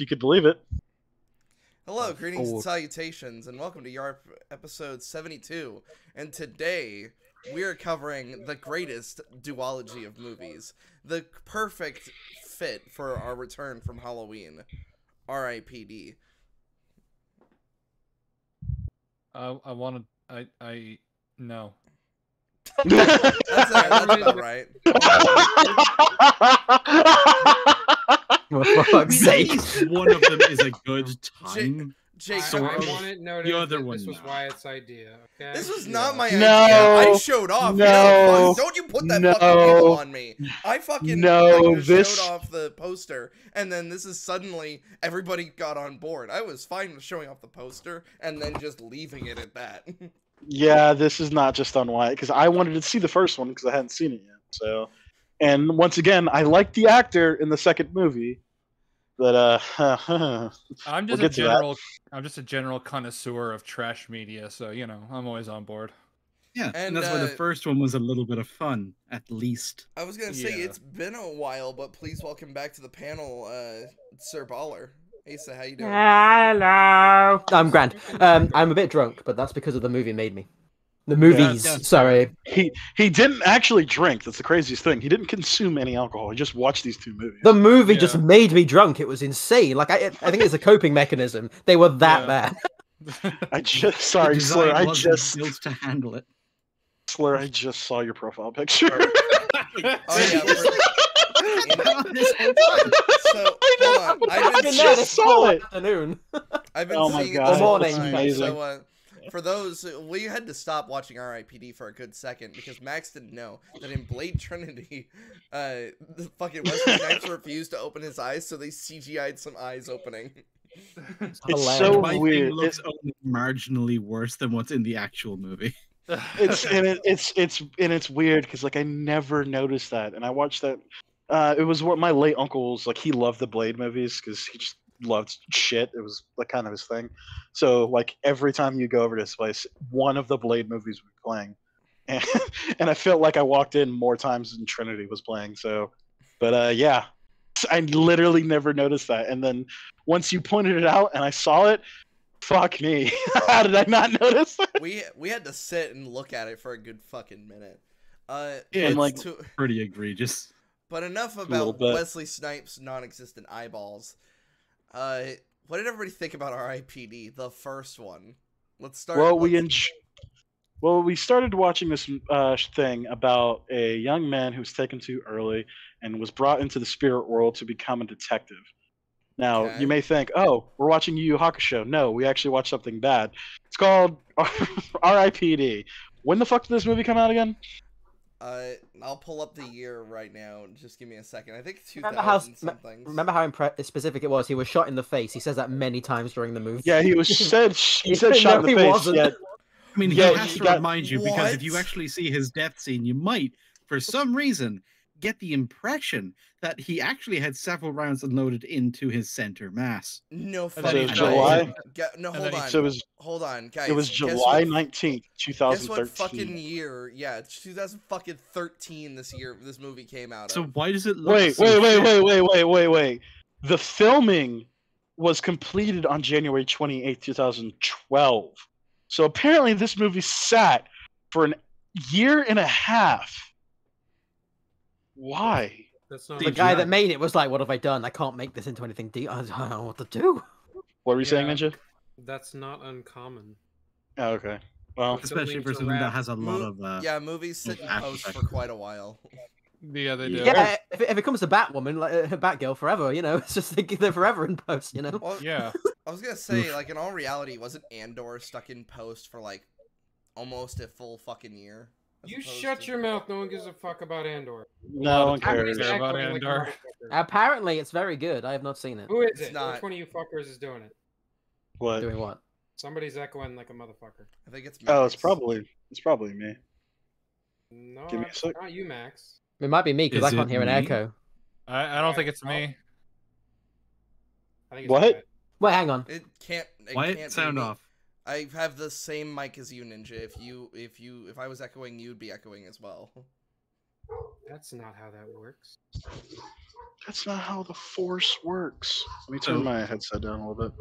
if you could believe it. Hello, greetings and salutations, and welcome to Y.A.R.P episode 72. And today, we are covering the greatest duology of movies. The perfect fit for our return from Halloween. R.I.P.D. No. That's about right. For fuck's sake. One of them is a good time. Jake, I want it noted that this was Wyatt's idea, okay? This was not my No. idea. I showed off. No. Don't you put that No. fucking label on me. I fucking No, showed off the poster, and then this is suddenly everybody got on board. I was fine with showing off the poster and then just leaving it at that. Yeah, this is not just on Wyatt, because I wanted to see the first one because I hadn't seen it yet. So, and once again, I liked the actor in the second movie, but I'm just a general connoisseur of trash media, so you know I'm always on board. Yeah, and that's why the first one was a little bit of fun, at least. I was gonna say it's been a while, but please welcome back to the panel, Sir Baller. Asa, how you doing? Hello. I'm grand. I'm a bit drunk, but that's because of the movie made me. The movies. Yeah. Sorry. he didn't actually drink. That's the craziest thing. He didn't consume any alcohol. He just watched these two movies. The movie just made me drunk. It was insane. Like I think it's a coping mechanism. They were that bad. Slur. I just built to handle it. Slur. I just saw your profile picture. Oh yeah. So hold on. I just saw it. Afternoon. I've been Oh my seeing God. it the whole Morning. time. Amazing. So, for those, we had to stop watching R.I.P.D. for a good second because Max didn't know that in Blade Trinity, the fucking Wesley Snipes refused to open his eyes, so they CGI'd some eyes opening. It's so My weird. thing looks only marginally worse than what's in the actual movie. It's weird because like I never noticed that, and I watched that. It was what my late uncle's like. He loved the Blade movies because he just loved shit. It was like kind of his thing. So like every time you go over to his place, one of the Blade movies would be playing, and I felt like I walked in more times than Trinity was playing. So, but yeah, I literally never noticed that. And then once you pointed it out and I saw it, fuck me, how did I not notice that? We had to sit and look at it for a good fucking minute. It's like pretty egregious. But enough about Wesley Snipes' non-existent eyeballs. What did everybody think about R.I.P.D. the first one? Let's start. Well, we started watching this thing about a young man who was taken too early and was brought into the spirit world to become a detective. Now, you may think, oh, we're watching Yu Yu Hakusho. No, we actually watched something bad. It's called R.I.P.D. When the fuck did this movie come out again? I'll pull up the year right now. Just give me a second. I think 2000 something. Remember how specific it was? He was shot in the face. He says that many times during the movie. Yeah, he said shot in the face. Wasn't. Yet. I mean, he has to remind you, because if you actually see his death scene, you might, for some reason, get the impression that he actually had several rounds unloaded into his center mass. No So fucking July. No, hold on. So hold on, guys. It was July 19th, 2013. Guess what fucking year? Yeah, it's 2013. This year, this movie came out. So why does it look? Wait. The filming was completed on January 28th, 2012. So apparently, this movie sat for a year and a half. Why? The guy that made it was like, "What have I done? I can't make this into anything deep. I don't know what to do." What were you saying, Ninja? That's not uncommon. Oh, okay. Well, especially for something that has a lot of movies sit in post for quite a while. Yeah, they do. Yeah, if it comes to Batwoman, like Batgirl, forever, you know, it's just they're forever in post, you know. Well, yeah. I was gonna say, like, in all reality, wasn't Andor stuck in post for like almost a full fucking year? You shut your mouth. No one gives a fuck about Andor. No one cares about Andor. Apparently, it's very good. I have not seen it. Who is it? Which one of you fuckers is doing it? What? Doing what? Somebody's echoing like a motherfucker. I think it's Max. Oh, it's probably me. No, Give me a sec. not you, Max. It might be me because I can't hear an echo. I don't think it's me. I think it's what? Wait, hang on. It can't. Why can't sound be me. off? I have the same mic as you, Ninja. If I was echoing, you'd be echoing as well. That's not how that works. That's not how the Force works. Let me turn my headset down a little bit.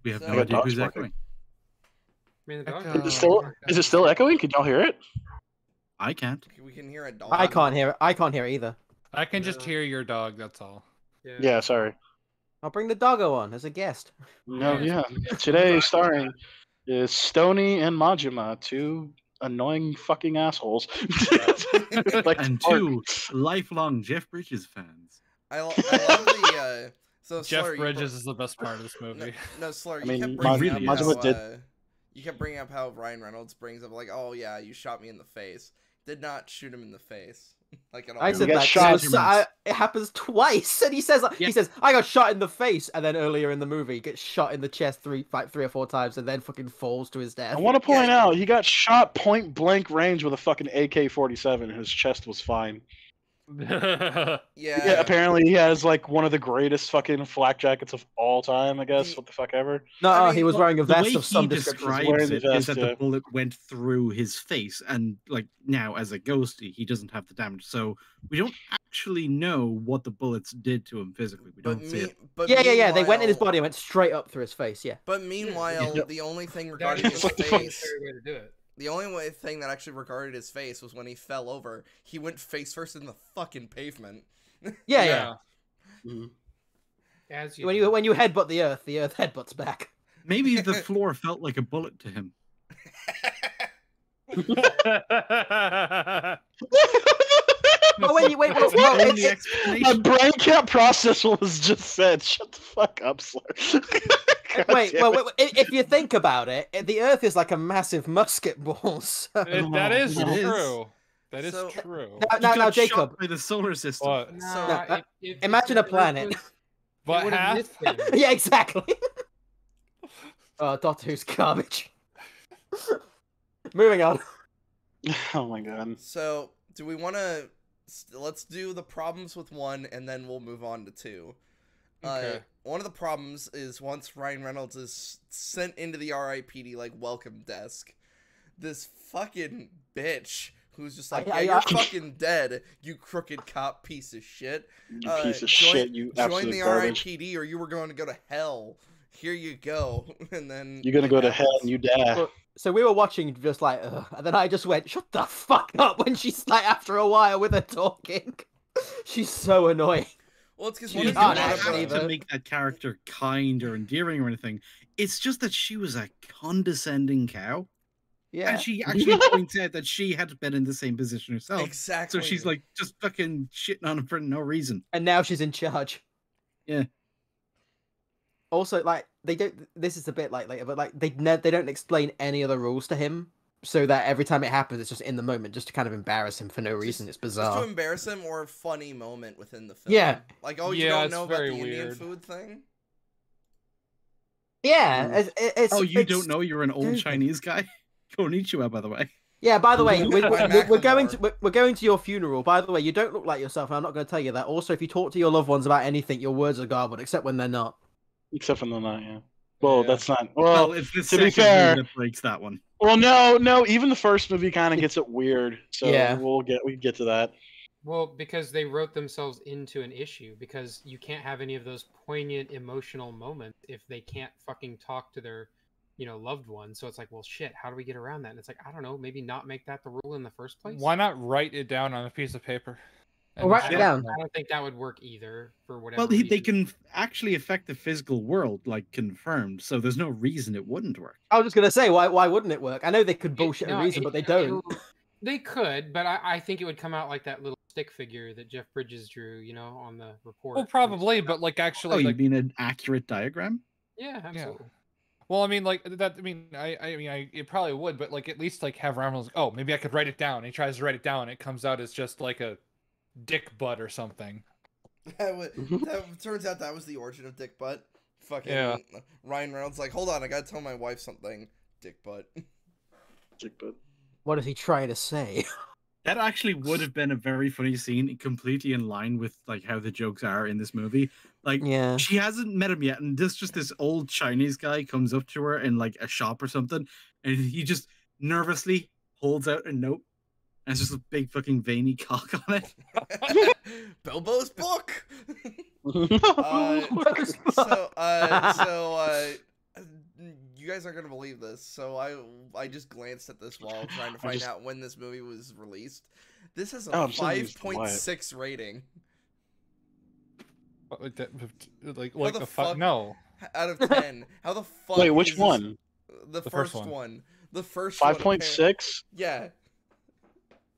We have So- no idea who's barking. echoing. I mean, the dog. Is it still echoing? Can y'all hear it? I can't. We can hear a dog. I can't hear it. I can't hear it either. I can just hear your dog. That's all. Yeah, sorry. I'll bring the doggo on as a guest. No, yeah. Today starring is Stony and Majima, two annoying fucking assholes. And two lifelong Jeff Bridges fans. I love the. So Jeff Slur, Bridges is the best part of this movie. No, Slur, I mean, you kept bringing really up is. how, you kept bringing up how Ryan Reynolds brings up like, oh yeah, you shot me in the face. Did not shoot him in the face, like at all. I said got that. shot. It happens twice, and he says I got shot in the face, and then earlier in the movie he gets shot in the chest three or four times, and then fucking falls to his death. I want to point out he got shot point blank range with a fucking AK-47, and his chest was fine. Yeah. Apparently he has like one of the greatest fucking flak jackets of all time. I guess what the fuck ever. No, he was wearing a The vest way of some he description. describes it is that yeah. the bullet went through his face, and like now as a ghosty, he doesn't have the damage, so we don't actually know what the bullets did to him physically. We don't see it. Yeah. They went in his body and went straight up through his face. Yeah. But meanwhile, Yep. the only thing That regarding is his the face, way to do it. the only thing that actually regarded his face was when he fell over. He went face first in the fucking pavement. Yeah. As you When you headbutt the earth headbutts back. Maybe the floor felt like a bullet to him. Oh wait, That's the only explanation. My brain can't process what was just said. Shut the fuck up, Slur. wait. If you think about it, the Earth is like a massive musket ball. So... That is It is. true. That is So- true. Now, Shot Jacob, by the solar system. But, No, imagine a planet. but would've half. missed him. Yeah, exactly. Oh, Doctor Who's garbage. Moving on. Oh my god. So, do we want to? Let's do the problems with one, and then we'll move on to two. Okay. One of the problems is once Ryan Reynolds is sent into the R.I.P.D. like welcome desk, this fucking bitch who's just like, you're fucking dead, you crooked cop piece of shit. You piece of shit, you join absolute the garbage. R.I.P.D. or you were going to go to hell. Here you go, and then You're gonna go to hell and you die. So we were watching just like, ugh, and then I just went, shut the fuck up when she's like, after a while with her talking. She's so annoying. Well, it's because You one don't of the have to make that character kind or endearing or anything. It's just that she was a condescending cow. Yeah. And she actually points out that she had been in the same position herself. Exactly. So she's like just fucking shitting on him for no reason. And now she's in charge. Yeah. Also, like, they don't. This is a bit like later, but like they don't explain any other rules to him, so that every time it happens, it's just in the moment, just to kind of embarrass him for no reason. It's Just bizarre. to embarrass him or a funny moment within the film. Yeah. Like, oh, you Yeah, don't it's know about the very Indian weird. food thing? Yeah. It's, Oh, you it's don't know you're an old stupid. Chinese guy? Konnichiwa, by the way. Yeah. By the way, By we're going Macklemore. to we're going to your funeral. By the way, you don't look like yourself, and I'm not going to tell you that. Also, if you talk to your loved ones about anything, your words are garbled, except when they're not. Except for the night, yeah. Well, Yeah. that's not. Well, It's the to be second fair- movie that breaks that one. well, no. Even the first movie kind of gets it weird. So Yeah. we get to that. Well, because they wrote themselves into an issue, because you can't have any of those poignant emotional moments if they can't fucking talk to their, loved ones. So it's like, well, shit, how do we get around that? And it's like, I don't know, maybe not make that the rule in the first place. Why not write it down on a piece of paper? Well, write it down. I don't think that would work either for whatever Well, they reason. can actually affect the physical world, like confirmed. So there's no reason it wouldn't work. I was just going to say, why wouldn't it work? I know they could bullshit a No, reason, but they don't. They could, but I think it would come out like that little stick figure that Jeff Bridges drew, on the report. Well, probably, but like Oh, actually, you like, mean an accurate diagram? Yeah, absolutely. well, I mean, like that. I mean, it probably would, but like at least like have Reynolds. Oh, maybe I could write it down. And he tries to write it down. And it comes out as just like a dick butt or something. That turns out that was the origin of Dick Butt. Fucking Yeah. Ryan Reynolds like, hold on, I gotta tell my wife something. Dick Butt. What is he trying to say? That actually would have been a very funny scene, completely in line with like how the jokes are in this movie. Like, Yeah. she hasn't met him yet, and this old Chinese guy comes up to her in like a shop or something, and he just nervously holds out a note, and it's just a big fucking veiny cock on it. Bilbo's book. You guys aren't gonna believe this. So I just glanced at this wall trying to find out when this movie was released. This has a 5.6 rating. Like the fuck? No. Out of 10. How the fuck? Wait, which one? The first one. The first 5.6? Yeah.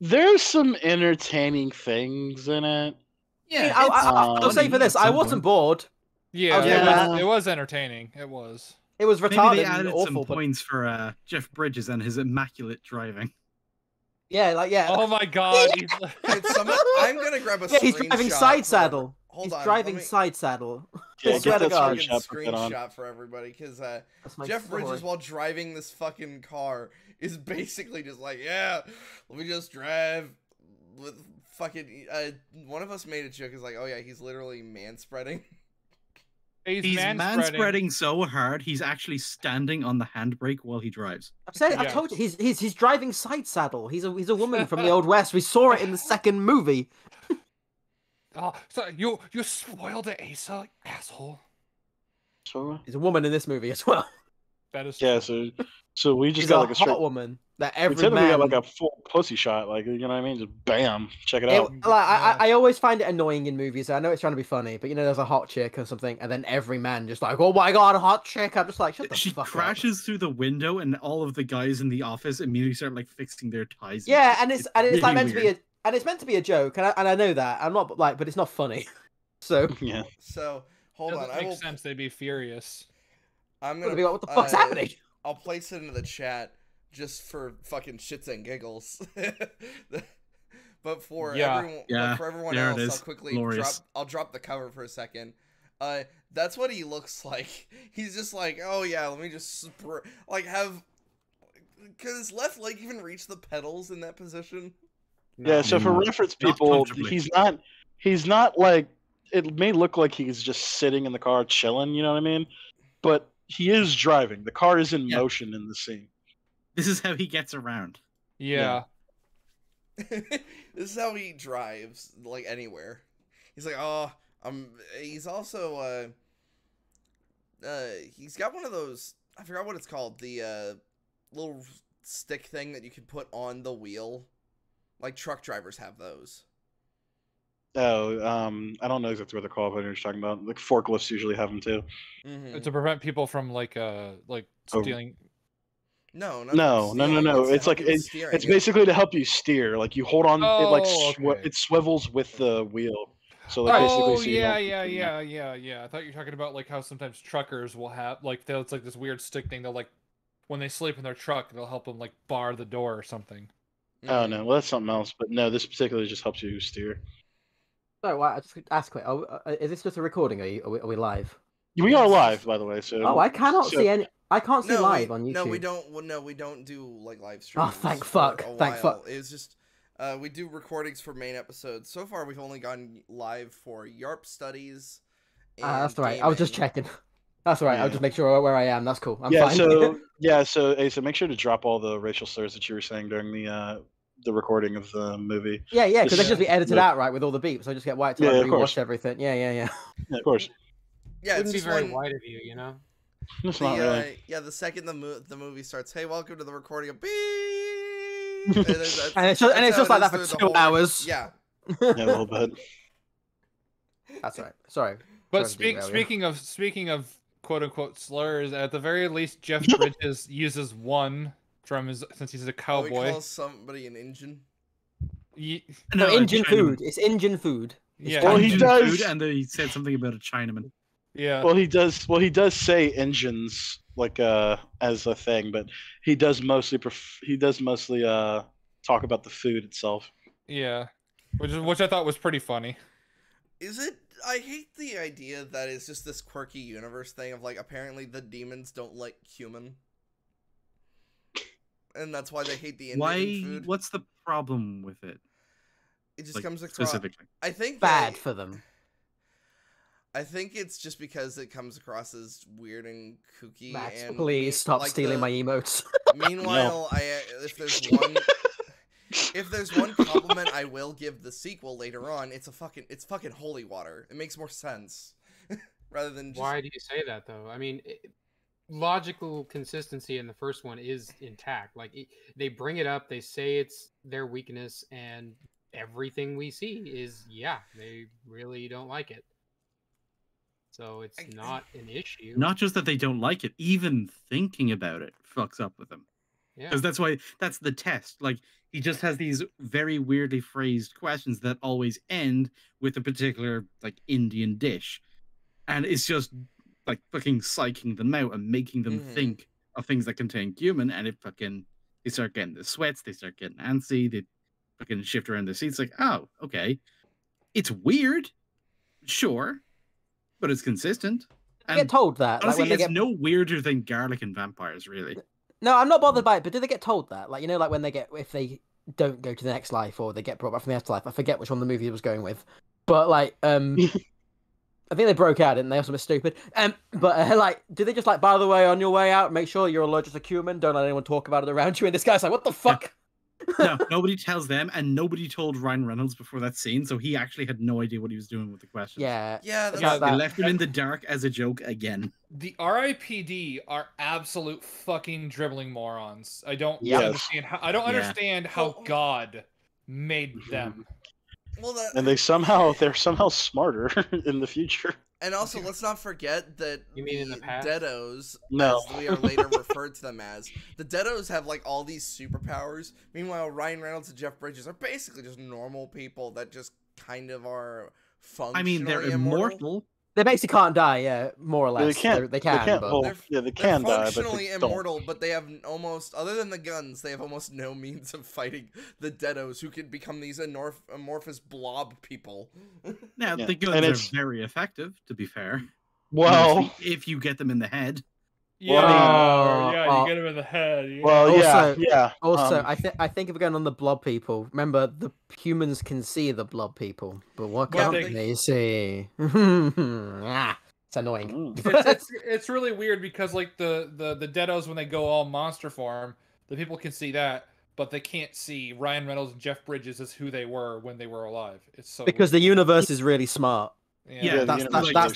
There's some entertaining things in it. Yeah, I'll say for this, I wasn't bored. Yeah, it was entertaining. It was. It was retarded. Maybe they added awful, some points for Jeff Bridges and his immaculate driving. Yeah. Oh my god. I'm gonna grab a screenshot. He's driving side saddle. Hold on. He's driving side saddle. Yeah, get that screenshot for everybody, because Jeff Bridges, while driving this fucking car, is basically just like, yeah, let me just drive with fucking. One of us made a joke, is like, oh yeah, he's literally manspreading. He's manspreading so hard he's actually standing on the handbrake while he drives. I told you, he's driving side saddle. He's a woman from the Old West. We saw it in the second movie. Oh, so you spoiled it, Asa, asshole. So He's a woman in this movie as well. That is true. So we just She's got a like a straight hot woman that every we man. got like a full pussy shot, like, you know what I mean? Just bam, check it out. I always find it annoying in movies. I know it's trying to be funny, but there's a hot chick or something, and then every man just like, oh my god, a hot chick. I'm just like, shut the fuck up. She crashes through the window, and all of the guys in the office immediately start like fixing their ties. Yeah, and it's really like meant weird. to be a joke, and I know that. I'm not like, but it's not funny. So yeah. So hold on, it makes sense. They'd be furious. I'm gonna be like, what the fuck's happening? I'll place it into the chat just for fucking shits and giggles. But for everyone else, I'll quickly drop the cover for a second. That's what he looks like. He's just like, oh yeah, let me just have. Could his left leg even reach the pedals in that position? Yeah. So for reference, people, he's not like. It may look like he's just sitting in the car chilling, you know what I mean? But he is driving. The car is in motion in the scene. This is how he gets around. Yeah. This is how he drives, like, anywhere. He's like, oh, he's also, he's got one of those, I forgot what it's called, the, little stick thing that you can put on the wheel. Like, truck drivers have those. Oh, I don't know exactly what they're called, but you're talking about. Like forklifts usually have them too. Mm-hmm. To prevent people from like stealing. No. It's like it's basically to help you steer. Like you hold on, it like it swivels with the wheel. So like basically. Yeah. I thought you were talking about like how sometimes truckers will have it's like this weird stick thing. They'll like when they sleep in their truck, it'll help them like bar the door or something. Oh no, well that's something else. But no, this particularly just helps you steer. So, I just ask quick. Is this just a recording? Are we live? We are live, by the way. So. I cannot see any. I can't see live on YouTube. No, we don't. Well, no, we don't do like live streams. Oh, thank fuck! Thank fuck! It's just we do recordings for main episodes. So far, we've only gone live for Y.A.R.P studies. That's right. I was just checking. That's right. I'll just make sure where I am. That's cool. I'm fine. So make sure to drop all the racial slurs that you were saying during the recording of the movie. Yeah, because they just be edited out, right, with all the beeps. I just get white to rewatch everything. Yeah. Yeah, of course. Yeah, wouldn't be very white of you, you know. It's not really. Yeah, the second the movie starts, hey, welcome to the recording of beep. and it's just like that for 2 hours. Yeah. Yeah, a little bit. That's right. Sorry. But speaking of quote unquote slurs, at the very least, Jeff Bridges uses one. Since he's a cowboy. Oh, he calls somebody an Indian. No, Indian food. It's Indian food. Yeah. Well, he does. Food, and then he said something about a Chinaman. Yeah. Well, he does. Well, he does say engines like as a thing, but he does mostly talk about the food itself. Yeah. Which I thought was pretty funny. Is it? I hate the idea that it's just this quirky universe thing of like apparently the demons don't like human. And that's why they hate the Indian food. What's the problem with it? It just comes across specifically. I think bad for them. I think it's just because it comes across as weird and kooky. Max, and please stop like stealing my emotes. Meanwhile, if there's one compliment I will give the sequel later on, it's fucking holy water. It makes more sense rather than just... Why do you say that though? I mean, logical consistency in the first one is intact. Like they bring it up, they say it's their weakness, and everything we see is they really don't like it. So it's not an issue. Not just that they don't like it, even thinking about it fucks up with them. Yeah. Because that's the test. Like, he just has these very weirdly phrased questions that always end with a particular, like, Indian dish. And it's just, like, fucking psyching them out and making them think of things that contain cumin, and they start getting the sweats, they start getting antsy, they fucking shift around their seats, like, oh, okay. It's weird, sure, but it's consistent. They get told that. Honestly, like, when it's no weirder than garlic and vampires, really. No, I'm not bothered by it, but do they get told that? Like, like when if they don't go to the next life or they get brought back from the afterlife. I forget which one the movie was going with. But, like, I think they broke out, didn't they? Or something stupid. But, like, do they just, like, by the way, on your way out, make sure you're allergic to cumin, don't let anyone talk about it around you, and this guy's like, what the fuck? Yeah. No, nobody tells them, and nobody told Ryan Reynolds before that scene, so he actually had no idea what he was doing with the questions. Yeah. They left him in the dark as a joke again. The R.I.P.D. are absolute fucking dribbling morons. I don't understand how God made them. Well, and they're somehow smarter in the future. And also, let's not forget that you mean in the past? Deados, no. as we are later referred to them as, the Deados have like all these superpowers. Meanwhile, Ryan Reynolds and Jeff Bridges are basically just normal people that just kind of are functionally I mean, they're immortal. They basically can't die, yeah, more or less. They can, they're functionally immortal, but they have almost, other than the guns, they have almost no means of fighting the Deados, who can become these amorphous blob people. Now, the guns are very effective, to be fair. Well, if you get them in the head. Yeah, you get them in the head. Yeah. Well, Also, I think if we're going on the blob people, remember the humans can see the blob people, but what can't they see? It's annoying. It's really weird because like the Deados, when they go all monster form, the people can see that, but they can't see Ryan Reynolds and Jeff Bridges as who they were when they were alive. It's so because the universe is really smart. Yeah, that's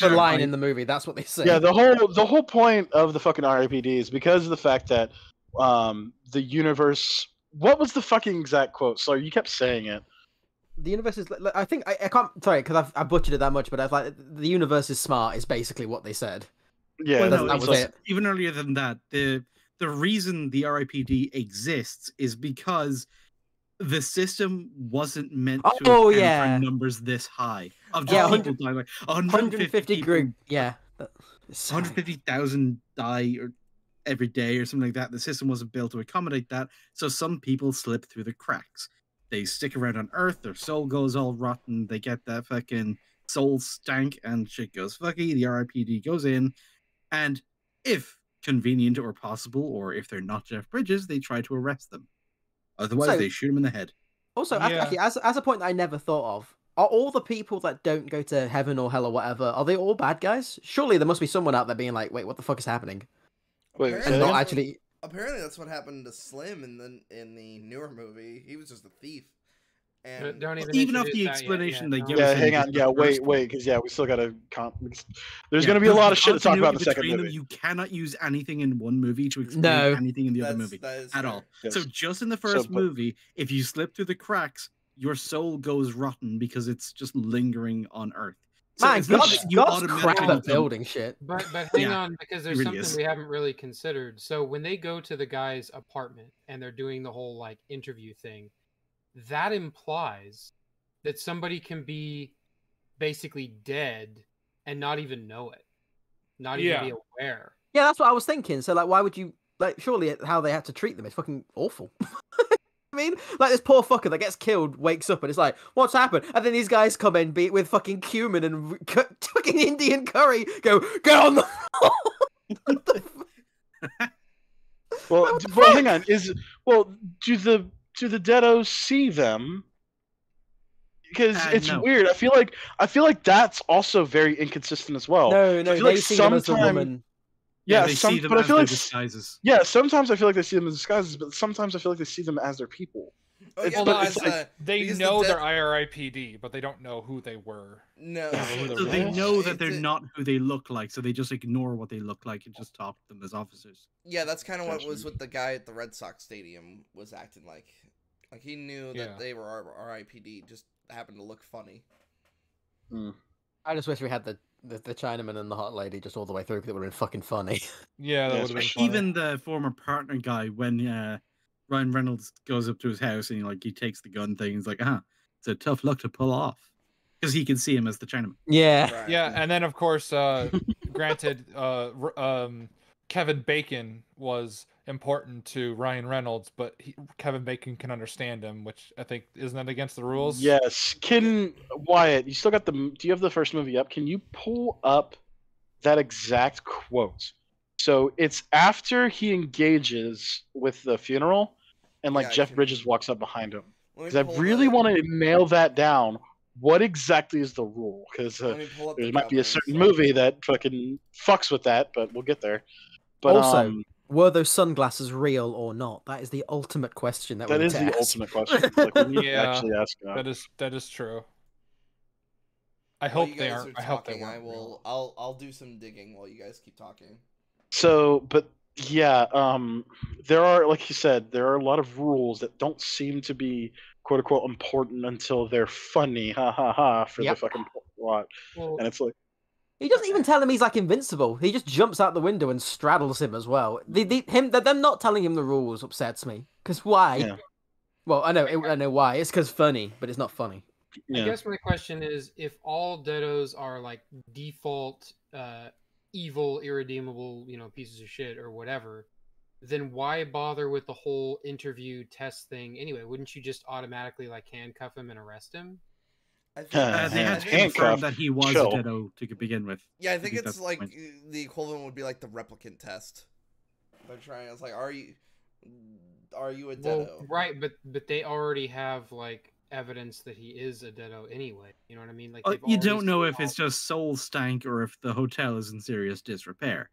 the line in the movie. That's what they say. Yeah, the whole point of the fucking R.I.P.D. is because of the fact that the universe. What was the fucking exact quote? Sorry, you kept saying it. The universe is. I think I can't. Sorry, because I butchered it that much. But I was like, the universe is smart. Is basically what they said. Yeah, well, that was it. Even earlier than that, the reason the R.I.P.D. exists is because the system wasn't meant to account for numbers this high of just people dying. Like 150 group. Yeah, 150,000 die every day or something like that. The system wasn't built to accommodate that, so some people slip through the cracks. They stick around on Earth. Their soul goes all rotten. They get that fucking soul stank, and shit goes fucky. The R.I.P.D. goes in, and if convenient or possible, or if they're not Jeff Bridges, they try to arrest them. Otherwise, they shoot him in the head. Also, actually, as a point that I never thought of, are all the people that don't go to heaven or hell or whatever, are they all bad guys? Surely there must be someone out there being like, wait, what the fuck is happening? Apparently, not actually... Apparently that's what happened to Slim in the newer movie. He was just a thief. And don't even off the explanation they give us. Yeah, hang on. Wait, because we still gotta. There's gonna be a lot of shit to talk about in the second movie. You cannot use anything in one movie to explain anything in the other movie at all. Yes. So just in the first movie, if you slip through the cracks, your soul goes rotten because it's just lingering on Earth. So My God, God's crap at building shit. But hang on, because there's something we haven't really considered. So when they go to the guy's apartment and they're doing the whole like interview thing, that implies that somebody can be basically dead and not even know it, not even be aware. Yeah, that's what I was thinking. So like, why would you like? Surely how they have to treat them is fucking awful. I mean, like this poor fucker that gets killed wakes up and it's like, what's happened? And then these guys come in, beat with fucking cumin and fucking Indian curry. Go, get on the floor. well, hang on. Do the Deados see them because it's No. weird. I feel like that's also very inconsistent as well. No, I no, feel they like see them as the sometime- woman. Yeah, they see them but I as feel their like disguises. yeah, sometimes I feel like they see them as disguises, but sometimes I feel like they see them as their people. Oh It's- yeah, but no, it's like They because know the they're IRIPD, but they don't know who they were. no. Yeah, So, So they What? know that it's they're a- not who they look like, so they just ignore what they look like and just talk to them as officers. Yeah, that's kind of what Gotcha. was with the guy at the Red Sox stadium was acting like. Like he knew Yeah. that they were RIPD, just happened to look funny. I just wish we had the Chinaman and the hot lady just all the way through because it would have been fucking funny. Yeah, that Yeah, would have been funny. Even the former partner guy, when Ryan Reynolds goes up to his house and he takes the gun thing, he's like, it's a tough look to pull off. Because he can see him as the Chinaman. Yeah. Right. Yeah, and then of course, granted, Kevin Bacon was important to Ryan Reynolds, but Kevin Bacon can understand him, which I think isn't that against the rules? Yes. Can Wyatt, you still got the? Do you have the first movie up? Can you pull up that exact quote? So it's after he engages with the funeral, and like Yeah, I Jeff can- Bridges walks up behind him. Let me Because I pull really the- want to nail that down. What exactly is the rule? Because Let me pull up there the might be cover a and certain stuff. movie that fucking fucks with that, but we'll get there. But Also, were those sunglasses real or not? That is the ultimate question that we that need is to the ask. ultimate question. Like, we need to Yeah, actually ask that. that is true. I While hope you they guys aren't. are I hope they talking, weren't. real. I'll do some digging while you guys keep talking. So, but yeah, there are, like you said, there are a lot of rules that don't seem to be quote unquote important until they're funny, ha ha ha, for Yep. the fucking plot. Well, And it's like, He doesn't even tell him he's like invincible. He just jumps out the window and straddles him as well. Them not telling him the rules upsets me. Because why? Yeah. Well, I know why. It's because funny, but it's not funny. I yeah, guess my question is, if all Deados are like default evil, irredeemable, pieces of shit or whatever, then why bother with the whole interview test thing anyway? Wouldn't you just automatically like handcuff him and arrest him? I think, They Yeah, had to handcuffed, confirm that he was chill. a Deado to begin with. yeah, I think that's it's the like point. the equivalent would be like the replicant test. They're trying. It's like, are you a Deado? Well, right, but they already have like evidence that he is a Deado anyway. You know what I mean? Like they've You already don't know seen if it's just soul stank or if the hotel is in serious disrepair.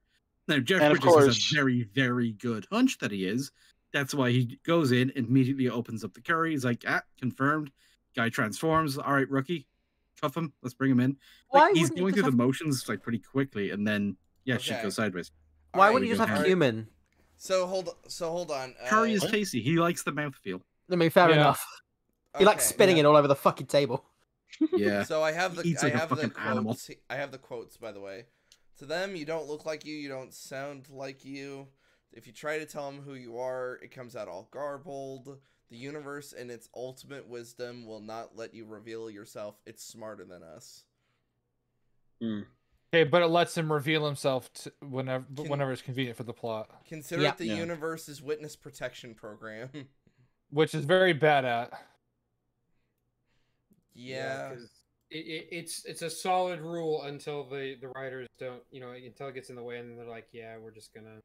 Now, Jeff And of Bridges has course- a very, very good hunch that he is. That's why he goes in, immediately opens up the curry. He's like, confirmed. Guy transforms. All right, rookie, cuff him. Let's bring him in. Why He's wouldn't you going just through the have- motions like pretty quickly, and then shit Okay. goes sideways. Why Alright, wouldn't you just have Alright. cumin? So hold on. Curry is What? tasty. He likes the mouthfeel. I mean, fair Yeah. enough. He likes okay. spinning it all over the fucking table. Yeah. So I have He eats like a fucking quotes. animal. I have the quotes, by the way. To them, you don't look like you. You don't sound like you. If you try to tell them who you are, it comes out all garbled. The universe and its ultimate wisdom will not let you reveal yourself. It's smarter than us. Okay, but it lets him reveal himself whenever it's convenient for the plot, Consider Yeah. it the Yeah. universe's witness protection program. which is very bad at. Yeah. 'cause it's a solid rule until the writers don't, until it gets in the way, and then they're like, yeah, we're just gonna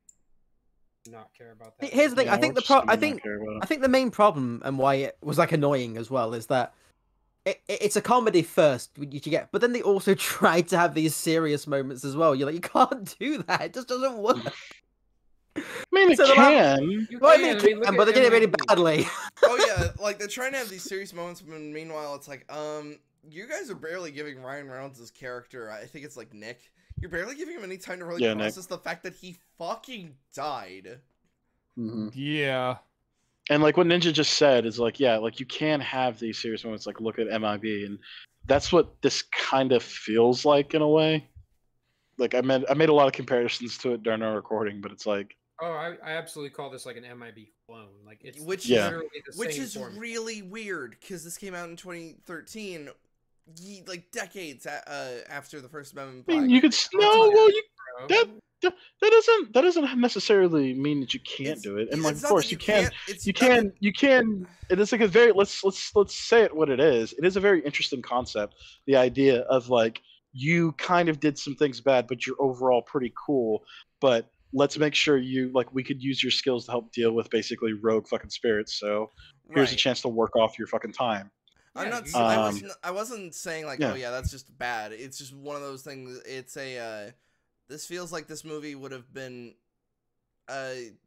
not care about that. Here's the thing. Yeah, I think we're the just pro- gonna I not think care about it. I think the main problem and why it was like annoying as well is that it's a comedy first you get, but then they also tried to have these serious moments as well. You're like, you can't do that. It just doesn't work. I mean, it So the can. You Well, I can, mean, I mean, look but they at did it really MIB. badly. Oh yeah, like they're trying to have these serious moments, but meanwhile, it's like, you guys are barely giving Ryan Reynolds' character. I think it's like Nick. You're barely giving him any time to really Yeah, Nick. process the fact that he fucking died. Mhm. Yeah. And like what Ninja just said is like, yeah, like you can have these serious moments, like look at MIB, and that's what this kind of feels like in a way. Like I made a lot of comparisons to it during our recording, but it's like, Oh, I absolutely call this like an MIB clone. Like it's Which Yeah. literally the Which same is formula. really weird because this came out in 2013, like decades after the First Amendment. I mean, Black. you could no, well, you Bro. that doesn't necessarily mean that you can't do it, and like It's of not course that you can. It's You not that- can. It is like a very let's say it what it is. It is a very interesting concept. The idea of like you kind of did some things bad, but you're overall pretty cool. But let's make sure we could use your skills to help deal with basically rogue fucking spirits. So here's a Right. chance to work off your fucking time. I'm Yeah, not. you- I wasn't saying like, Yeah. oh yeah, that's just bad. It's just one of those things. It's a. This feels like this movie would have been,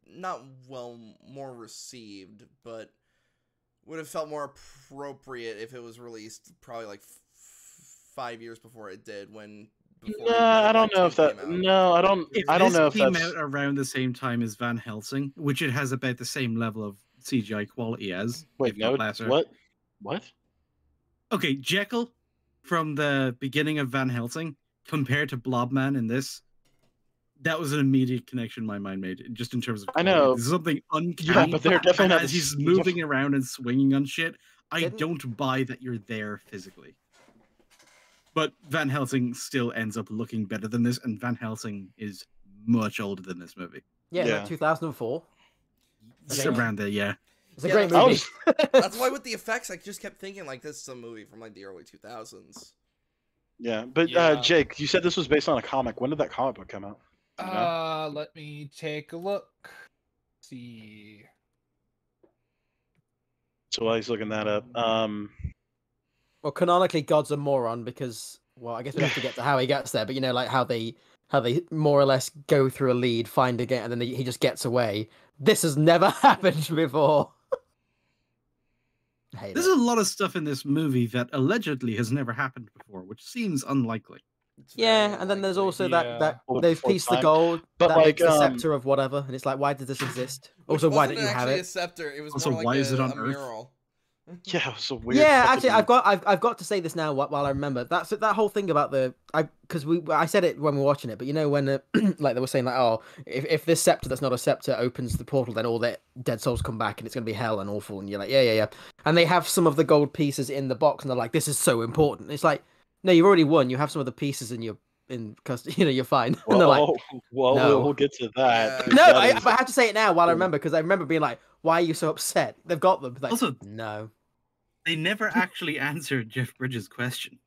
not more received, but would have felt more appropriate if it was released probably like 5 years before it did. Before No, Men in I don't Black know 2 if that. came out. No, I don't. If I don't this know if came that's. out around the same time as Van Helsing, which it has about the same level of CGI quality as, Wait, if not no. lesser. What? What? Okay, Jekyll from the beginning of Van Helsing compared to Blobman in this, that was an immediate connection my mind made, just in terms of I quality. know. There's something Yeah, uncanny. but they're definitely And not. as he's the moving around and swinging on shit, I Didn't- don't buy that you're there physically. But Van Helsing still ends up looking better than this, and Van Helsing is much older than this movie. Yeah, Yeah. like 2004. It's Yeah. around there, yeah. It's a Yeah, great I movie. was- That's why with the effects, I just kept thinking like this is a movie from like the early 2000s. Yeah, but Yeah. Jake, you said this was based on a comic. When did that comic book come out? Do you know? Let me take a look. See. So while he's looking that up, Well, canonically, God's a moron because, well, I guess we have to get to how he gets there. But you know, like how they more or less go through a lead, find a gate, and then he just gets away. This has never happened before. I hate There's it. a lot of stuff in this movie that allegedly has never happened before, which seems unlikely. It's Yeah, very and then there's unlikely. also Yeah. that Well, those before pieces time. of gold But, that like, makes the scepter of whatever, and it's like, why did this exist? Which Also, why wasn't don't you have actually a it? scepter. It was Also, more like why is it on a Earth? mural. yeah, it was a weird. Yeah, actually, fucking- I've got to say this now while I remember. That's that whole thing about I said it when we were watching it, but you know when like they were saying like, oh, if this scepter that's not a scepter opens the portal, then all the dead souls come back and it's gonna be hell and awful, and you're like, yeah, and they have some of the gold pieces in the box and they're like, this is so important. It's like, no, you've already won. You have some of the pieces because you're fine. And they're like, well, no. we'll get to that. Yeah. no, That I is- have to say it now while I remember because I remember being like, why are you so upset? They've got them. Like, Also, no. they never actually answered Jeff Bridges' question.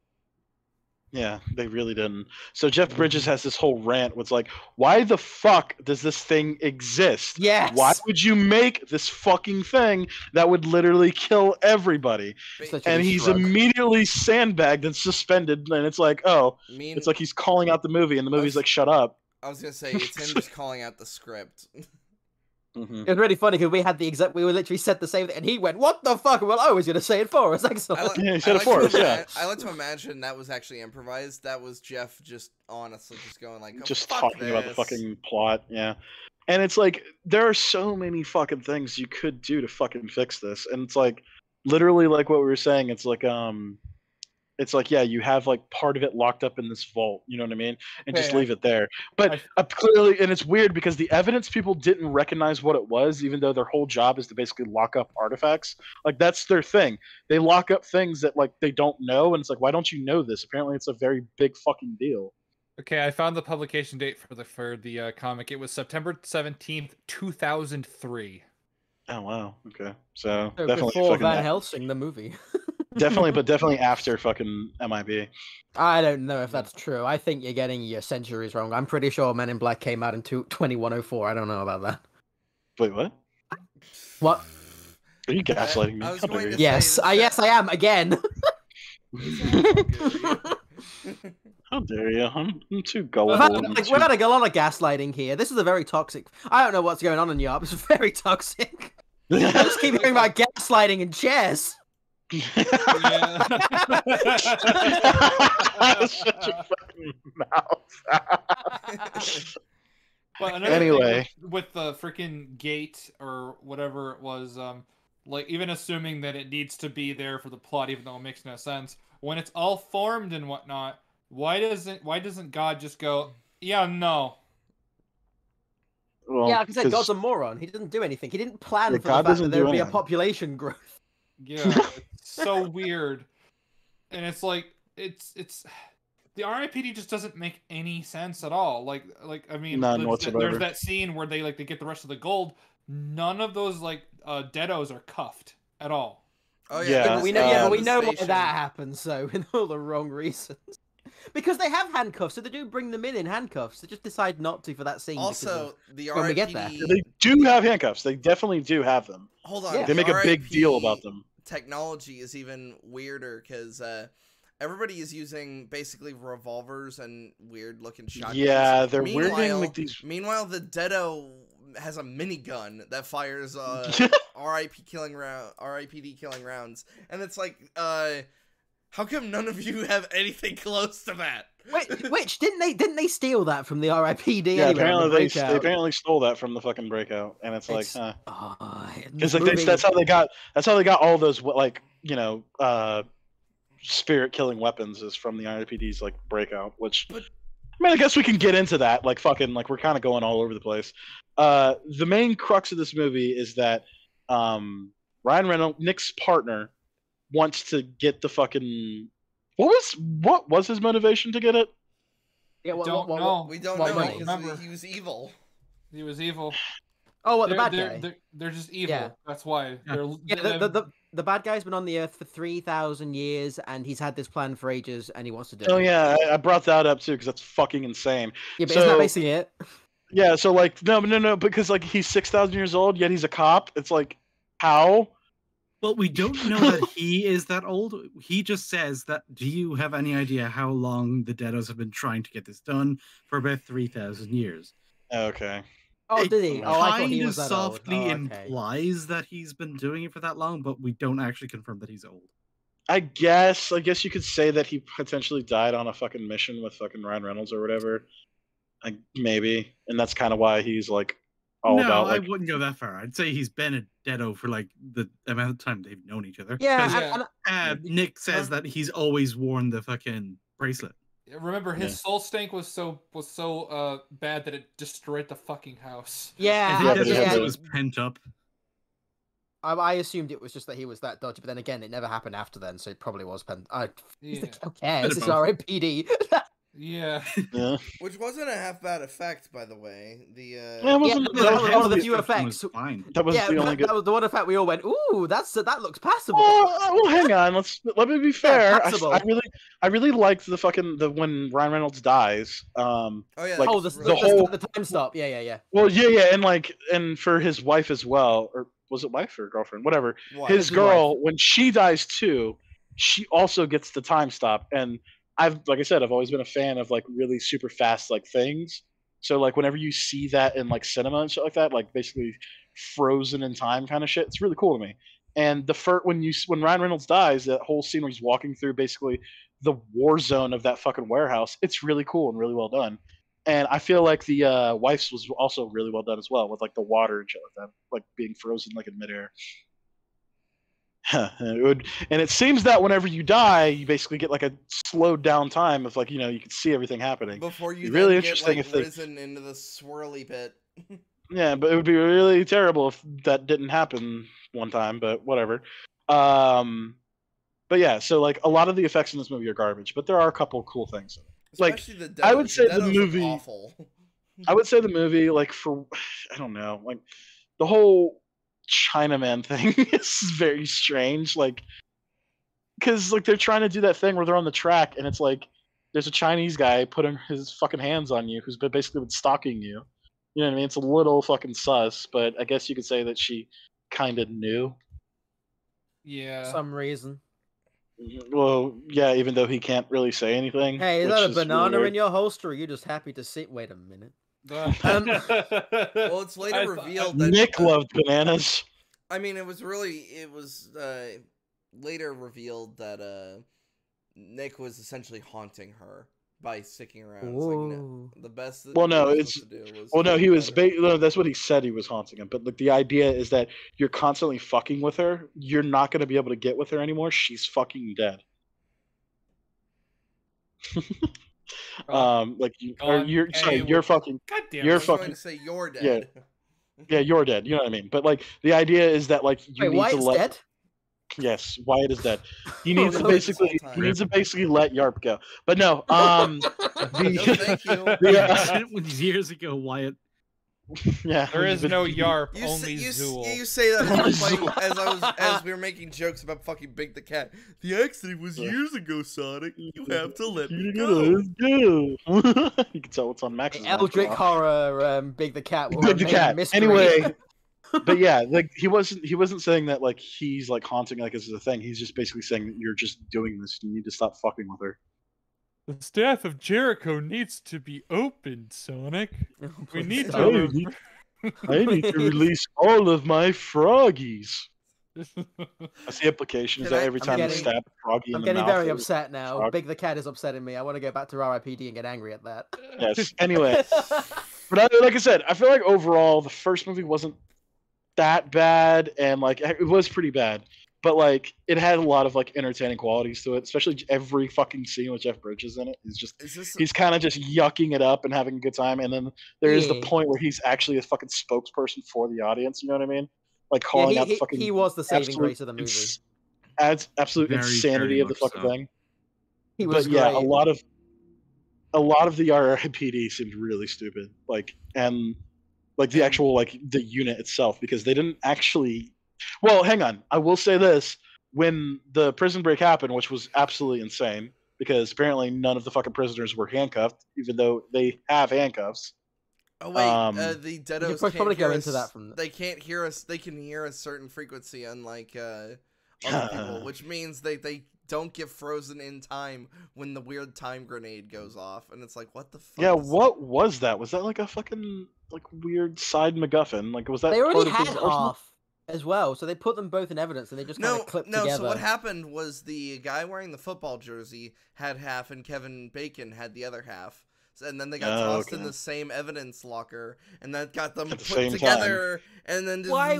Yeah, they really didn't. So Jeff Bridges has this whole rant where it's like, why the fuck does this thing exist? Yes. Why would you make this fucking thing that would literally kill everybody? Such a And he's shrug. immediately sandbagged and suspended, and it's like, oh, Mean, it's like he's calling out the movie, and the movie's like, shut up. I was gonna say it's him just calling out the script. Mhm. It was really funny because we were literally said the same thing, and he went, "What the fuck?" Well, I was gonna say it for us. Excellent. Yeah, he said it for us, yeah. I like to imagine that was actually improvised. That was Jeff just honestly just going like, oh, Just fuck talking about the this. fucking plot, yeah. And it's like, there are so many fucking things you could do to fucking fix this, and it's like, literally, like what we were saying, it's like, yeah, you have like part of it locked up in this vault, you know what I mean, and just Okay, leave it there. But clearly, and it's weird because the evidence people didn't recognize what it was, even though their whole job is to basically lock up artifacts. Like that's their thing. They lock up things that like they don't know, and it's like, why don't you know this? Apparently, it's a very big fucking deal. Okay, I found the publication date for the comic. It was September 17th, 2003. Oh wow, okay, so So definitely before fucking Van Helsing, the movie. definitely after fucking MIB. I don't know if that's true. I think you're getting your centuries wrong. I'm pretty sure Men in Black came out in 2104. I don't know about that. Wait, what? What? Are you gaslighting me? I was How going dare to you? Yes, say yes, I am again. How dare you? I'm too We've gullible. had, and like, too- we've had a lot of gaslighting here. This is a very toxic. I don't know what's going on in Y.A.R.P. It's very toxic. I just keep hearing about gaslighting and chairs. Yeah. Shut your fucking mouth. But another Anyway. thing with the freaking gate or whatever it was, like even assuming that it needs to be there for the plot, even though it makes no sense, when it's all formed and whatnot, why doesn't God just go, yeah, no? Well, Yeah, like I said, 'cause- God's a moron. He didn't do anything. He didn't plan Yeah, for God the fact doesn't that there do would be a anything. population growth. Yeah, it's so weird, and it's like it's the RIPD just doesn't make any sense at all. Like I mean, None there's whatsoever. that scene where they get the rest of the gold. None of those deados are cuffed at all. Oh Yeah, yeah, But we know, yeah, yeah, but but we the know why station. that happens. So, in all the wrong reasons. Because they have handcuffs, so they do bring them in handcuffs. They just decide not to for that scene. because Also, of- the when we get there. RIPD. They do have handcuffs. They definitely do have them. Hold on. Yeah. They the make a big deal RIP about them. technology is even weirder because everybody is using basically revolvers and weird looking shotguns. Yeah, they're weirding like these. Meanwhile, the Deado has a minigun that fires R.I.P. killing round, R.I.P.D. killing rounds, and it's like, how come none of you have anything close to that? Which didn't they steal that from the R.I.P.D. Yeah, anyway, apparently they apparently stole that from the fucking Breakout, and it's like, huh? Because like that's how they got all those like spirit killing weapons is from the R.I.P.D.'s like Breakout, which. I mean, I guess we can get into that. Like, fucking, like, we're kind of going all over the place. The main crux of this movie is that Ryan Reynolds, Nick's partner, wants to get the fucking. What was his motivation to get it? Yeah, we don't know because he was evil. He was evil. Oh, what, the bad guy? They're just evil. Yeah. That's why. The bad guy's been on the Earth for 3,000 years, and he's had this plan for ages, and he wants to do it. Oh yeah, I brought that up too because that's fucking insane. Yeah, but isn't that basically it? Yeah, so like no, because like he's 6,000 years old, yet he's a cop. It's like, how? Well, we don't know that he is that old. He just says that. Do you have any idea how long the Deados have been trying to get this done? For about 3,000 years. Okay. Oh, did he? Oh, I thought he was that softly implies that he's been doing it for that long, but we don't actually confirm that he's old. I guess you could say that he potentially died on a fucking mission with fucking Ryan Reynolds or whatever. Like, maybe, and that's kind of why he's like all about. Like, I wouldn't go that far. I'd say he's been a Deado for like the amount of time they've known each other. Yeah, Nick says that he's always worn the fucking bracelet. Remember, his soul stank was so bad that it destroyed the fucking house. Yeah, it was pent up. I assumed it was just that he was that dodgy, but then again, it never happened after then, so it probably was pent. Who cares? This is R.I.P.D. Yeah. Which wasn't a half bad effect, by the way. That was one of the few effects. That was the only good. That was the one effect we all went, "Ooh, that looks passable." Well, hang on. Let me be fair. Yeah, I really liked the when Ryan Reynolds dies. Oh yeah. Like, the time stop. Yeah. Well, yeah, and for his wife as well, or was it wife or girlfriend? Whatever. His girl, when she dies too, she also gets the time stop. And like I said, I've always been a fan of like really super fast like things. So like whenever you see that in like cinema and shit like that, like basically frozen in time kind of shit, it's really cool to me. And when Ryan Reynolds dies, that whole scene where he's walking through basically the war zone of that fucking warehouse, it's really cool and really well done. And I feel like the wife's was also really well done as well, with like the water and shit like that, like being frozen like in midair. And it seems that whenever you die, you basically get like a slowed down time of like, you can see everything happening. Before you really then interesting get like risen into the swirly pit. Yeah, but it would be really terrible if that didn't happen one time, but whatever. But yeah, so like a lot of the effects in this movie are garbage, but there are a couple of cool things in it. Especially like the I would say the movie awful. I would say the movie, like, I don't know, like the whole Chinaman thing is very strange, like, because like they're trying to do that thing where they're on the track and it's like there's a Chinese guy putting his fucking hands on you who's basically been stalking you. You know what I mean? It's a little fucking sus, but I guess you could say that she kind of knew. Yeah. For some reason. Well, yeah, even though he can't really say anything. Hey, is that a banana in your holster, or are you just happy to see? Wait a minute. Well, it's later revealed that Nick loved bananas. I mean, it was later revealed that Nick was essentially haunting her by sticking around. It's like, the best. That he was. That's what he said. He was haunting him. But like the idea is that you're constantly fucking with her. You're not going to be able to get with her anymore. She's fucking dead. You're fucking. Goddamn, you're fucking. Going to say you're dead. Yeah, you're dead. You know what I mean? But like the idea is that like you need to let. Dead? Yes, Wyatt is dead. He needs to basically let Y.A.R.P go. But no, thank you. Years ago, Wyatt. Yeah, there is no Y.A.R.P, only Zool. You say that as we were making jokes about fucking Big the Cat. The accident was years ago, Sonic. You have to let me go. You can tell what's on Max's. Eldritch horror, Big the Cat. Big the Cat. Anyway, But yeah, like he wasn't saying that like he's like haunting like this is a thing. He's just basically saying that you're just doing this. You need to stop fucking with her. The staff of Jericho needs to be opened, Sonic. Oh, We please need stop. to. I need to Please. release all of my froggies. That's the implication. Is Can that I- every I'm time you getting- stab a froggy in I'm the getting mouth, very it- upset now. frog? Big the Cat is upsetting me. I want to go back to R.I.P.D. and get angry at that. Yes. Anyway, but like I said, I feel like overall the first movie wasn't that bad, and like it was pretty bad, but like it had a lot of like entertaining qualities to it. Especially every fucking scene with Jeff Bridges in it is just Is this he's kind of just yucking it up and having a good time. And then there is the Yeah. point where he's actually a fucking spokesperson for the audience. You know what I mean? Like Yeah, calling out the fucking he was the saving absolute grace of the movie. adds absolute Very, insanity very of the much fucking so. thing. He was But yeah, great. a lot of the R.I.P.D. seemed really stupid. Like and like the actual like the unit itself, because they didn't actually. Well, hang on. I will say this: when the prison break happened, which was absolutely insane, because apparently none of the fucking prisoners were handcuffed, even though they have handcuffs. Oh wait, the We Deados should can't probably hear go us. into that from. They can't hear us. They can hear a certain frequency, unlike other people, which means they don't get frozen in time when the weird time grenade goes off, and it's like, what the fuck? Yeah, is- what was that? Was that like a fucking like weird side MacGuffin? Like was that They part already of had his arsenal? half as well, so they put them both in evidence and they just kind No, of clipped no. together. So what happened was the guy wearing the football jersey had half, and Kevin Bacon had the other half. And then they got Oh, tossed in okay. the same evidence locker, and that got them At the put same together, and then just. Why-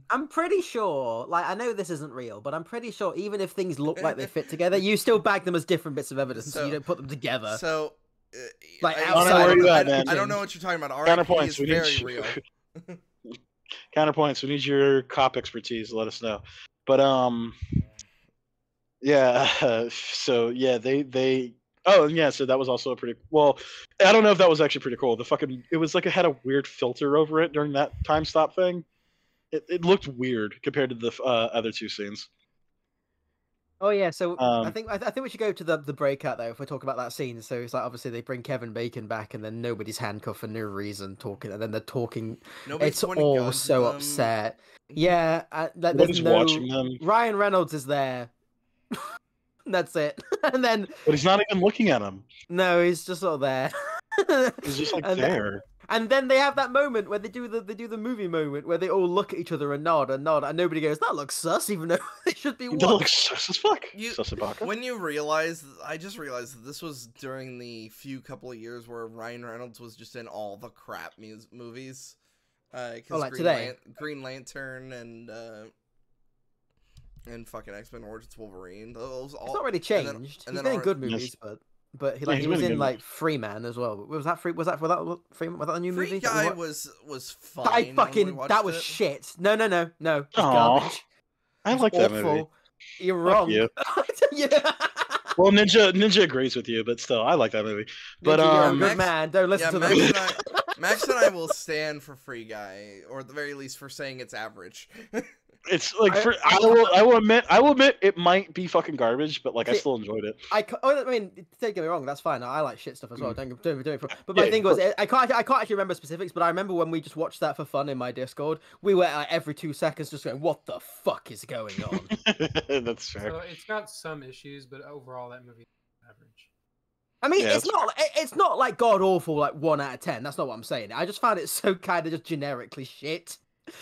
I'm pretty sure, like, I know this isn't real, but I'm pretty sure even if things look like they fit together, you still bag them as different bits of evidence, so So- you don't put them together. So, Like, I, outside Where I, are you don't, at, I, man? I don't know what you're talking about. RIP Counterpoints. is We need very you. real. Counterpoints. We need your cop expertise. Let us know. But yeah. So yeah, they. Oh, and yeah. So that was also a pretty well. I don't know if that was actually pretty cool. The fucking it was like it had a weird filter over it during that time stop thing. It looked weird compared to the other two scenes. Oh yeah, so I Um, think we should go to the breakout though if we talk about that scene. So it's like obviously they bring Kevin Bacon back, and then nobody's handcuffed for no reason, talking, and then they're talking. Nobody's It's pointing all guns at so them. upset. Yeah, there's nobody's no watching them, Ryan Reynolds is there. That's it, and then but he's not even looking at them. no, he's just sort of there. He's just like and there. And then they have that moment where they do the movie moment where they all look at each other and nod, and nobody goes, "That looks sus," even though they should be. That What? looks sus as fuck. You- Sus as fuck. When you realize, I just realized that this was during the few couple of years where Ryan Reynolds was just in all the crap movies. Oh, like today? Green Lantern and fucking X-Men Origins Wolverine. Those all. It's not really and changed. then- He's and then been in our- good Yes. movies, but he Yeah, he he's was been in in good like Free Man as well. Was that Freeman? Was that the new Free movie? Guy That we was fine. I when we fucking watched that was it. shit. No, it's Aw, garbage. I It's like that awful. movie. You're Fuck wrong. you. Yeah. Well, Ninja agrees with you, but still, I like that movie. But Ninja, you're a good Max- man. Don't listen Yeah, to Max them. and, Max and I will stand for Free Guy, or at the very least for saying it's average. it's like I will admit it might be fucking garbage, but like I See, still enjoyed it. I mean, don't get me wrong, that's fine. I like shit stuff as well. Don't get me wrong. But Yeah, my thing of was, I can't actually remember specifics. But I remember when we just watched that for fun in my Discord, we were every 2 seconds just going, "What the fuck is going on?" That's fair. So it's got some issues, but overall that movie is average. I mean, Yeah, it's not like god awful, like 1 out of 10. That's not what I'm saying. I just found it so kind of just generically shit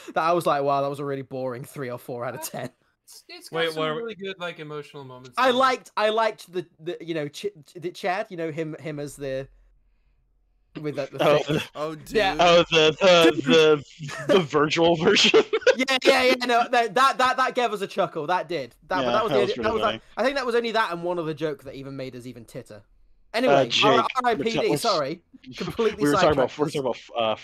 that I was like, wow, that was a really boring 3 or 4 out of 10. It's got Wait, some what- really good like emotional moments. I in it. liked the you know the Chad, you know him as the with the Oh, thing. Oh, dude. Yeah. Oh, the virtual version. yeah. No, that gave us a chuckle. That did. But Yeah, that was that the was only, pretty that was funny. like, I think that was only that and one other joke that even made us even titter. Anyway, Jake, R.I.P.D. let's- Sorry, completely we were talking about sidetracked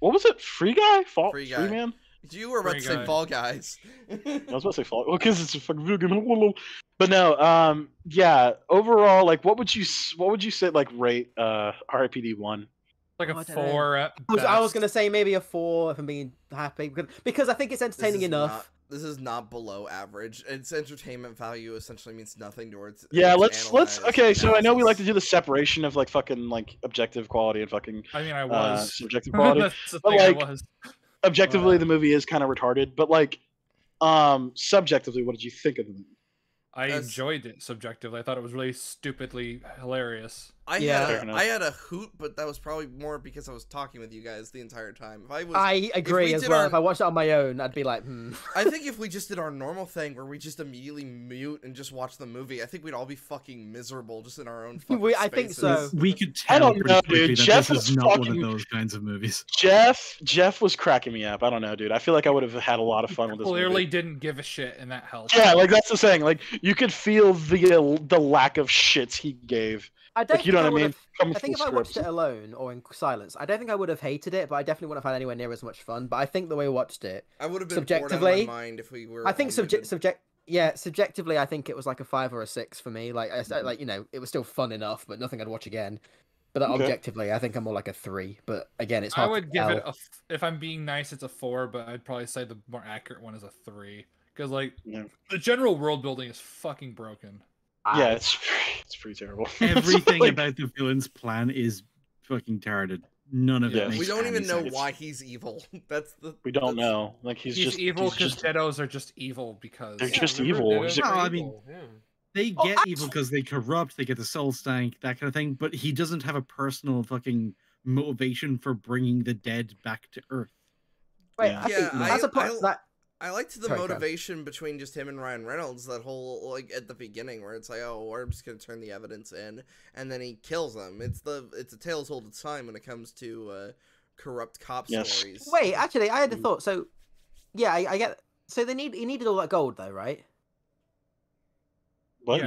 what was it? Free Guy? Free Free Guy. Man? You were about Free to say Guy. Fall Guys. I was about to say Fall. Well, because it's a fucking video game. But no, yeah. Overall, like, what would you say like rate RIPD 1? Like Oh, I a don't know. 4 at I was best. gonna say maybe a 4 if I'm being happy because I think it's entertaining enough. This is not below average. Its entertainment value essentially means nothing towards. Yeah, its let's analyzed okay. So I know we like to analysis. do the separation of like fucking like objective quality and fucking I mean, I was. subjective quality. That's the But, thing, like, I was. objectively the movie is kind of retarded, but like subjectively, what did you think of the movie? I enjoyed it subjectively. I thought it was really stupidly hilarious. I Yeah. had a hoot, but that was probably more because I was talking with you guys the entire time. If I agree as well. If I watched it on my own, I'd be like, I think if we just did our normal thing where we just immediately mute and just watch the movie, I think we'd all be fucking miserable just in our own fucking spaces. I think so. We could tell pretty quickly that this is not one of those kinds of movies. Jeff was cracking me up. I don't know, dude. I feel like I would have had a lot of fun with this movie. Clearly didn't give a shit, and that helped. Yeah, like that's the saying. Like you could feel the lack of shits he gave. I don't like, you know what I mean? I think if I watched it alone or in silence, I don't think I would have hated it, but I definitely wouldn't have had anywhere near as much fun. But I think the way we watched it, I would have been subjectively, bored out of my mind if we were. I think subjectively, I think it was like a 5 or a 6 for me. Like like it was still fun enough, but nothing I'd watch again. But objectively, I think I'm more like a 3. But again, it's hard. I would give it if I'm being nice, it's a 4, but I'd probably say the more accurate one is a 3 because like the general world building is fucking broken. Yeah, it's pretty terrible. Everything about the villain's plan is fucking retarded. None of it makes We don't even know sense. why he's evil. We don't know. Like he's just evil because Deados are just evil because they're just evil. I mean, they get evil because they corrupt, they get the soul stank, that kind of thing. But he doesn't have a personal fucking motivation for bringing the dead back to Earth. Wait, I liked the motivation between just him and Ryan Reynolds, that whole, like, at the beginning, where it's like, oh, we're just gonna turn the evidence in, and then he kills them. It's a tale as old as time when it comes to corrupt cop stories. Wait, actually, I had a thought. So, yeah, I get. So he needed all that gold, though, right? What?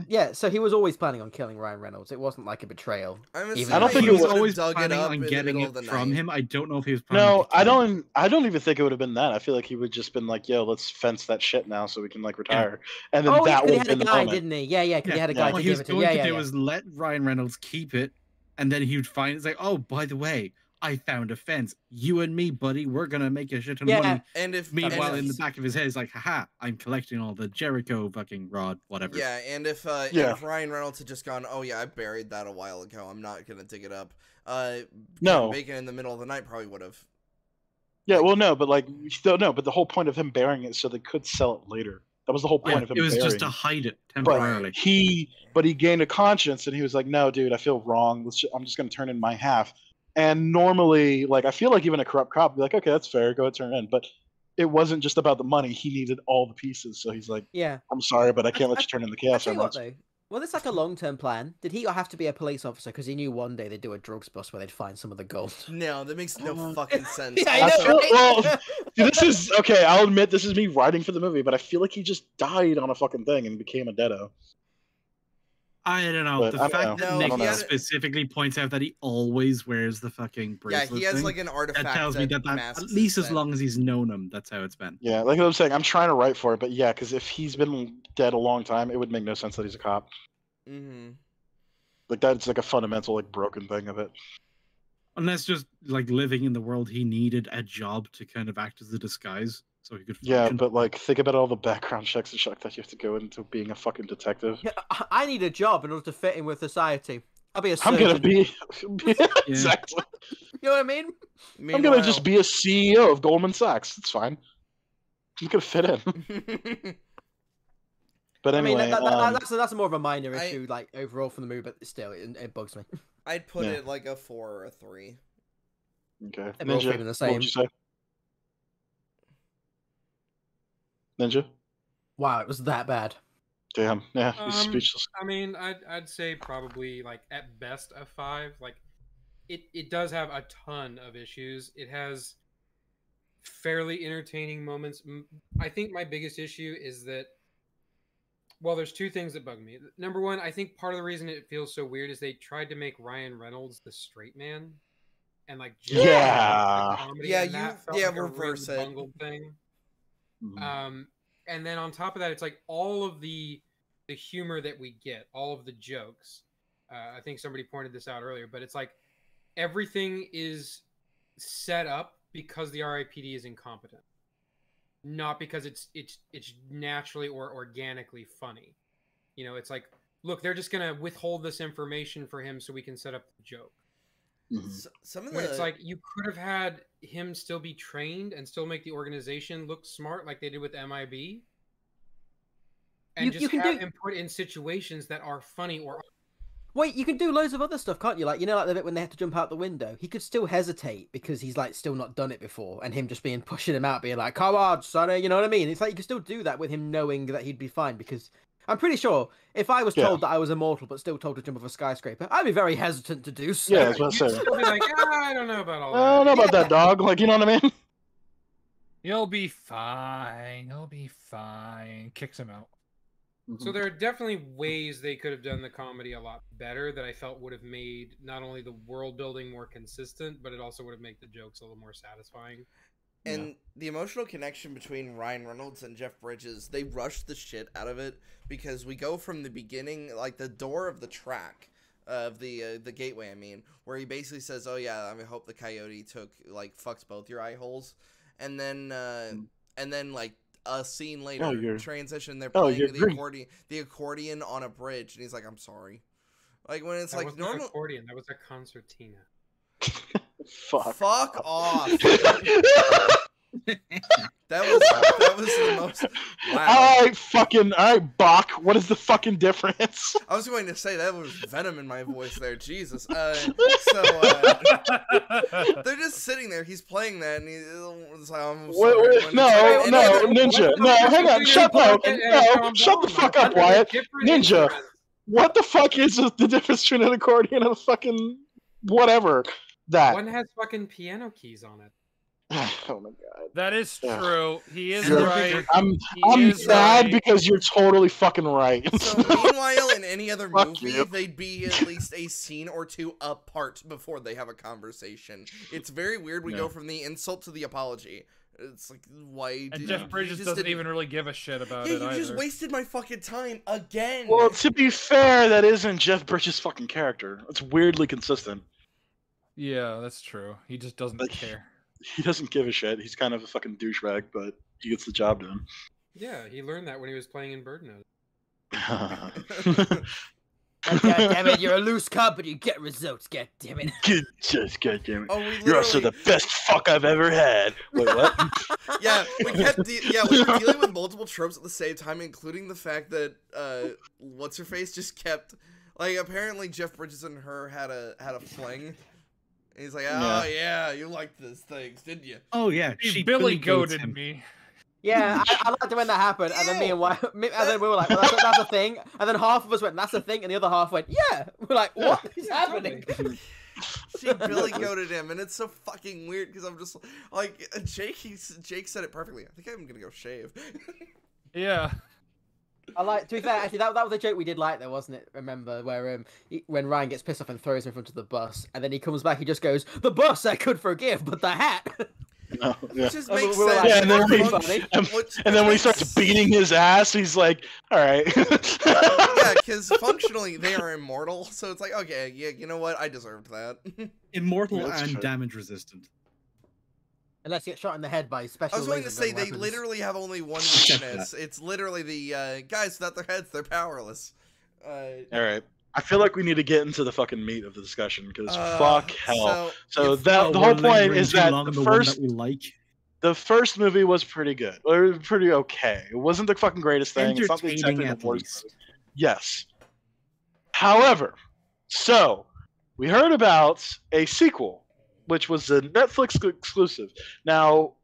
Yeah, so he was always planning on killing Ryan Reynolds. It wasn't like a betrayal. I don't think he was always planning on getting it from him. I don't know if he was planning. No, I don't even think it would have been that. I feel like he would just been like, "Yo, let's fence that shit now, so we can like retire." And then that would have been the moment. Didn't he? Yeah, because he had a guy to give it to. What he was going to do was let Ryan Reynolds keep it, and then he would find it's like, "Oh, by the way, I found a fence. You and me, buddy, we're gonna make a shit ton of money." And if meanwhile, in the back of his head, is like, "Haha, I'm collecting all the Jericho fucking rod, whatever." Yeah, and if Ryan Reynolds had just gone, "Oh yeah, I buried that a while ago. I'm not gonna dig it up." No, Bacon in the middle of the night probably would have. Yeah, well, no, but like, still no, but the whole point of him burying it so they could sell it later. That was the whole point of him. It was just to hide it temporarily. But he gained a conscience, and he was like, "No, dude, I feel wrong. I'm just gonna turn in my half." And normally, like, I feel like even a corrupt cop would be like, okay, that's fair, go ahead, turn it in. But it wasn't just about the money. He needed all the pieces. So he's like, I'm sorry, but I can't let you turn in the chaos. Well, it's like a long-term plan. Did he have to be a police officer? Because he knew one day they'd do a drugs bust where they'd find some of the gold. No, that makes no fucking sense. This is, okay, I'll admit this is me writing for the movie, but I feel like he just died on a fucking thing and became a deado. I don't know. But the fact that Nick specifically points out that he always wears the fucking bracelet. Yeah, he has like an artifact. That tells me that at least as long as he's known him, that's how it's been. Yeah, like I'm saying, I'm trying to write for it, but yeah, because if he's been dead a long time, it would make no sense that he's a cop. Mm-hmm. Like that's like a fundamental, like broken thing of it. Unless just like living in the world, he needed a job to kind of act as a disguise. So he could function. Yeah, but like think about all the background checks and shit that you have to go into being a fucking detective. Yeah, I need a job in order to fit in with society. I'll be a surgeon. I'm gonna be exactly. You know what I mean? I'm gonna just be a CEO of Goldman Sachs. It's fine. I'm gonna fit in. But anyway, I mean, that's more of a minor issue, like overall from the movie, but still, it bugs me. I'd put it like a 4 or a 3. Okay. Ninja, the same. What would you say? Ninja? Wow, it was that bad. Damn, yeah, he's speechless. I mean, I'd say probably like at best a 5. Like, it does have a ton of issues. It has fairly entertaining moments. I think my biggest issue is that, well, there's 2 things that bug me. Number one, I think part of the reason it feels so weird is they tried to make Ryan Reynolds the straight man, and like reverse it. Bungled thing. And then on top of that, it's like all of the humor that we get, all of the jokes. I think somebody pointed this out earlier, but it's like everything is set up because the RIPD is incompetent, not because it's naturally or organically funny. You know, it's like, look, they're just gonna withhold this information for him so we can set up the joke. Some of Where the it's like you could have had him still be trained and still make the organization look smart, like they did with MIB, and You just can have do. him put in situations that are funny or Wait, you can do loads of other stuff, can't you? Like, you know, like the bit when they have to jump out the window. He could still hesitate because he's like still not done it before, and him just being pushing him out, being like, "Come on, sonny," you know what I mean? It's like you can still do that with him knowing that he'd be fine. Because I'm pretty sure if I was told that I was immortal but still told to jump off a skyscraper, I'd be very hesitant to do so. Yeah, I was about to you'd say. still be like, I don't know about all I don't that. know about that, dog. Like, you know what I mean? You'll be fine. You'll be fine. Kicks him out. So there are definitely ways they could have done the comedy a lot better that I felt would have made not only the world building more consistent, but it also would have made the jokes a little more satisfying. And the emotional connection between Ryan Reynolds and Jeff Bridges, they rushed the shit out of it because we go from the beginning, like the door of the track of the gateway, I mean, where he basically says, "Oh yeah, I hope the coyote fucks both your eye holes," and then like a scene later, transition, they're playing the accordion on a bridge, and he's like, "I'm sorry," like when it's that like was normal not accordion, that was a concertina. Fuck off. That was the most. Wow. All right, Bach. What is the fucking difference? I was going to say that was venom in my voice there. Jesus. They're just sitting there. He's playing that, and he's like, "I'm sorry." No, Ninja. No, hang on. Shut the fuck up, Wyatt. Ninja. What the fuck is the difference between an accordion and a fucking whatever? That one has fucking piano keys on it. Oh my god. That is true. He is right. I'm mad because you're totally fucking right. So meanwhile, in any other movie, they'd be at least a scene or two apart before they have a conversation. It's very weird. We go from the insult to the apology. It's like, why? And Jeff Bridges doesn't even really give a shit about it either. You just wasted my fucking time again. Well, to be fair, that isn't Jeff Bridges' fucking character. It's weirdly consistent. Yeah, that's true. He just doesn't care. He doesn't give a shit. He's kind of a fucking douchebag, but he gets the job done. Yeah, he learned that when he was playing in Bird Note. God damn it, you're a loose cup, but you get results, god damn it. God damn it. You're also the best fuck I've ever had. Wait, what? Yeah, we were dealing with multiple tropes at the same time, including the fact that what's-her-face just kept, like, apparently Jeff Bridges and her had a fling. And he's like, "Oh yeah, you liked those things, didn't you?" Oh yeah, she Billy goated me. Yeah, I liked it when that happened, and then me and then we were like, well, that's a thing, and then half of us went, "That's a thing," and the other half went, "Yeah." We're like, "What is happening?" She Billy goated him, and it's so fucking weird because I'm just like, Jake said it perfectly. I think I'm gonna go shave. Yeah. I like, to be fair, actually, that was a joke we did like, though, wasn't it? Remember, where when Ryan gets pissed off and throws him in front of the bus, and then he comes back, he just goes, "The bus I could forgive, but the hat." No, yeah. Which just makes sense. Like, yeah, and then when he starts beating his ass, he's like, "All right." Yeah, because functionally they are immortal, so it's like, okay, yeah, you know what? I deserved that. Immortal and damage resistant. Unless you get shot in the head by special. I was going to say they literally have only one weakness. It's literally the guys without their heads; they're powerless. All right. I feel like we need to get into the fucking meat of the discussion because fuck hell. So the whole point is that the first movie was pretty good, or pretty okay. It wasn't the fucking greatest thing. It's not the second or worst. Yes. However, so we heard about a sequel, which was a Netflix exclusive. Now,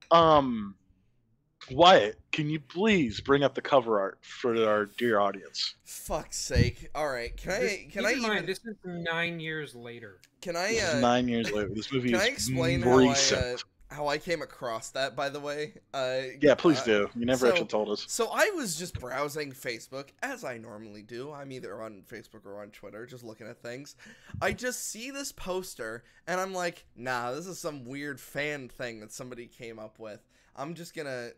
Wyatt, can you please bring up the cover art for our dear audience? Fuck's sake! All right, can I even? This is 9 years later. Can I? This is 9 years later. This movie can is I explain how I came across that? By the way. Yeah, please do. You never actually told us. So I was just browsing Facebook as I normally do. I'm either on Facebook or on Twitter, just looking at things. I just see this poster and I'm like, nah, this is some weird fan thing that somebody came up with. I'm just gonna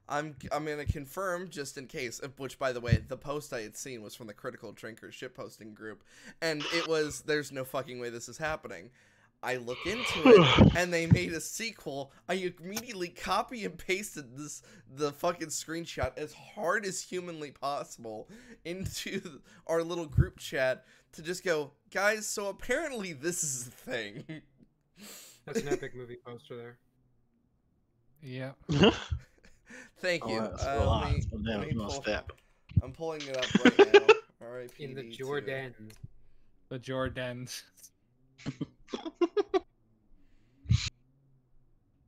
I'm gonna confirm just in case. Which, by the way, the post I had seen was from the Critical Drinker shitposting group, and it was, "There's no fucking way this is happening." I look into it, and they made a sequel. I immediately copy and pasted the fucking screenshot as hard as humanly possible into our little group chat. to just go, guys, so apparently this is a thing. That's an epic movie poster there. Yeah. Thank you. Oh, that's a Let lot. me, Damn, let me you must pull, step. I'm pulling it up right now. R.I.P. In the Jordans. The Jordans.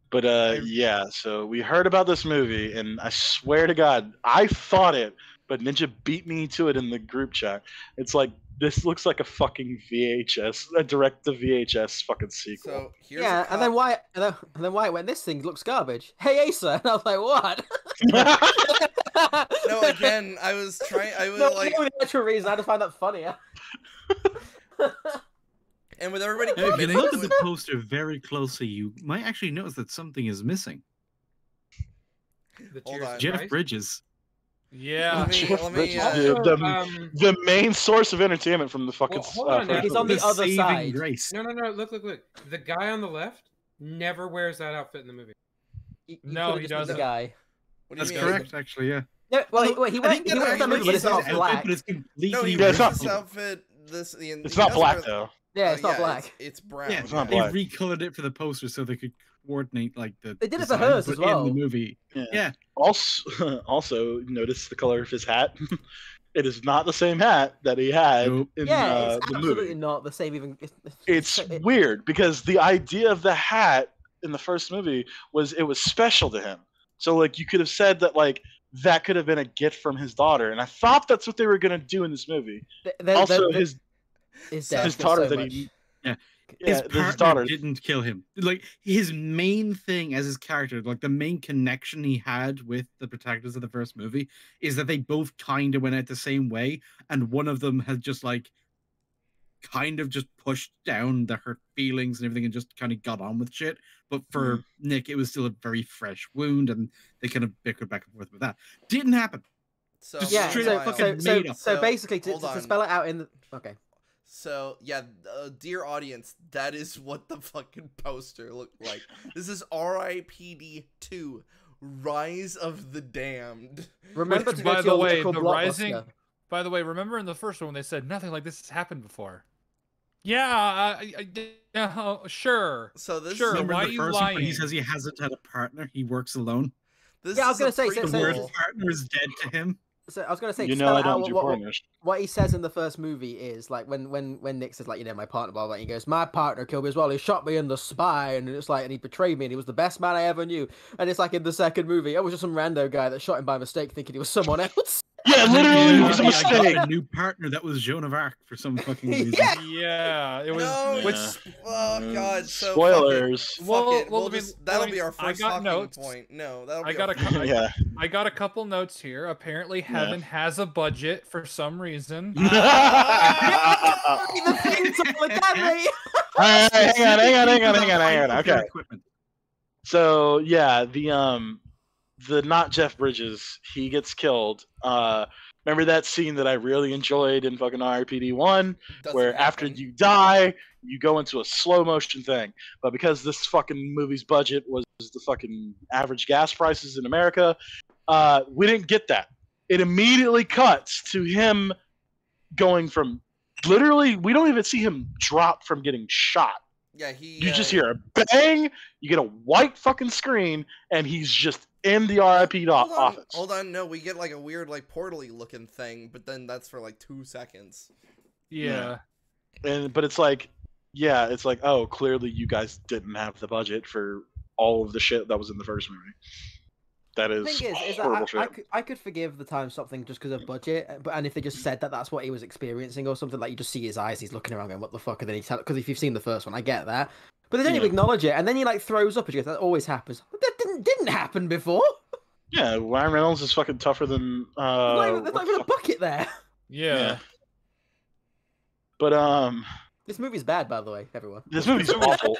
But yeah, so we heard about this movie, and I swear to God, I thought it, but Ninja beat me to it in the group chat. It's like, this looks like a fucking VHS, a direct to VHS fucking sequel. So here's Yeah, and then Wyatt, and then Wyatt went, "This thing looks garbage." Hey, Asa, and I was like, "What?" No, again, I was trying. I was No, like, no, the actual reason I just find that funnier. and with everybody If you committing look to at the it, poster very closely, you might actually notice that something is missing. The Hold Tears on. of Jeff Christ. Bridges. Yeah. let me, the main source of entertainment from the fucking. Well, hold on now. first He's on movie. the other saving side. grace. No. Look. The guy on the left never wears that outfit in the movie. No, he could've just been doesn't. The guy. what do you That's mean? correct, actually, yeah. No, well, Although, he I think went. He went to that actually movie, but is it's not his black. But it's completely No, he Yeah, it's wears not- this outfit. It's not black though. Yeah, it's not yeah, black. It's brown. Yeah, It's not they black. recolored it for the poster so they could coordinate like the. They did it for design, hers but as well. In the movie, Yeah. yeah. Also, notice the color of his hat. It is not the same hat that he had Nope. in Yeah, it's the absolutely movie. not the same. Even It's weird because the idea of the hat in the first movie was it was special to him. So like you could have said that like that could have been a gift from his daughter, and I thought that's what they were gonna do in this movie. Also, his daughter that he His partner daughter didn't kill him. Like his main thing as his character, like the main connection he had with the protagonists of the first movie, is that they both kind of went out the same way, and one of them had just like kind of just pushed down the hurt feelings and everything, and just kind of got on with shit. But for Nick, it was still a very fresh wound, and they kind of bickered back and forth with that. Didn't happen. So Just Yeah, straight meanwhile- up fucking made up. so basically, to hold on. spell it out in the okay. So yeah, dear audience, that is what the fucking poster looked like. This is R.I.P.D. 2, Rise of the Damned. Remember Which, to go by to the your way, local the Blockbuster. rising. By the way, remember in the first one when they said nothing like this has happened before? Yeah, sure. So this Sure, is Remember why the are you first one when he lying? says he hasn't had a partner, he works alone. this Yeah, I was is a gonna say, The so- word prequel. partner is dead to him. So I was gonna say, You to know spell I it out, don't do what, partners. what he says in the first movie is like when Nick says like my partner, blah blah, he goes, my partner killed me as well. He shot me in the spine, and it's like, and he betrayed me, and he was the best man I ever knew. And it's like in the second movie, it was just some rando guy that shot him by mistake, thinking he was someone else. Yeah, literally, it was a I got mistake. a new partner that was Joan of Arc for some fucking reason. Yeah. Yeah, it was. No, Yeah. which oh god, so Spoilers. Fuck it. Well, Fuck it. well, We'll I mean, just, that'll I mean, be our I first got talking notes. point. No, that'll be I got our a Yeah. I got a couple notes here. Apparently, Heaven has a budget for some reason. The things on the camera. Hang on. Okay. Equipment. So yeah, the not Jeff Bridges, he gets killed. Remember that scene that I really enjoyed in fucking RPD 1, Doesn't where after happen. you die, you go into a slow motion thing. But because this fucking movie's budget was the fucking average gas prices in America, we didn't get that. It immediately cuts to him going from literally, we don't even see him drop from getting shot. Yeah, he. You just hear a bang, you get a white fucking screen, and he's just in the RIP office. Hold on, no, we get like a weird, like portally looking thing, but then that's for like 2 seconds. Yeah. But it's like, yeah, it's like, oh, clearly you guys didn't have the budget for all of the shit that was in the first movie. That The is thing is horrible that shit. I could forgive the time something just because of budget, but and if they just said that that's what he was experiencing or something, like you just see his eyes, he's looking around going, what the fuck, and then he's because if you've seen the first one, I get that, but they don't even acknowledge it, and then he like throws up and goes, that always happens. But that didn't happen before. Yeah, Ryan Reynolds is fucking tougher than There's not even a bucket there. Yeah. But This movie's bad, by the way, everyone. this movie's awful.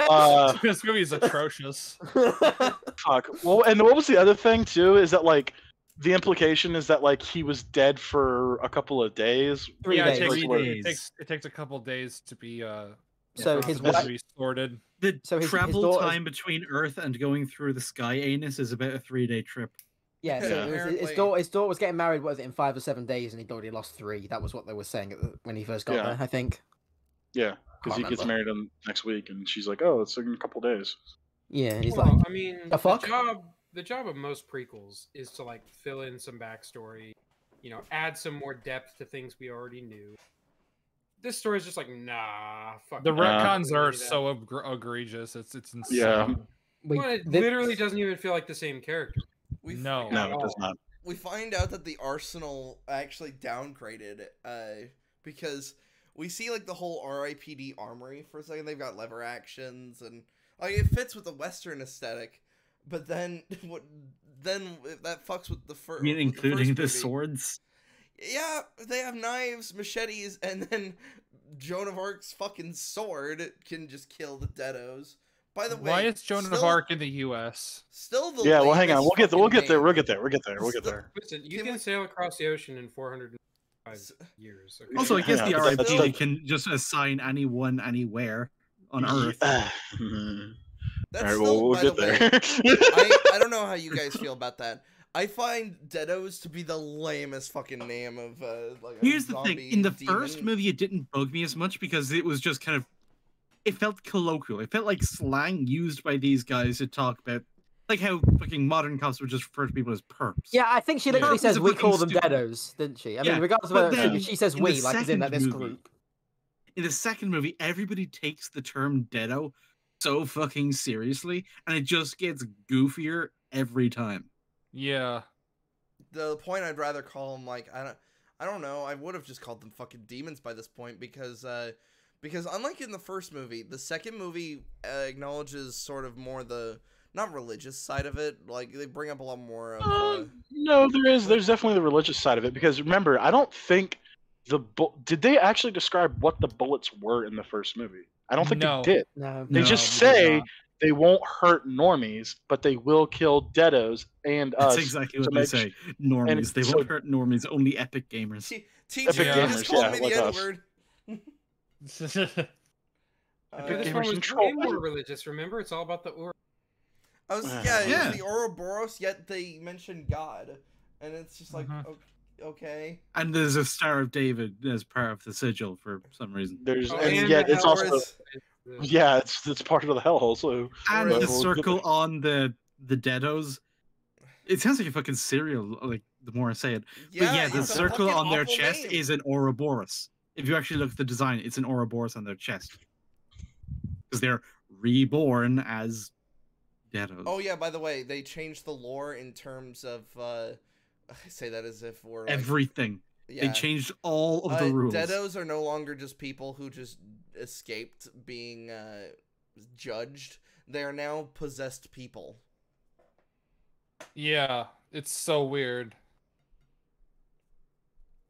This movie is atrocious. Fuck. Well, and what was the other thing too? Is that like the implication is that like he was dead for a couple of days. 3 Yeah, days. it takes a couple days to be So his to wife, be sorted. The So his travel daughter's- time between Earth and going through the sky anus is about a 3-day trip. Yeah, so Yeah. his daughter was getting married. What was it, in 5 or 7 days, and he'd already lost 3. That was what they were saying when he first got Yeah. there. I think. Yeah, because Can't he gets remember. married on next week, and she's like, "Oh, it's in a couple days." Yeah, and he's Well, like, I mean, the fuck? the job of most prequels is to like fill in some backstory, add some more depth to things we already knew. This story is just like, nah, fuck. The it. I don't retcons really are need that. so egregious. It's insane. Yeah. Well, it literally doesn't even feel like the same character. No. No, at it does all. not. We find out that the Arsenal actually downgraded because we see like the whole R.I.P.D. armory for a second. They've got lever actions and like it fits with the Western aesthetic, but then that fucks with the first. You mean including the movie. swords? Yeah, they have knives, machetes, and then Joan of Arc's fucking sword can just kill the Deados. By the way, Why is Joan of Arc in the U.S.? Still the Yeah, well, hang on. We'll get there. We'll get there. name. We'll get there. We'll get there. We'll get there. Listen, you Can can we- sail across the ocean in 405 years. Okay? Also, I guess Yeah, the but that's RIP like- can just assign anyone anywhere on Earth. That's All right, still, well, we'll by get the way, there. I don't know how you guys feel about that. I find Deados to be the lamest fucking name of like a Here's the thing: zombie in the demon. first movie, it didn't bug me as much because it was just kind of, it felt colloquial. It felt like slang used by these guys to talk about, like how fucking modern cops would just refer to people as perps. Yeah, I think she literally Perp is says a we fucking call them stupid- Deados, didn't she? I Yeah, mean, regardless of but whether then she says in the we, like as in that second this movie- group. In the second movie, everybody takes the term Deado so fucking seriously, and it just gets goofier every time. Yeah. The point I'd rather call them like I don't know. I would have just called them fucking demons by this point because unlike in the first movie, the second movie acknowledges sort of more the not religious side of it. Like they bring up a lot more of. No, there's definitely the religious side of it because remember, I don't think did they actually describe what the bullets were in the first movie? I don't think No. they did. No. They No, just they did say not. they won't hurt normies, but they will kill Deados and us. That's exactly what to they make say. Normies. They so- won't hurt normies, only epic gamers. Teacher, Epic you gamers, just called yeah, me like the us. N-word. This gamers one was control. way more religious. Remember, it's all about the Ur. I was Yeah. yeah, it Yeah. was the Ouroboros, yet they mentioned God, and it's just like okay. And there's a Star of David as part of the sigil for some reason. There's Oh, and and yet the it's hell also Whereas- yeah, it's part of the hellhole. So And Or the is- circle on the Deados. It sounds like a fucking cereal, like the more I say it. But yeah, the it's a circle fucking on their awful chest name. is an Ouroboros. If you actually look at the design, it's an Ouroboros on their chest. Because they're reborn as Deados. Oh yeah, by the way, they changed the lore in terms of I say that as if we're like, Everything. yeah. They changed all of the rules. Deados are no longer just people who just escaped being judged. They are now possessed people. Yeah. It's so weird.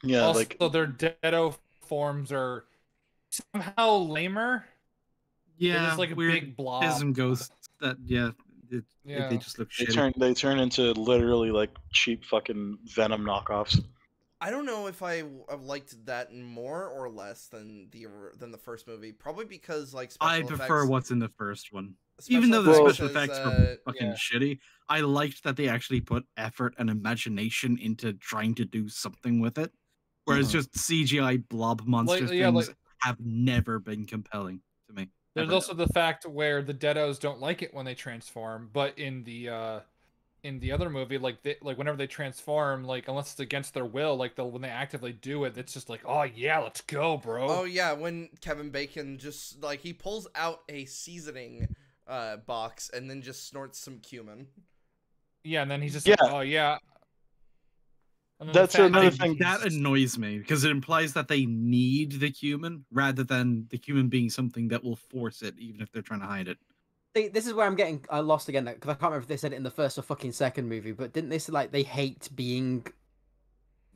yeah, Also, like their Deado forms are somehow lamer. They're Yeah, just like a weird big blob. Phantasm ghosts that Yeah. they just look they shitty. turn into literally like cheap fucking Venom knockoffs. I don't know if I liked that more or less than the first movie. Probably because like special I prefer effects, what's in the first one. special Even though the effects special is, effects were fucking yeah. shitty, I liked that they actually put effort and imagination into trying to do something with it. Whereas Mhm. just CGI blob monster yeah, things like- have never been compelling to me. There's ever. also the fact where the Deados don't like it when they transform, but in the other movie, like whenever they transform, like unless it's against their will, like when they actively do it, it's just like, oh yeah, let's go, bro. Oh yeah, when Kevin Bacon just like he pulls out a seasoning box and then just snorts some cumin. Yeah, and then he's just Yeah. like, oh yeah. And then That's the fact another that thing- That annoys me because it implies that they need the human rather than the human being something that will force it, even if they're trying to hide it. See, this is where I'm getting lost again because I can't remember if they said it in the first or fucking second movie, but didn't they say like they hate being,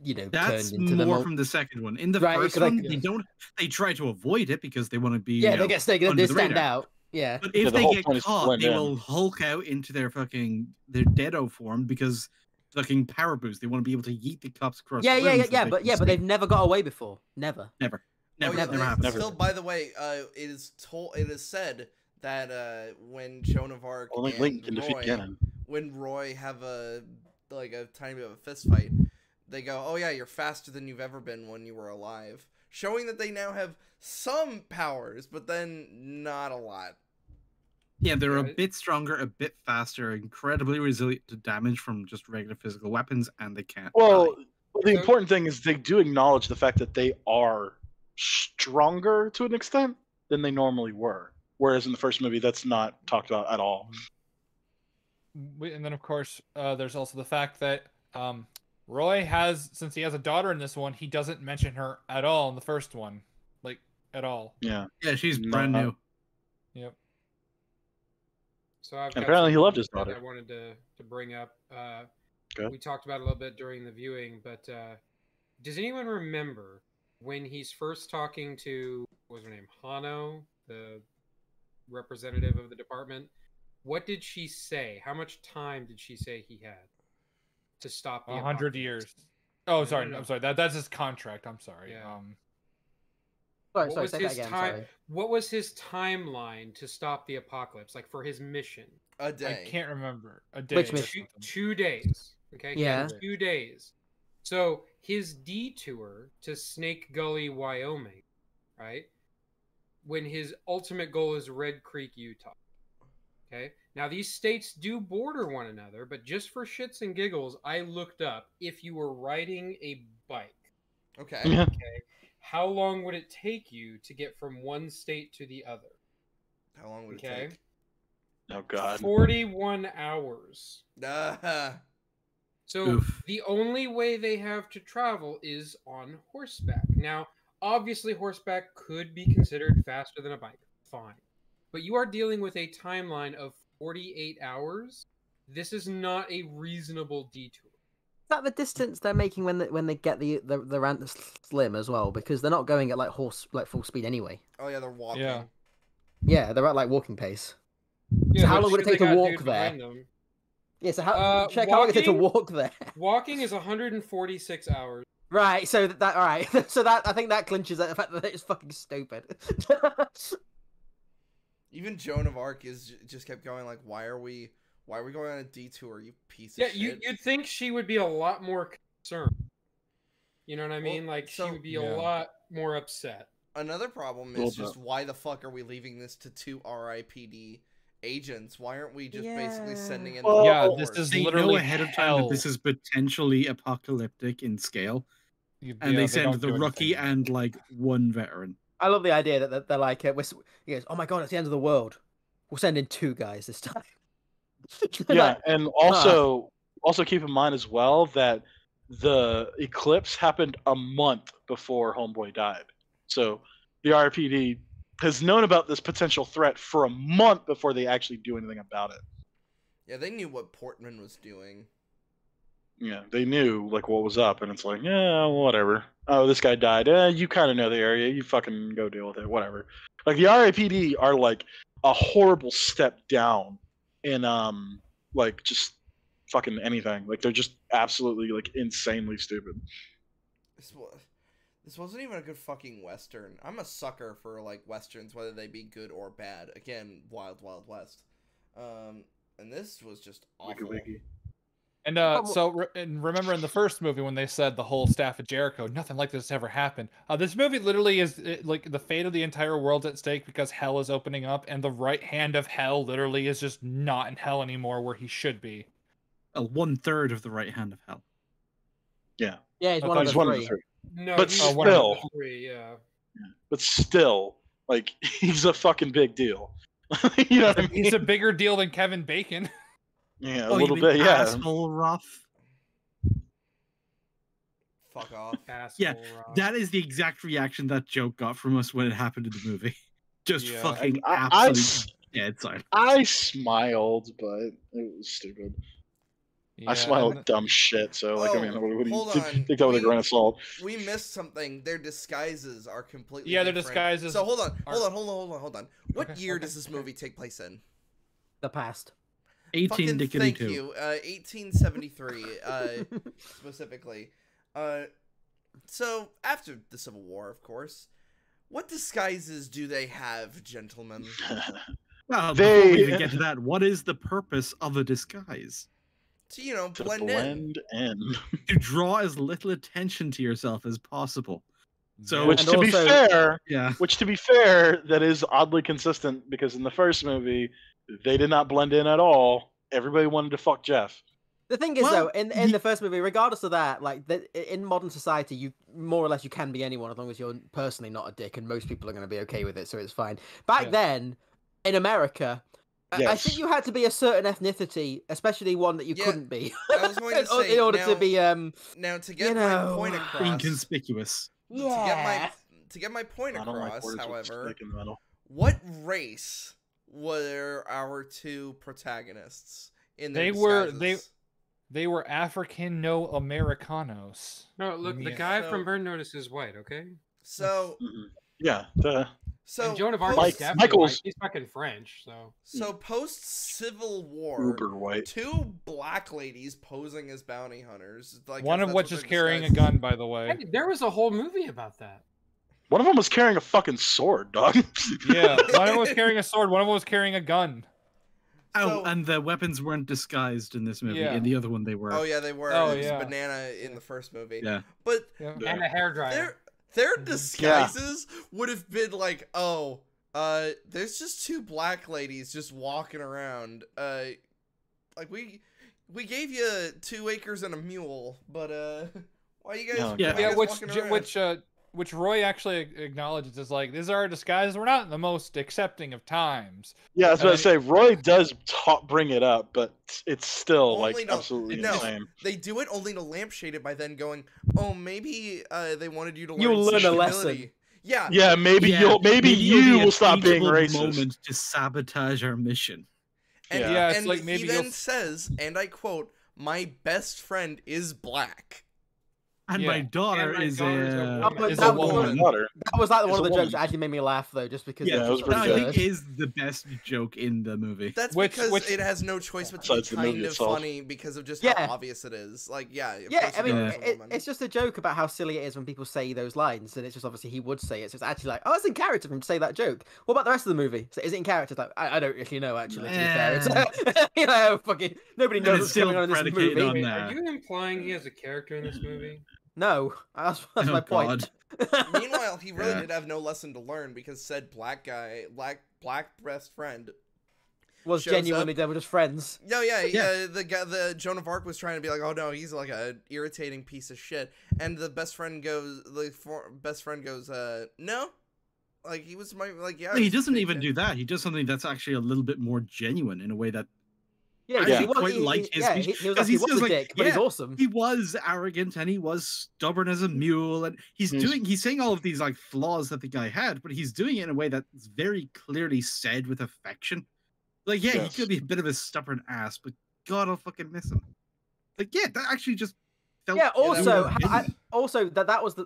That's turned into more them? from the second one. In the Right, first 'cause, like- one, they don't. They try to avoid it because they want to be. Yeah, you they know, get they under the stand radar. out. Yeah. But Yeah, if the they whole get point is to caught, blend they in. will hulk out into their Deado form because fucking power boost. They want to be able to yeet the cops across. Yeah, rooms as they but can they've speak. never got away before. Never. never Oh, yeah, never happened. Still, by the way, it is said that when Joan of Arc Only and Link can defeat Roy, Ganon. when Roy have a like a tiny bit of a fist fight, they go, "Oh yeah, you're faster than you've ever been when you were alive," showing that they now have some powers, but then not a lot. Yeah, they're a bit stronger, a bit faster, incredibly resilient to damage from just regular physical weapons, and they can't Well, die. the important thing is they do acknowledge the fact that they are stronger to an extent than they normally were. Whereas in the first movie, that's not talked about at all. And then, of course, there's also the fact that Roy has, since he has a daughter in this one, he doesn't mention her at all in the first one, like at all. Yeah. Yeah, she's brand new. Yep. So I've And got apparently he something loved his that daughter. I wanted to bring up. Good. We talked about it a little bit during the viewing, but does anyone remember when he's first talking to, what was her name, Hano, the representative of the department? What did she say? How much time did she say he had to stop the 100 apocalypse? years. Oh, No, sorry. no, no. I'm sorry. That's his contract. I'm sorry. Yeah. Sorry, say that again. Sorry. What was his timeline to stop the apocalypse? Like for his mission? A day. I can't remember. A day. Which or mission? something. 2 days. Okay. He had Yeah. 2 days. So his detour to Snake Gully, Wyoming, right? When his ultimate goal is Red Creek, Utah. Okay. Now these states do border one another, but just for shits and giggles, I looked up if you were riding a bike. Okay. Okay. How long would it take you to get from one state to the other? How long would it Okay. take? Oh God. 41 hours. So Oof. the only way they have to travel is on horseback. Now, obviously, horseback could be considered faster than a bike. Fine. But you are dealing with a timeline of 48 hours. This is not a reasonable detour. Is that the distance they're making when they get the ramp slim as well? Because they're not going at like full speed anyway. Oh yeah, they're walking. Yeah. Yeah, they're at like walking pace. Yeah, So how but long would it they take to got walk dude there? behind them. Yeah, so how long would it take to walk there? Walking is 146 hours. Right, so that all right. So that I think that clinches the fact that it's fucking stupid. Even Joan of Arc just kept going like, why are we going on a detour, you piece of shit? Yeah, you'd think she would be a lot more concerned. You know what I mean? Well, Like so- she would be a lot more upset. Another problem is just why the fuck are we leaving this to 2 RIPD agents? Why aren't we just basically sending in Well, the Yeah, board? this is They literally know ahead of time hell. that this is potentially apocalyptic in scale, and they send don't the do rookie anything. and like one veteran. I love the idea that they're like, he goes, "Oh my god, it's the end of the world. We'll send in 2 guys this time." Yeah, Like, and also keep in mind as well that the eclipse happened a month before Homeboy died. So the RPD has known about this potential threat for a month before they actually do anything about it. Yeah, they knew what Portman was doing. Yeah, they knew like what was up, and it's like, yeah, whatever. Oh, this guy died. You kind of know the area. You fucking go deal with it. Whatever. Like the RIPD are like a horrible step down in like just fucking anything. Like they're just absolutely like insanely stupid. This wasn't even a good fucking Western. I'm a sucker for like Westerns, whether they be good or bad. Again, Wild Wild West. And this was just awful. Wiki. And and remember in the first movie when they said the whole staff of Jericho, nothing like this ever happened. This movie literally is like the fate of the entire world's at stake because hell is opening up, and the right hand of hell literally is just not in hell anymore where he should be. 1/3 of the right hand of hell. Yeah. yeah, he's I one thought of he the was One of the 3. three. No, But he's still- one of the 3, yeah. But still, like he's a fucking big deal. You know what I mean? He's a bigger deal than Kevin Bacon. Yeah, a Oh, little you mean bit. Yeah. asshole rough. Fuck off. Yeah, Rock. that is the exact reaction that joke got from us when it happened in the movie. Just Yeah, fucking I absolute dead silence. I smiled, but it was stupid. Yeah, I smiled and- at dumb shit. So like, I mean, what do you hold take on. that with a grain of salt? We missed something. Their disguises are completely Yeah, their different. disguises So hold on. are- What Okay, year okay, does this movie take place in? The past. 18 Fucking dickety thank two. you. 1873, specifically. So after the Civil War, of course, what disguises do they have, gentlemen? Well, They- before we even get to that, what is the purpose of a disguise? to To blend in. blend in. To draw as little attention to yourself as possible. So, Which, And to be also- fair, yeah. that is oddly consistent because in the first movie, they did not blend in at all. Everybody wanted to fuck Jeff. The thing is, Well, though, in the first movie, regardless of that, like in modern society, you more or less you can be anyone as long as you're personally not a dick, and most people are going to be okay with it, so it's fine. Back then, in America, I Yes. think you had to be a certain ethnicity, especially one that you Yeah, couldn't be, I was going to say, in order to now- be Now to get you my know, point across. Inconspicuous. To get my point I don't like across, words with however, stick in the middle. what race were our two protagonists in their disguises? They were African no Americanos. No, look, the Yeah. guy So- from Burn Notice is white, okay? So Yeah. And Joan of Arc post- is definitely Michael's- white. He's fucking French, so. So post Civil War, Uber white. two black ladies posing as bounty hunters. Like One of that's which what is their carrying a disguise- gun, by the way. Hey, there was a whole movie about that. One of them was carrying a fucking sword, dog. Yeah, one of them was carrying a sword. One of them was carrying a gun. Oh, So- and the weapons weren't disguised in this movie. Yeah. In the other one, they were. Oh yeah, they were. Oh, It was yeah. banana in the first movie. Yeah. But Yeah. And a hairdryer. their disguises would have been like, oh, there's just two black ladies just walking around. Like we gave you 2 acres and a mule, but why you guys? No, why yeah. you Yeah, guys walking around? which Roy actually acknowledges is like, these are our disguises. We're not in the most accepting of times. Yeah, I was about to say, Roy does bring it up, but it's still Only like no- absolutely no. insane. They do it only to lampshade it by then going, oh, maybe they wanted you to learn You'll learn some a lesson. humility. Yeah. Yeah, maybe Yeah, maybe it'll you be a will stop being teachable racist. moment to sabotage our mission. And, Yeah, it's and like maybe he you'll- then says, and I quote, "My best friend is black." And Yeah. my daughter And my is daughter's a a, woman. Oh, but Is that a was- woman. Daughter. That was like one It's of a the jokes woman. that actually made me laugh, though, just because. Yeah, it's it was just pretty I good. think is the best joke in the movie. That's Which- because which- it has no choice but to be Besides the movie kind of itself. funny because of just Yeah. how obvious it is. Like, yeah. of Yeah, course I mean, your daughter's a woman. it's just a joke about how silly it is when people say those lines, and it's just obviously he would say it, so it's actually like, oh, it's in character for him to say that joke. What about the rest of the movie? So is it in character? It's like, I don't really know, actually, to be fair. It's, you know, fucking, nobody And knows it's what's still going on in this predicated movie. on Wait, that. are you implying he has a character in this movie? No, that's Oh, my point. Meanwhile, he really Yeah. did have no lesson to learn because said black best friend. Was shows genuinely up. they were just friends. No, yeah, Yeah. the Joan of Arc was trying to be like, oh no, he's like a irritating piece of shit, and the best friend goes, no, like he was my like yeah. No, he he's a doesn't big even kid." do that. He does something that's actually a little bit more genuine in a way that Yeah, I because actually quite like his yeah, speech, he was 'cause like, he he's was just a like, dick, but he's yeah, awesome. he was arrogant and he was stubborn as a mule, and he's saying all of these like flaws that the guy had, but he's doing it in a way that's very clearly said with affection. Like, yeah, Yes. he could be a bit of a stubborn ass, but God, I'll fucking miss him. Like, yeah, that actually just felt Yeah. Also, more genuine.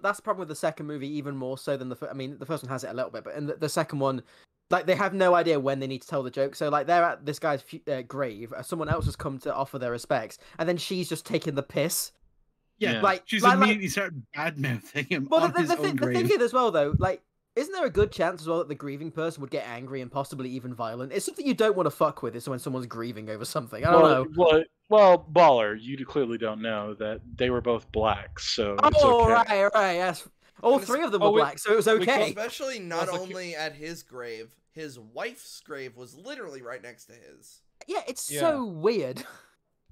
that's the problem with the second movie, even more so than the. I mean, the first one has it a little bit, but in the second one, like they have no idea when they need to tell the joke. So like they're at this guy's grave, someone else has come to offer their respects, and then she's just taking the piss. Yeah, like- she's like- immediately started bad mouthing him Well, on the his own thing grave. is as well, though, like, isn't there a good chance as well that the grieving person would get angry and possibly even violent? It's something you don't want to fuck with. Is when someone's grieving over something. I don't know. Well, Baller, you clearly don't know that they were both black, so it's Oh, okay. right, yes. All And three of them oh, were we- black, so it was we okay. Especially not Well, it's like- only at his grave, his wife's grave was literally right next to his. Yeah, it's Yeah. so weird.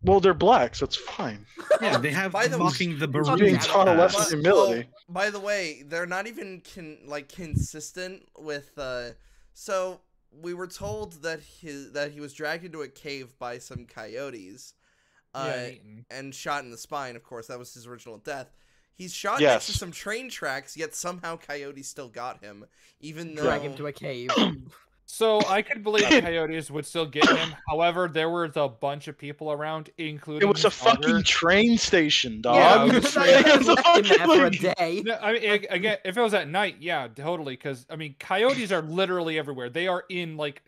Well, they're black, so it's fine. Yeah, they have By the way- mocking the He's Fucking being Baroon. taught a badass. lesson of humility. Oh, by the way, they're not even consistent with. So we were told that he was dragged into a cave by some coyotes, Yeah, eaten. and shot in the spine. Of course, that was his original death. He's shot Yes. next to some train tracks, yet somehow coyotes still got him, even though. Drag him to a cave. So I could believe coyotes would still get him. However, there was a bunch of people around, including It was a his daughter. fucking train station, dog. Yeah, it we was was straight like, up. It's a left him there for a fucking, day. No, I mean, again, if it was at night, yeah, totally. Because I mean, coyotes are literally everywhere. They are in like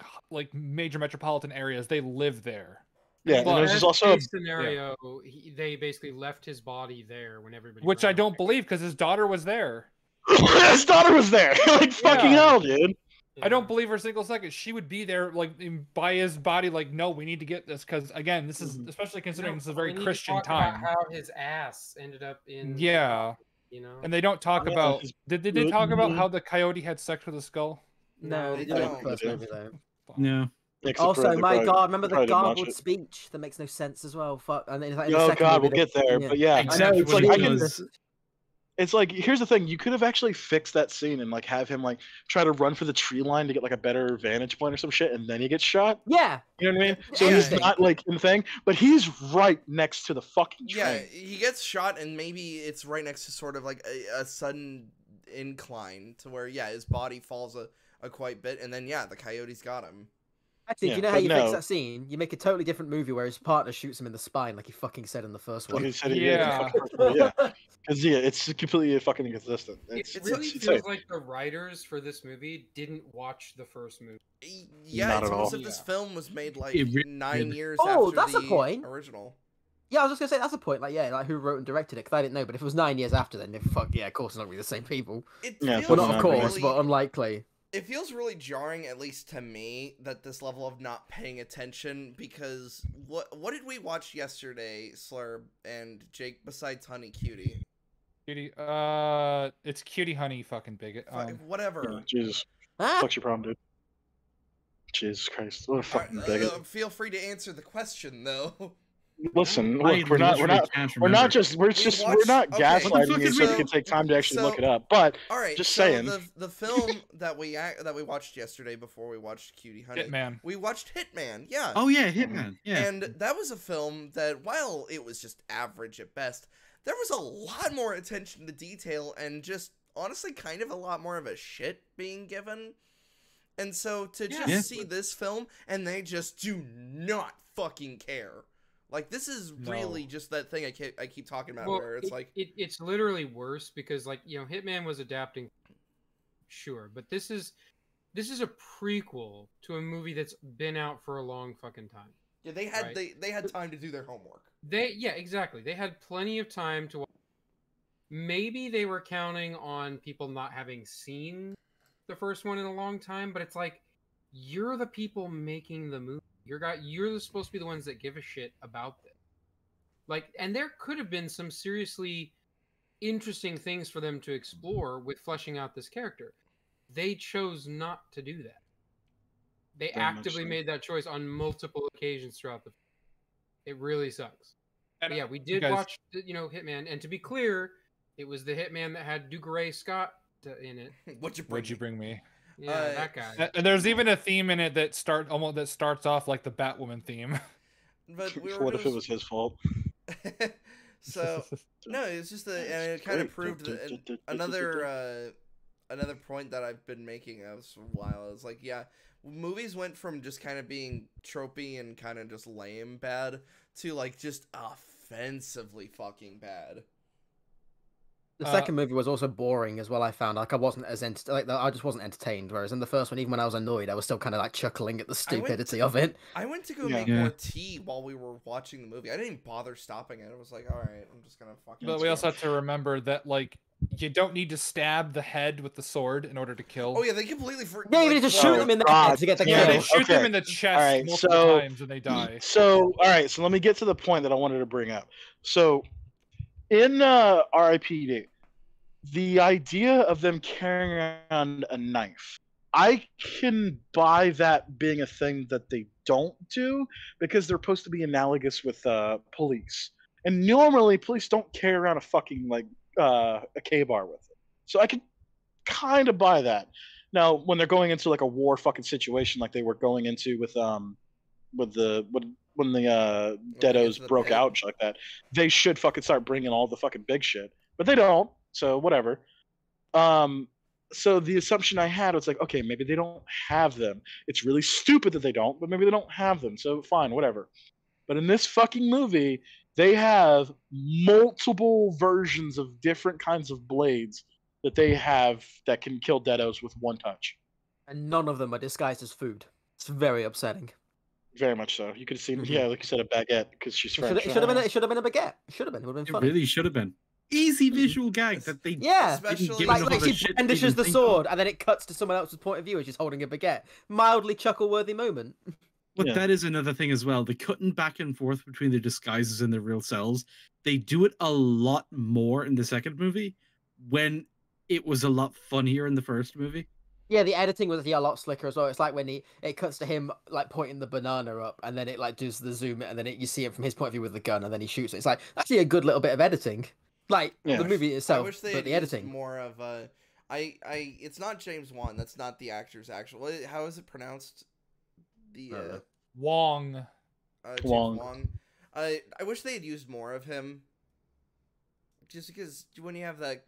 major metropolitan areas. They live there. yeah, But- and this is also a, Best case scenario. They basically left his body there when everybody. Which I ran don't away. believe because his daughter was there. his daughter was there. Like fucking Yeah. hell, dude. I don't believe for a single second she would be there, like by his body. Like, no, we need to get this because again, this is especially considering this is a very Christian time. About how his ass ended up in Yeah, you know, and they don't talk about. Did they talk about how the coyote had sex with a skull? No, they didn't in the first movie though. No. Also, my God, remember the garbled speech that makes no sense as well. Fuck, and then in the Oh second God, movie, we'll get there. But yeah, I know it's what like he does. It's like, here's the thing: you could have actually fixed that scene and like have him like try to run for the tree line to get like a better vantage point or some shit, and then he gets shot. Yeah, You know what I mean? So Yeah. he's not like in the thing, but he's right next to the fucking train. Yeah, he gets shot, and maybe it's right next to sort of like a sudden incline to where his body falls a quite bit, and then the coyote's got him. Actually, do you know how you fix that scene? You make a totally different movie where his partner shoots him in the spine, like he fucking said in the first one. Like he said, Yeah. Because it's completely fucking inconsistent. It really feels like the writers for this movie didn't watch the first movie. Yeah, Not it's at almost all. if this film was made like It really 9 did. years Oh, after that's a the point. original. Yeah, I was just gonna say that's a point. Like, like who wrote and directed it? Because I didn't know. But if it was 9 years after, then of course it's not really the same people. It Yeah, feels Well, not of not course, really, but unlikely. it feels really jarring, at least to me, that this level of not paying attention. Because what did we watch yesterday, Slurb and Jake, besides Honey Cutie? Cutie, it's Cutie Honey, fucking bigot. Whatever. Jesus, Ah, fuck's your problem, dude? Jesus Christ, what a fucking bigot. Feel free to answer the question, though. Listen, I look, we're not not gaslighting Okay, you so you can take time to actually look it up. But all right, just so saying, the film that we watched yesterday before we watched Cutie Honey, Hitman. we watched Hitman. Yeah. Oh yeah, Hitman. Yeah. And that was a film that, while it was just average at best, there was a lot more attention to detail and just honestly kind of a lot more of a shit being given. And so to just see this film and they just do not fucking care. Like, this is really just that thing I keep talking about, where it's like it's literally worse because, like, you know, Hitman was adapting, sure, but this is a prequel to a movie that's been out for a long fucking time. Yeah, they had right? they had time to do their homework. Exactly. They had plenty of time to watch. Maybe they were counting on people not having seen the first one in a long time, but it's like, you're the people making the movie. You're supposed to be the ones that give a shit about this. Like, and there could have been some seriously interesting things for them to explore with fleshing out this character. They chose not to do that. They actively made that choice on multiple occasions throughout the film. It really sucks. But yeah, we did watch, Hitman, and to be clear, it was the Hitman that had Dougray Scott in it. What'd you bring me? Yeah, that guy. And there's even a theme in it that starts off like the Batwoman theme. But what if it was his fault? So no, it's just and it kind of proved that another point that I've been making for a while is like, movies went from just kind of being tropey and kind of just lame bad to like just offensively fucking bad. The second movie was also boring as well. I found like I wasn't as I just wasn't entertained. Whereas in the first one, even when I was annoyed, I was still kind of like chuckling at the stupidity of it. I went to go make more tea while we were watching the movie. I didn't even bother stopping it. I was like, all right, I'm just gonna fucking. But we also have to remember that like you don't need to stab the head with the sword in order to kill. Oh yeah, they completely forget. Yeah, you need to shoot them in the head to get the kill. Yeah, they shoot them in the chest multiple times and they die. So all right, so let me get to the point that I wanted to bring up. So in R.I.P. the idea of them carrying around a knife, I can buy that being a thing that they don't do because they're supposed to be analogous with police. And normally police don't carry around a fucking like a K-bar with it. So I can kind of buy that. Now, when they're going into like a war fucking situation like they were going into with when the Deados broke out like that, they should fucking start bringing all the fucking big shit. But they don't. So whatever. So the assumption I had was like, okay, maybe they don't have them. It's really stupid that they don't, but maybe they don't have them. So fine, whatever. But in this fucking movie, they have multiple versions of different kinds of blades that they have that can kill Deados with one touch. And none of them are disguised as food. It's very upsetting. Very much so. You could have seen, like you said, a baguette because she's French. It should have been a baguette. It should have been. It would have been funny. It really should have been. easy visual gag that they Yeah, Especially- didn't give like enough when of a she shit to brandishes even the think of. sword, and then it cuts to someone else's point of view, and she's holding a baguette. Mildly chuckle-worthy moment. But Yeah. that is another thing as well. The cutting back and forth between their disguises and their real selves, they do it a lot more in the second movie when it was a lot funnier in the first movie. Yeah, the editing was a lot slicker as well. It's like when it cuts to him like pointing the banana up, and then it like does the zoom, and then you see it from his point of view with the gun, and then he shoots it. It's like actually a good little bit of editing, like Yeah. the movie I itself, wish they but had the used editing. more of it's not James Wan. That's not the actor's actual. How is it pronounced? The Wong. James Wong. Wong. I wish they had used more of him. Just because when you have that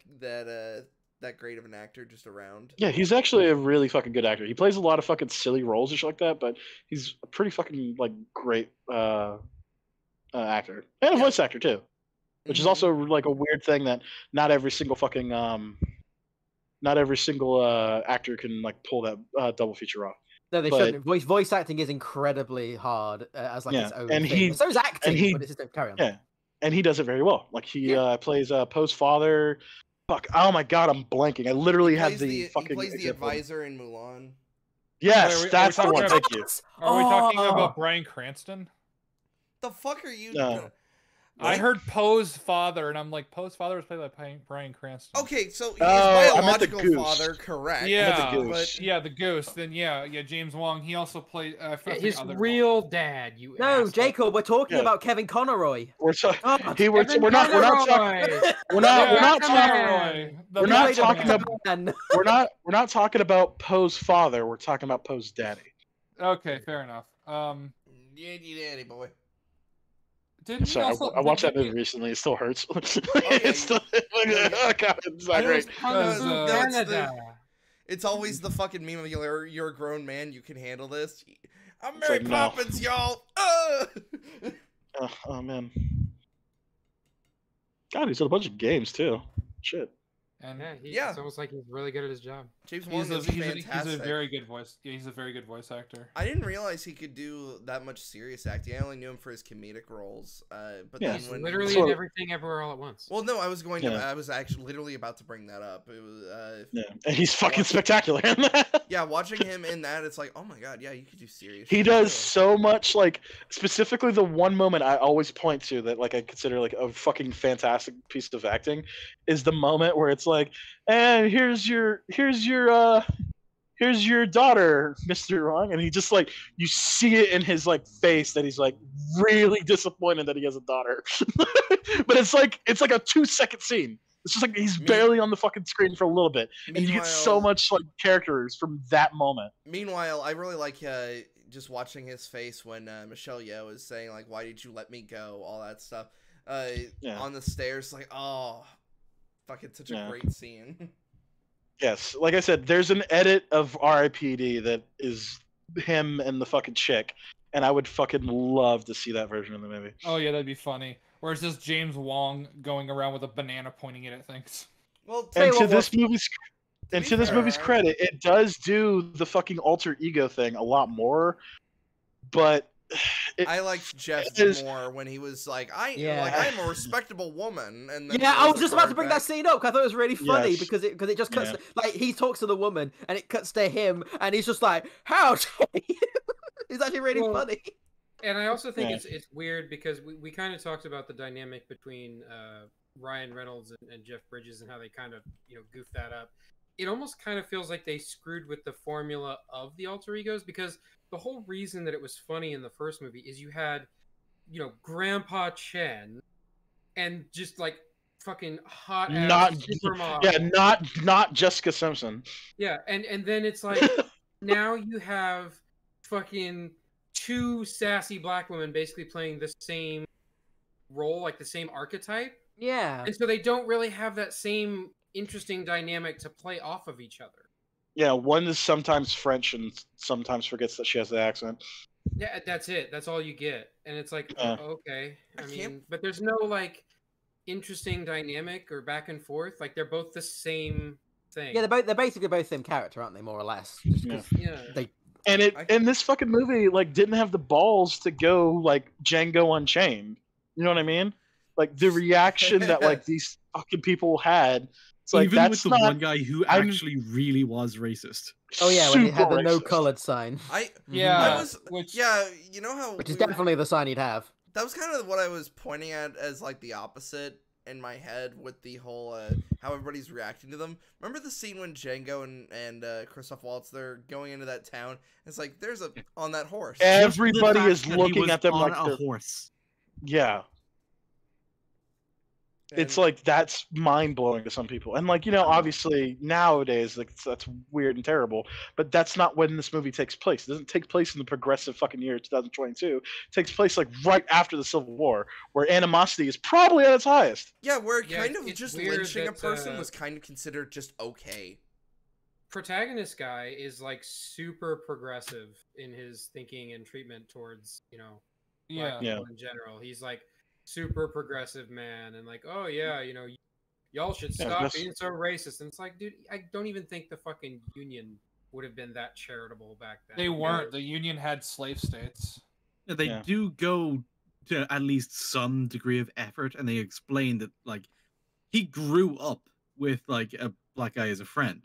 great of an actor just around. Yeah, he's actually a really fucking good actor. He plays a lot of fucking silly roles and shit like that, but he's a pretty fucking like great actor and a voice actor too, which is Mhm. also like a weird thing that not every single fucking actor can like pull that double feature off. No, they but- shouldn't. Voice acting is incredibly hard as like Yeah, its own and thing. So is acting, he- but it's just carry on. Yeah, and he does it very well. Like he plays Poe's father. Fuck! Oh my god, I'm blanking. I literally had the fucking. He plays the example. advisor in Mulan. Yes, Wait, are we that's the talking one. about- Thank you. Are we talking Oh! about Bryan Cranston? The fuck are you? No. I heard Poe's father, and I'm like, Poe's father was played by Bryan Cranston. Okay, so his I meant the biological goose. father, correct? Yeah, goose. but yeah, the goose. Then yeah, James Wong. He also played His real dad. You No, asshole. Jacob, we're talking Yeah. about Kevin Conroy. We're so, God. we're Evan not talking. Conroy. We're not Come talking. on. We're not Played talking by about. Batman. We're not talking about Poe's father. We're talking about Poe's daddy. Okay, fair enough. yeah, daddy boy. Didn't he Sorry, also? I watched that didn't movie recently. It still hurts. yeah, It's still. Oh god, it's not great. No, it's Canada. It's always the fucking meme of you're a grown man, you can handle this. I'm It's Mary like, no. Poppins, y'all. Oh man. God, he's in a bunch of games too. Shit. And Yeah. It's almost like he's really good at his job. James Wong he's is a fantastic. very good voice. Yeah, he's a very good voice actor. I didn't realize he could do that much serious acting. I only knew him for his comedic roles. But Yeah. then He's when literally So- in everything everywhere all at once. well, no, I was going to. Yeah. I was actually literally about to bring that up. It was Yeah, and he's fucking spectacular in that. yeah, watching him in that, it's like, oh my god, yeah, you could do serious. He shit, does too. so much, like specifically the one moment I always point to that like I consider like a fucking fantastic piece of acting is the moment where it's like, and here's your daughter, Mr. Wong, and he just like you see it in his like face that he's like really disappointed that he has a daughter. But it's like a 2-second scene. It's just like he's barely on the fucking screen for a little bit, and you get so Meanwhile- much like characters from that moment. Meanwhile, I really like just watching his face when Michelle Yeoh is saying like, "Why did you let me go?" All that stuff. Yeah. On the stairs, like, oh, fucking such a Yeah. great scene. Yes, like I said, there's an edit of R.I.P.D. that is him and the fucking chick, and I would fucking love to see that version of the movie. Oh yeah, that'd be funny. Where it's just James Wong going around with a banana pointing it at things. Well, And to what, this movie's to and be to this fair, movie's credit, it does do the fucking alter ego thing a lot more, but I liked Jeff it is- more when he was like, Yeah. I'm a respectable woman, and then Yeah, he I was a just about to bring that quarterback. scene up because I thought it was really funny Yes. because it just cuts Yeah. like he talks to the woman and it cuts to him and he's just like, "How?" It's actually really Well, funny. And I also think Yeah. it's weird because we kind of talked about the dynamic between Ryan Reynolds and Jeff Bridges and how they kind of goof that up. It almost kind of feels like they screwed with the formula of the alter egos because the whole reason that it was funny in the first movie is you had Grandpa Chen and just like fucking hot ass not supermodel. yeah, not Jessica Simpson. Yeah, and then it's like now you have fucking two sassy black women basically playing the same role, like the same archetype. Yeah. And so they don't really have that same interesting dynamic to play off of each other. Yeah, one is sometimes French and sometimes forgets that she has the accent. Yeah, that's it. That's all you get. And it's like, Yeah. okay. I I can't- mean, but there's no like interesting dynamic or back and forth. Like they're both the same thing. Yeah, they're basically both the same character, aren't they? More or less. Just 'cause Yeah. they And this fucking movie like didn't have the balls to go like Django Unchained. You know what I mean? Like the reaction that like these fucking people had. It's like, Even that's with the not one guy who I'm actually really was racist. Oh yeah, when he had the super no racist. colored sign, I Yeah, was which you know how which is we were- definitely the sign he'd have. that was kind of what I was pointing at as like the opposite in my head with the whole how everybody's reacting to them. Remember the scene when Django and Christoph Waltz, they're going into that town? It's like there's a on that horse. Everybody Just the is fact that he looking was at them on like a they're horse. yeah. It's And- like that's mind blowing to some people, and like, you know, obviously nowadays like that's weird and terrible, but that's not when this movie takes place. It doesn't take place in the progressive fucking year 2022. It takes place like right after the Civil War, where animosity is probably at its highest. yeah, where Yeah, kind of it's just weird lynching a that, person was kind of considered just okay. Protagonist guy is like super progressive in his thinking and treatment towards, you know, black yeah. people in general. He's like super progressive man and like, oh yeah, you know, y'all should Yeah, stop that's- being so racist. And it's like, dude, I don't even think the fucking Union would have been that charitable back then. They weren't. The Union had slave states. Yeah, they Yeah. do go to at least some degree of effort, and they explain that like he grew up with like a black guy as a friend.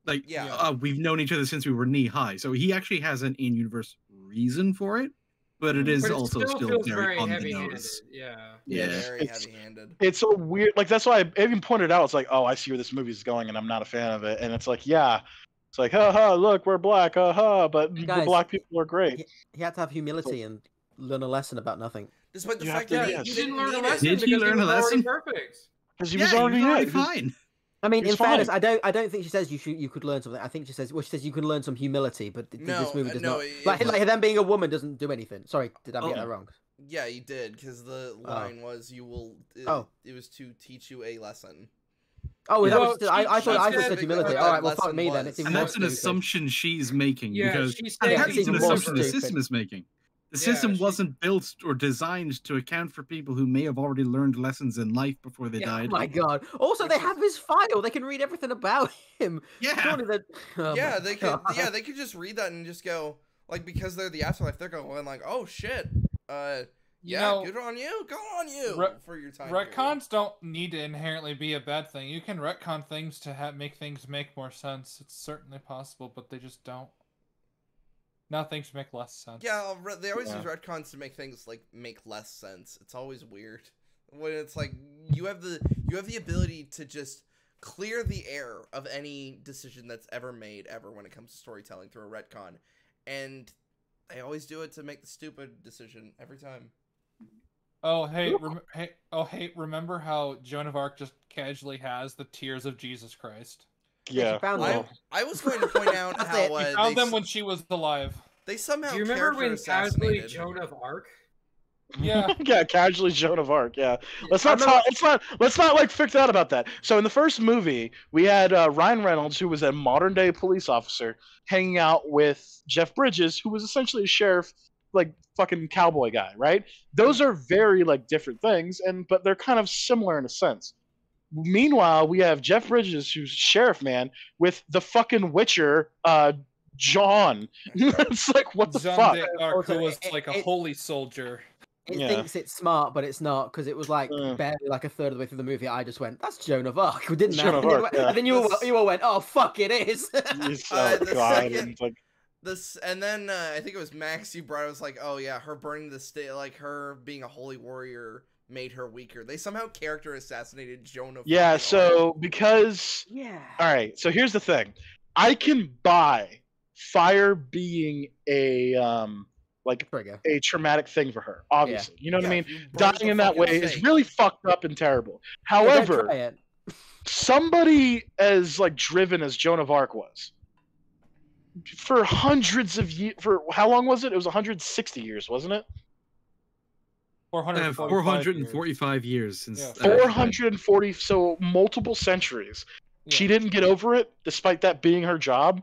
Like, Yeah. we've known each other since we were knee high, so he actually has an in-universe reason for it, but it is But it also still still feels very on the heavy-handed. nose. Yeah. Yeah, Yeah. very It's- heavy-handed. It's a weird, like that's why I even pointed out. It's like, oh, I see where this movie's going, and I'm not a fan of it. And it's like, yeah, it's like, ha, look, we're black, but the Guys, black people are great. He had to have humility and learn a lesson about nothing. Despite the You fact have that to- he yes. He didn't didn't learn a need it. lesson Did he because learn was a already lesson? perfect. Because he Yeah, was already fine. I mean, He's in fairness, fine. I don't think she says you could learn something. I think she says you can learn some humility, but No, this movie does no, not. it Like was- them being a woman doesn't do anything. Sorry, did I get Oh. that wrong? Yeah, he did, because the line was, "You will." Oh. It was to teach you a lesson. Oh, is that Well, what she said? I she thought said said humility. that All right, well, lesson fuck me then. was- It's even And more that's an stupid. assumption she's making, Yeah, because she and said that it's is an even more assumption the stupid. system is making. The Yeah, system she- wasn't built or designed to account for people who may have already learned lessons in life before they Oh died. my god! Also, they have his file. They can read everything about him. Yeah. Surely that. Oh yeah, my they could. God. Yeah, they could just read that and just go like, because they're the afterlife. They're going like, "Oh shit, You yeah, know, good on you, go on you re- for your time." period." retcons don't need to inherently be a bad thing. You can retcon things to make things make more sense. It's certainly possible, but they just don't. Now things make less sense. Yeah, they always Yeah. use retcons to make things like make less sense. It's always weird when it's like you have the ability to just clear the air of any decision that's ever made ever when it comes to storytelling through a retcon, and they always do it to make the stupid decision every time. Oh hey, remember how Joan of Arc just casually has the tears of Jesus Christ? Yeah. she found well, them. I was going to point out That's how it. He found them when she was alive. they somehow Do you remember character when casually assassinated. Joan of Arc? Yeah. yeah, casually Joan of Arc. Yeah, let's I not remember- talk. Let's not like freak out about that. So in the first movie, we had Ryan Reynolds, who was a modern day police officer, hanging out with Jeff Bridges, who was essentially a sheriff, like fucking cowboy guy, right? Those are very like different things, but they're kind of similar in a sense. Meanwhile, we have Jeff Bridges, who's sheriff man, with the fucking Witcher, John. It's like, what the Jeanne fuck? d'Arc, Also, who was it- like a it- holy soldier. It Yeah. thinks it's smart, but it's not, because it was like barely like a third of the way through the movie. I just went, "That's Joan of Arc," didn't I? Joan of And then- Arc, yeah. And then you all went, "Oh fuck, it is." He's, The God, second- and it's like, This and then I think it was Max you brought. It was like, oh yeah, her burning the state, like her being a holy warrior made her weaker. They somehow character assassinated Joan of yeah. Arc. So because Yeah. all right, so here's the thing. I can buy fire being a like Trigger. a traumatic thing for her, obviously. You know what I Yeah, mean? if you burned Dying the in that fucking way is stake. really fucked up and terrible. Yeah, don't However, try it. somebody as like driven as Joan of Arc was for hundreds of years, for how long was it? It was 160 years, wasn't it? 445 years since. Yeah. 440, so multiple centuries. She didn't get over it, despite that being her job.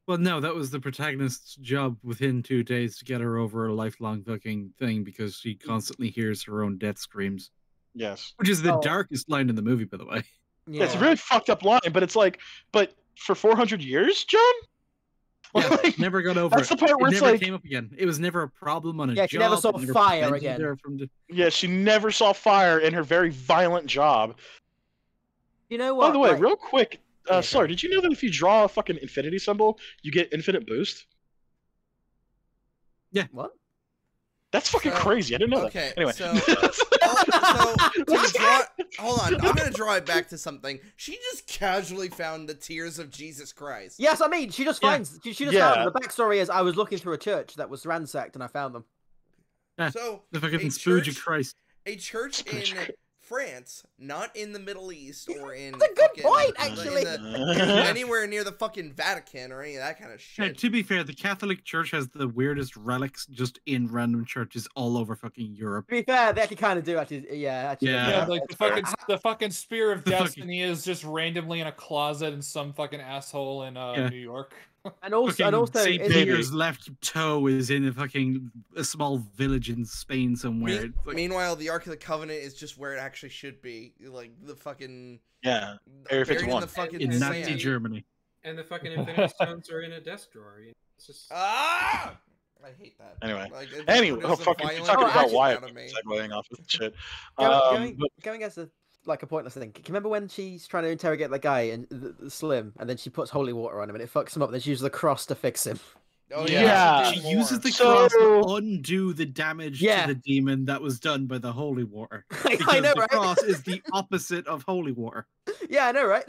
Well, no, that was the protagonist's job within 2 days to get her over a lifelong fucking thing, because she constantly hears her own death screams. Yes. Which is the Oh. darkest line in the movie, by the way. Yeah. It's a really fucked up line, but it's like, but for 400 years, John? Yeah, Like, never got over that's it. the part where It it's never like, came up again. It was never a problem on a Yeah, job. she never saw it never fire prevented again. her from yeah, she never saw fire in her very violent job. You know By what? the way, like, real quick, Yeah, sorry, go. did you know that if you draw a fucking infinity symbol, you get infinite boost? What? That's fucking So, crazy. I didn't know okay, that. Anyway. so to draw, hold on, I'm gonna draw it back to something. She just casually found the tears of Jesus Christ. Yes, I mean, she just Yeah. finds. She just Yeah. found them. The backstory is I was looking through a church that was ransacked and I found them. Yeah, So the fucking a Spooge church, of Christ. a church Spooge in France, not in the Middle East or in That's a good fucking- point, in actually. anywhere near the fucking Vatican or any of that kind of Yeah, shit. to be fair, the Catholic Church has the weirdest relics just in random churches all over fucking Europe. To be fair, they actually kind of do. Actually, yeah, actually. Yeah. Yeah, Yeah, like the fucking spear of The fucking- destiny is just randomly in a closet in some fucking asshole in Yeah. New York. And also, St. isn't- Peter's left toe is in a small village in Spain somewhere. It's like- Meanwhile, the Ark of the Covenant is just where it actually should be, like the fucking Yeah. Area buried in 51. the fucking in And Nazi sand. Germany. And the fucking Infinity Stones are in a desk drawer. It's just Ah! I hate that. Anyway. Like, it Anyway, produces a fucking violent talking about reaction why out of me. segueing off of shit. going But going as a pointless thing. Can you remember when she's trying to interrogate the guy and the Slim, and then she puts holy water on him and it fucks him up? Then she uses the cross to fix him. Oh Yeah. she She did uses more. the So- cross to undo the damage Yeah. to the demon that was done by the holy water. I Because know, the right? cross is the opposite of holy water. Yeah, I know, right?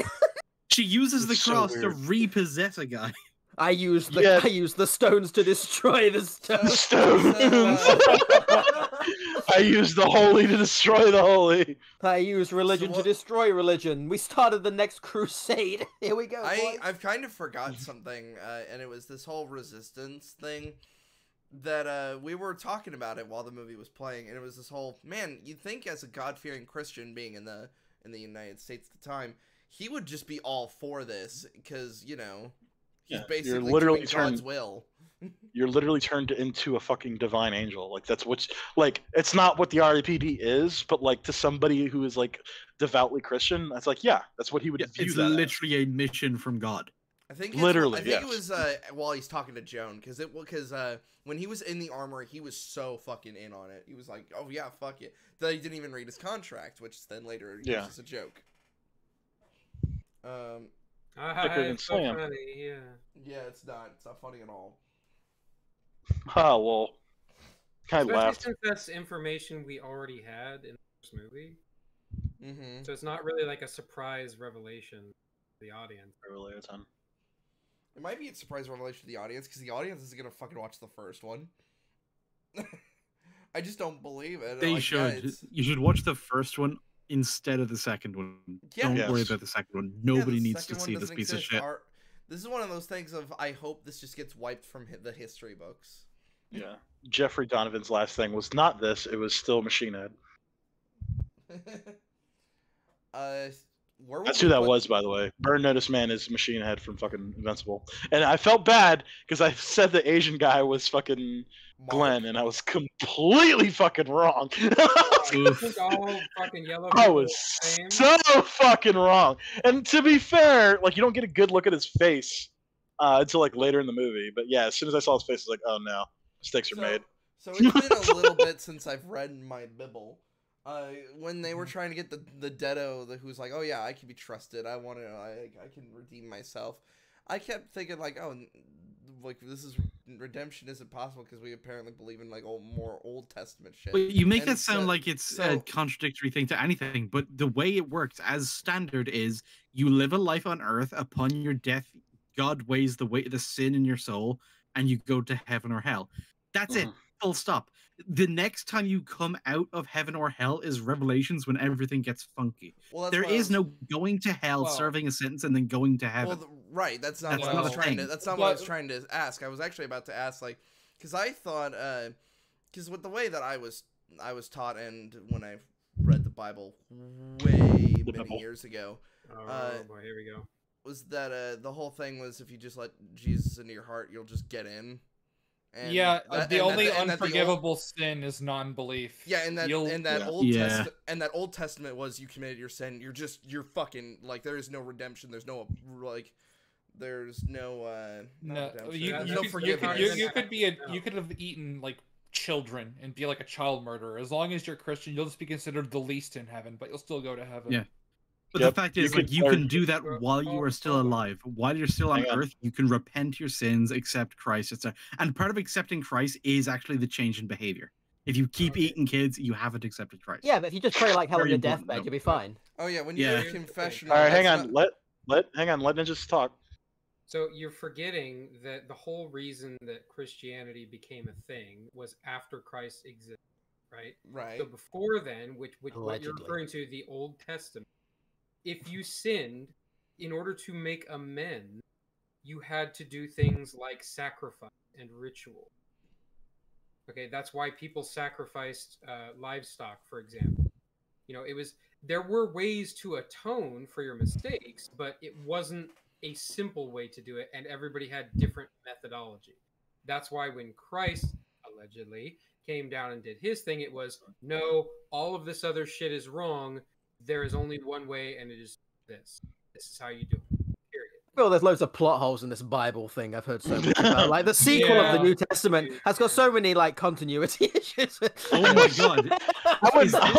She uses the It's so cross to weird. repossess a guy. I use Yeah. the stones to destroy the stones. stones. I use the holy to destroy the holy. I use religion to what- destroy religion. We started the next crusade. Here we go. boys. I've kind of forgot something, and it was this whole resistance thing that we were talking about it while the movie was playing, and it was this whole man. You'd think as a God-fearing Christian, being in the United States at the time, he would just be all for this because he's Yeah, you're basically literally doing God's turned- will. You're literally turned into a fucking divine angel. Like that's what's like. It's not what the R.A.P.D. is, but like to somebody who is like devoutly Christian, that's like that's what he would Yeah, view it's that as. literally a mission from God. I think Literally, I think it yes. was while he's talking to Joan because when he was in the armor, he was so fucking in on it. He was like, "Oh yeah, fuck it." That he didn't even read his contract, which then later was Yeah. just a joke. Thicker than it's so Slam. funny, yeah. Yeah, it's not funny at all. Oh well, kind of Especially laughed. since that's information we already had in the first movie. Mm-hmm. So it's not really like a surprise revelation to the audience. Earlier time. It might be a surprise revelation to the audience because the audience isn't gonna fucking watch the first one. I just don't believe it. They Like, should. yeah, it's- You should watch the first one instead of the second one. Yeah. Don't worry Yes. about the second one. yeah, Nobody the needs second to one see this doesn't piece of exist. shit. This is one of those things of I hope this just gets wiped from the history books. Yeah. Jeffrey Donovan's last thing was not this. It was still Machine Head. Where would That's we who that put- was, by the way. Burn Notice Man is Machine Head from fucking Invincible. And I felt bad because I said the Asian guy was fucking Mark? Glenn, and I was completely fucking wrong. You think all fucking yellow I people was are the same? so fucking wrong. And to be fair, like you don't get a good look at his face until like later in the movie. But yeah, as soon as I saw his face, I was like, oh no, mistakes are made. So it's been a little bit since I've read my Bible. When they were trying to get the Deado, who's like, oh yeah, I can be trusted. I can redeem myself. I kept thinking like, oh, like this is redemption isn't possible because we apparently believe in like more Old Testament shit. But you make And that sound so- like it's so- a contradictory thing to anything, but the way it works as standard is you live a life on earth, upon your death, God weighs the weight of the sin in your soul, and you go to heaven or hell. That's it. Full stop. The next time you come out of heaven or hell is Revelations when everything gets funky. Well, that's There what I is was- no going to hell, Well- serving a sentence, and then going to heaven. Well, right. That's not That's what I not was a trying to. thing. That's not what I was But- trying to ask. I was actually about to ask, like, because I thought, because with the way that I was taught, and when I read the Bible way many Bible. years ago, Oh boy, here we go. was that the whole thing was if you just let Jesus into your heart, you'll just get in. And Yeah, that- the and only that- and that the old- unforgivable sin is non-belief. Yeah, and that You'll- Yeah. Old Testament was you committed your sin. You're fucking like there is no redemption. There's no like. There's no not No, redemption. you, There's you, no could, you, forgiveness. could, you could be you could have eaten like children and be like a child murderer. As long as you're Christian, you'll just be considered the least in heaven, but you'll still go to heaven. Yeah. But the fact is, like, you can do that while you are still Hold on. alive. While you're still on Earth, you can repent your sins, accept Christ, etc. And part of accepting Christ is actually the change in behavior. If you keep eating kids, you haven't accepted Christ. Yeah, but if you just pray like hell on Very your important, deathbed, though. you'll be fine. Oh yeah, when you Yeah. go to confessional. All right, hang that's on. not- Let Ninjas talk. So you're forgetting that the whole reason that Christianity became a thing was after Christ existed, right? Right. So before then, which what you're Allegedly. referring to, the Old Testament, if you sinned, in order to make amends, you had to do things like sacrifice and ritual. Okay, that's why people sacrificed livestock, for example. You know, there were ways to atone for your mistakes, but it wasn't a simple way to do it, and everybody had different methodology. That's why when Christ allegedly came down and did his thing, it was, no, all of this other shit is wrong. There is only one way, and it is this. This is how you do it. Period. Well, there's loads of plot holes in this Bible thing I've heard so much about. Like the sequel of the New Testament has got so many like continuity issues. Oh my god! I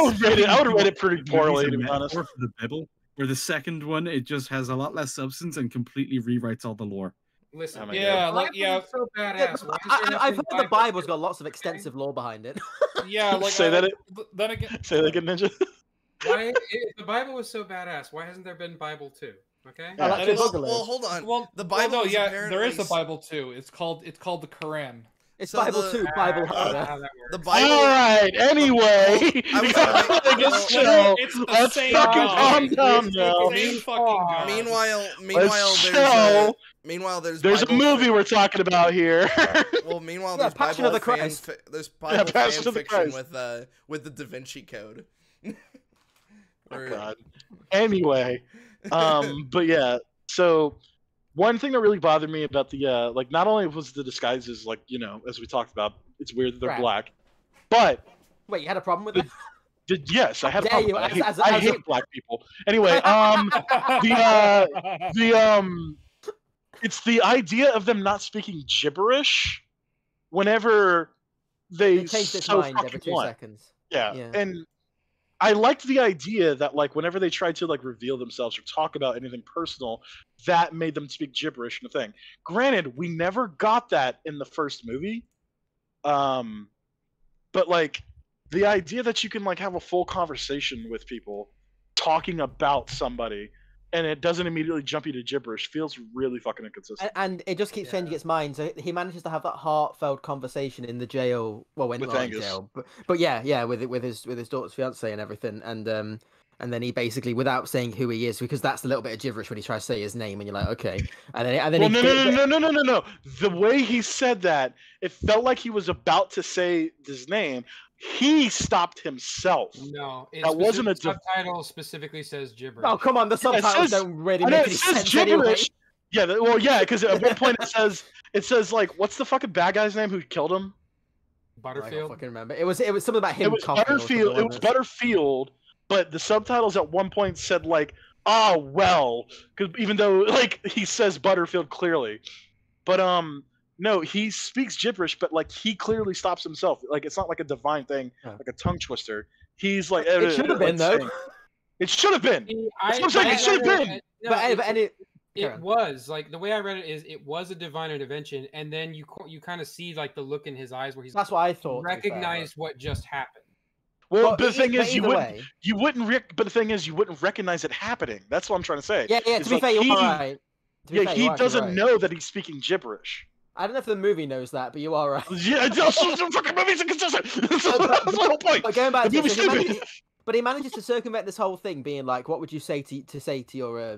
would rate it pretty poorly, to be honest. For the Bible, where the second one it just has a lot less substance and completely rewrites all the lore. Listen, Oh my Yeah, the like Bible is so badass. Why is there I've nothing heard the Bible's got lots of extensive lore behind it. yeah, like Say that. then again, Say that again, Ninja. Why if the Bible was so badass? Why hasn't there been Bible 2? Okay. I like that the is- Boogaloo. Well, hold on. well, The Bible no, is yeah, apparently there is a Bible too. It's called the Quran. It's So Bible the- 2, Bible How harder. that works. The Bible. All right. Anyway, I was gonna make- Let's well, chill. It's the Let's same fucking guy. calm down It's now. the same fucking guy. Meanwhile, there's There's a Bible movie we're talking about here. Well, meanwhile, Yeah, there's Passion Bible of the Christ. there's Bible fan Passion of the fiction Christ. with the Da Vinci Code. Oh, Or- God. Anyway, but yeah. So one thing that really bothered me about the like, not only was the disguises like, you know, as we talked about, it's weird that they're Right. black, but Wait, you had a problem with that? yes, I had a Dare problem. you, I hate, as I a- hate black people. Anyway, it's the idea of them not speaking gibberish whenever they He changed his so mind fucking every 2 want. seconds. Yeah. Yeah. And I liked the idea that like whenever they tried to like reveal themselves or talk about anything personal, that made them speak gibberish in the thing. Granted, we never got that in the first movie. But like the idea that you can like have a full conversation with people talking about somebody and it doesn't immediately jump you to gibberish feels really fucking inconsistent. And it just keeps changing its mind. So he manages to have that heartfelt conversation in the jail. Well, when With not in Angus. jail, but yeah, with his daughter's fiance and everything. And then he basically, without saying who he is, because that's a little bit of gibberish when he tries to say his name, and you're like, okay. And then Well, he, no. The way he said that, it felt like he was about to say his name. He stopped himself. No, That wasn't a subtitle specifically says gibberish. Oh, come on, the Yeah, it subtitles says- don't really I know make it any says sense anyway. gibberish. Yeah, well, yeah, because at one point it says like, what's the fucking bad guy's name who killed him? I don't Butterfield. fucking remember. It was something about him. It was coughing or something, Butterfield. It was wasn't Butterfield, but the subtitles at one point said like, "Ah, well," because even though like he says Butterfield clearly, but no, he speaks gibberish, but like he clearly stops himself. Like it's not like a divine thing, Oh. like a tongue twister. He's like, It should have been though. saying- It should have been. That's what I'm saying, it should have been. No, But any, it was like the way I read it is it was a divine intervention, and then you kind of see like the look in his eyes where he's that's what I thought. to be fair. recognized what just happened. Well, But but the thing but is, you either wouldn't, way- but the thing is, you wouldn't recognize it happening. That's what I'm trying to say. Yeah. It's To be like fair, you're he- right. To be Yeah, fair, he you're actually doesn't right. know that he's speaking gibberish. I don't know if the movie knows that, but you are right. Yeah, it's also fucking movie's inconsistent. That's the whole point. But going back The to movie's so he stupid. manages, but he manages to circumvent this whole thing, being like, "What would you say to your, his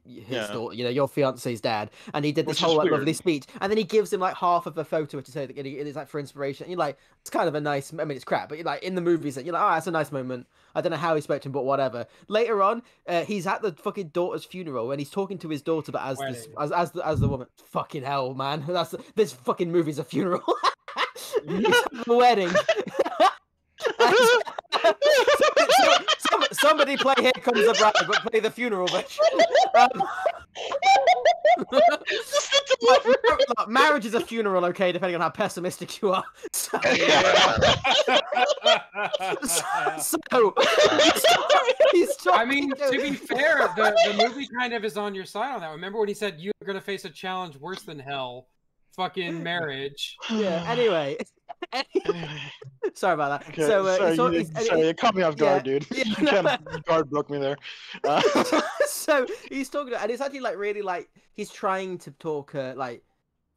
Yeah. daughter, your fiance's dad?" And he did this Which is whole like, weird. lovely speech, and then he gives him like half of a photo to say that it's like for inspiration. And you're like, it's kind of a nice. I mean, it's crap, but you're like in the movies, you're like, oh, that's a nice moment. I don't know how he spoke to him, but whatever. Later on, he's at the fucking daughter's funeral and he's talking to his daughter, but as the woman. Fucking hell, man! This fucking movie's a funeral. He's at the wedding. Somebody play Here Comes the Bride, but play the funeral version. Just the Look, marriage is a funeral, okay, depending on how pessimistic you are. So, so he's I mean, talking to be fair, the movie kind of is on your side on that. Remember when he said you're gonna face a challenge worse than hell, fucking marriage. Yeah. Anyway. Sorry about that. Okay, So sorry, sorry, it caught me off guard, yeah, dude. yeah, You kind of guard broke me there. So he's talking, and it's actually like really like he's trying to talk like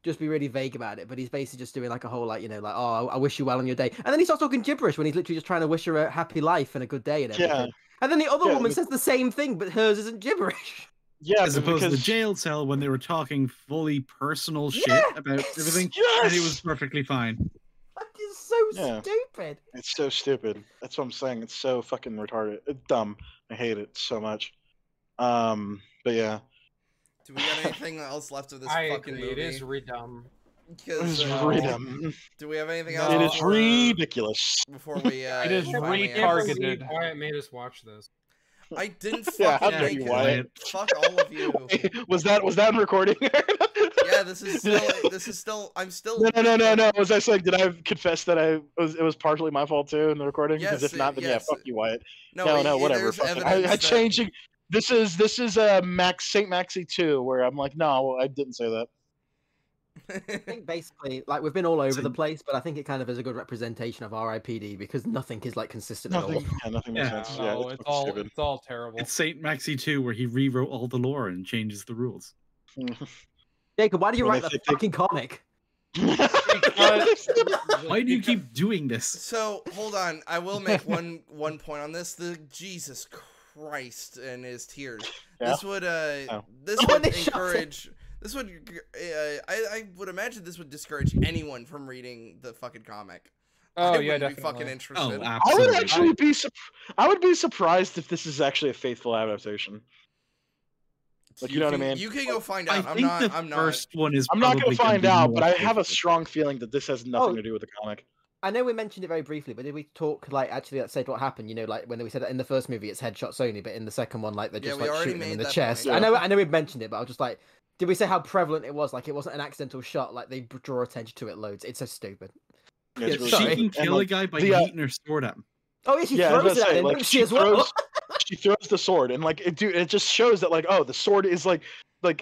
just be really vague about it, but he's basically just doing like a whole like like, oh, I wish you well on your day, and then he starts talking gibberish when he's literally just trying to wish her a happy life and a good day and everything. Yeah. And then the other Yeah, woman but- says the same thing, but hers isn't gibberish. Yeah, As opposed to the because jail cell when they were talking fully personal shit Yes! about everything, Yes! and it was perfectly fine. That is so Yeah. stupid. it's so stupid. That's what I'm saying. It's so fucking retarded. It's dumb. I hate it so much. But yeah, Do we got anything else left of this I fucking agree. movie? It is redum. it's Because, really dumb. do we have anything No. else? It is before- ridiculous. Before we, It is finally end? retargeted. Wyatt made us watch this. I didn't Yeah, fucking how dare make you, it. Wyatt. Fuck all of you. was that in recording? Yeah, this is still. I'm still. No. Was I saying? Did I confess that it was partially my fault too in the recording? Because Yes, if not, then yeah, yes. fuck you, Wyatt. No, No, whatever. There's Fuck it. evidence I that- changing. This is Saint Maxi 2, where I'm like, no, I didn't say that. I think basically, like, we've been all over the Same. place, but I think it kind of is a good representation of R.I.P.D. because nothing is like consistent at all. Nothing makes Yeah. sense. No, Yeah, it's fucking all stupid. it's all terrible. It's Saint Maxi 2 where he rewrote all the lore and changes the rules. Jacob, why do you When write they the think they- fucking comic? Why do you keep doing this? So hold on, I will make one point on this. The Jesus Christ and his tears. Yeah? This would this When would they shot him. encourage. This would I would imagine this would discourage anyone from reading the fucking comic. Oh I yeah, wouldn't definitely. be fucking interested. Oh, I absolutely. would actually be. I would be surprised if this is actually a faithful adaptation. Like, you know what I mean? You can go find I out. think the I'm not. first one is I'm not probably gonna find be out, more but I have a faithful. strong feeling that this has nothing Oh. to do with the comic. I know we mentioned it very briefly, but did we talk like actually that said what happened? You know, like when we said that in the first movie it's headshots only, but in the second one, like they're Yeah, just we like already shooting them in made the that chest. point. Yeah. I know we've mentioned it, but I was just like, did we say how prevalent it was? Like it wasn't an accidental shot. Like they draw attention to it loads. It's so stupid. Yeah, it's Yeah, really sorry. She stupid. can And, kill like, a guy by the, yeeting her sword at him. Oh yeah, she Yeah, I was throws it gonna at say, him, like, doesn't she she as well? throws- she throws the sword, and like it just shows that like, oh, the sword is like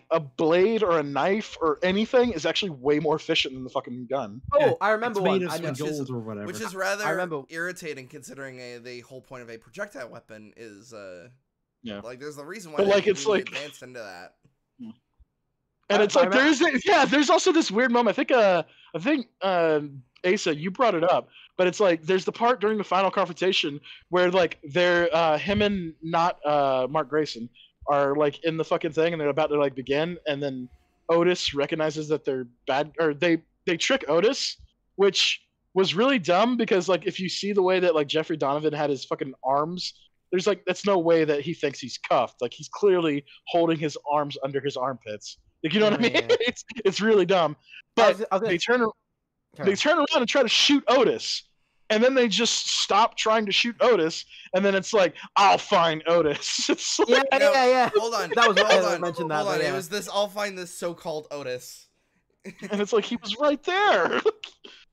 a blade or a knife or anything is actually way more efficient than the fucking gun. Oh, I remember It's made one. of I know. some gold or whatever. Which is rather I remember- irritating considering the whole point of a projectile weapon is Yeah. like there's the reason why But, they like, it's really like- advanced into that. And it's I like there's also this weird moment. I think Asa, you brought it up, but it's like there's the part during the final confrontation where like they're him and not Mark Grayson are like in the fucking thing and they're about to like begin, and then Otis recognizes that they're bad, or they trick Otis, which was really dumb because like if you see the way that like Jeffrey Donovan had his fucking arms, there's like that's no way that he thinks he's cuffed. Like he's clearly holding his arms under his armpits. Like, you know what I mean? Yeah. It's really dumb. But I was gonna- they turn around and try to shoot Otis, and then they just stop trying to shoot Otis, and then it's like, I'll find Otis. It's like, Yeah, No, yeah. Hold on. That was what hold I on. mentioned that, Hold but on. yeah. It was this. I'll find this so-called Otis. and it's like he was right there.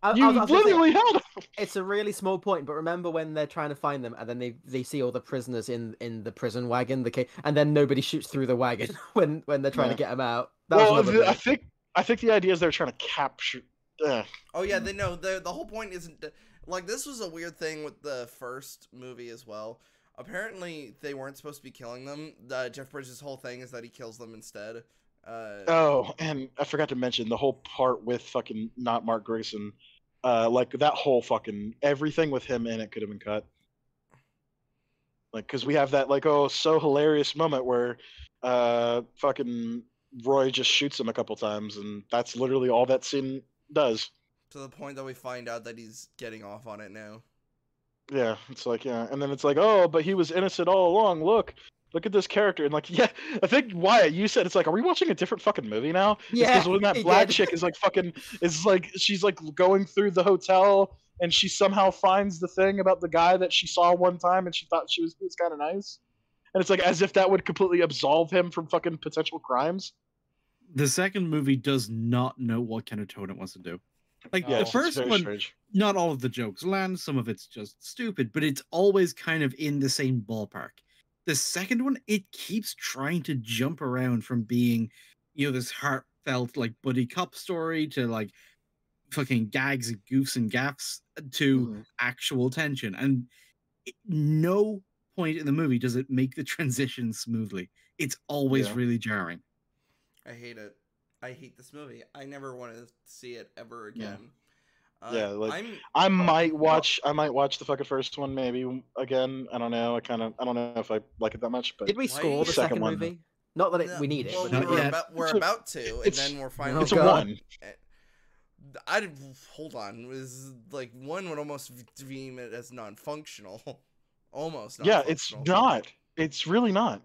I You was gonna say, literally held him. it's a really small point, but remember when they're trying to find them, and then they see all the prisoners in the prison wagon, and then nobody shoots through the wagon when they're trying to Yeah. get them out. That Well, was another thing. I think the idea is they're trying to capture. Oh yeah, they know the whole point isn't like this was a weird thing with the first movie as well. Apparently, they weren't supposed to be killing them. Jeff Bridges' whole thing is that he kills them instead. Oh, and I forgot to mention the whole part with fucking not Mark Grayson. Like that whole fucking everything with him in it could have been cut. Like, because we have that like so hilarious moment where fucking Roy just shoots him a couple times, and that's literally all that scene does. To the point that we find out that he's getting off on it now. Yeah, it's like, yeah, and then it's like, oh, but he was innocent all along. Look at this character, and like, yeah, I think Wyatt, you said it's like, are we watching a different fucking movie now? Yeah, because when that he black did. chick is like fucking, is like, she's like going through the hotel, and she somehow finds the thing about the guy that she saw one time, and she thought he was kind of nice, and it's like as if that would completely absolve him from fucking potential crimes. the second movie does not know what kind of tone it wants to do. Like Yeah, the it's first very one, strange. not all of the jokes land. Some of it's just stupid, but it's always kind of in the same ballpark. The second one, it keeps trying to jump around from being, this heartfelt like buddy cop story to like fucking gags and goofs and gaffs to Mhm. actual tension. And no point in the movie does it make the transition smoothly. It's always Yeah. really jarring. I hate it. I hate this movie. I never want to see it ever Yeah. again. Yeah, like I'm I might watch the fucking first one maybe again. I don't know. I don't know if I like it that much, but Did we Why score the second second one, movie? Not that no, we need it, well, but we Not were yet. we're It's a- about to, and it's- then we're finally. it's a God. one. I hold on. It was like one would almost deem it as non-functional, almost. Yeah, it's not. It's really not.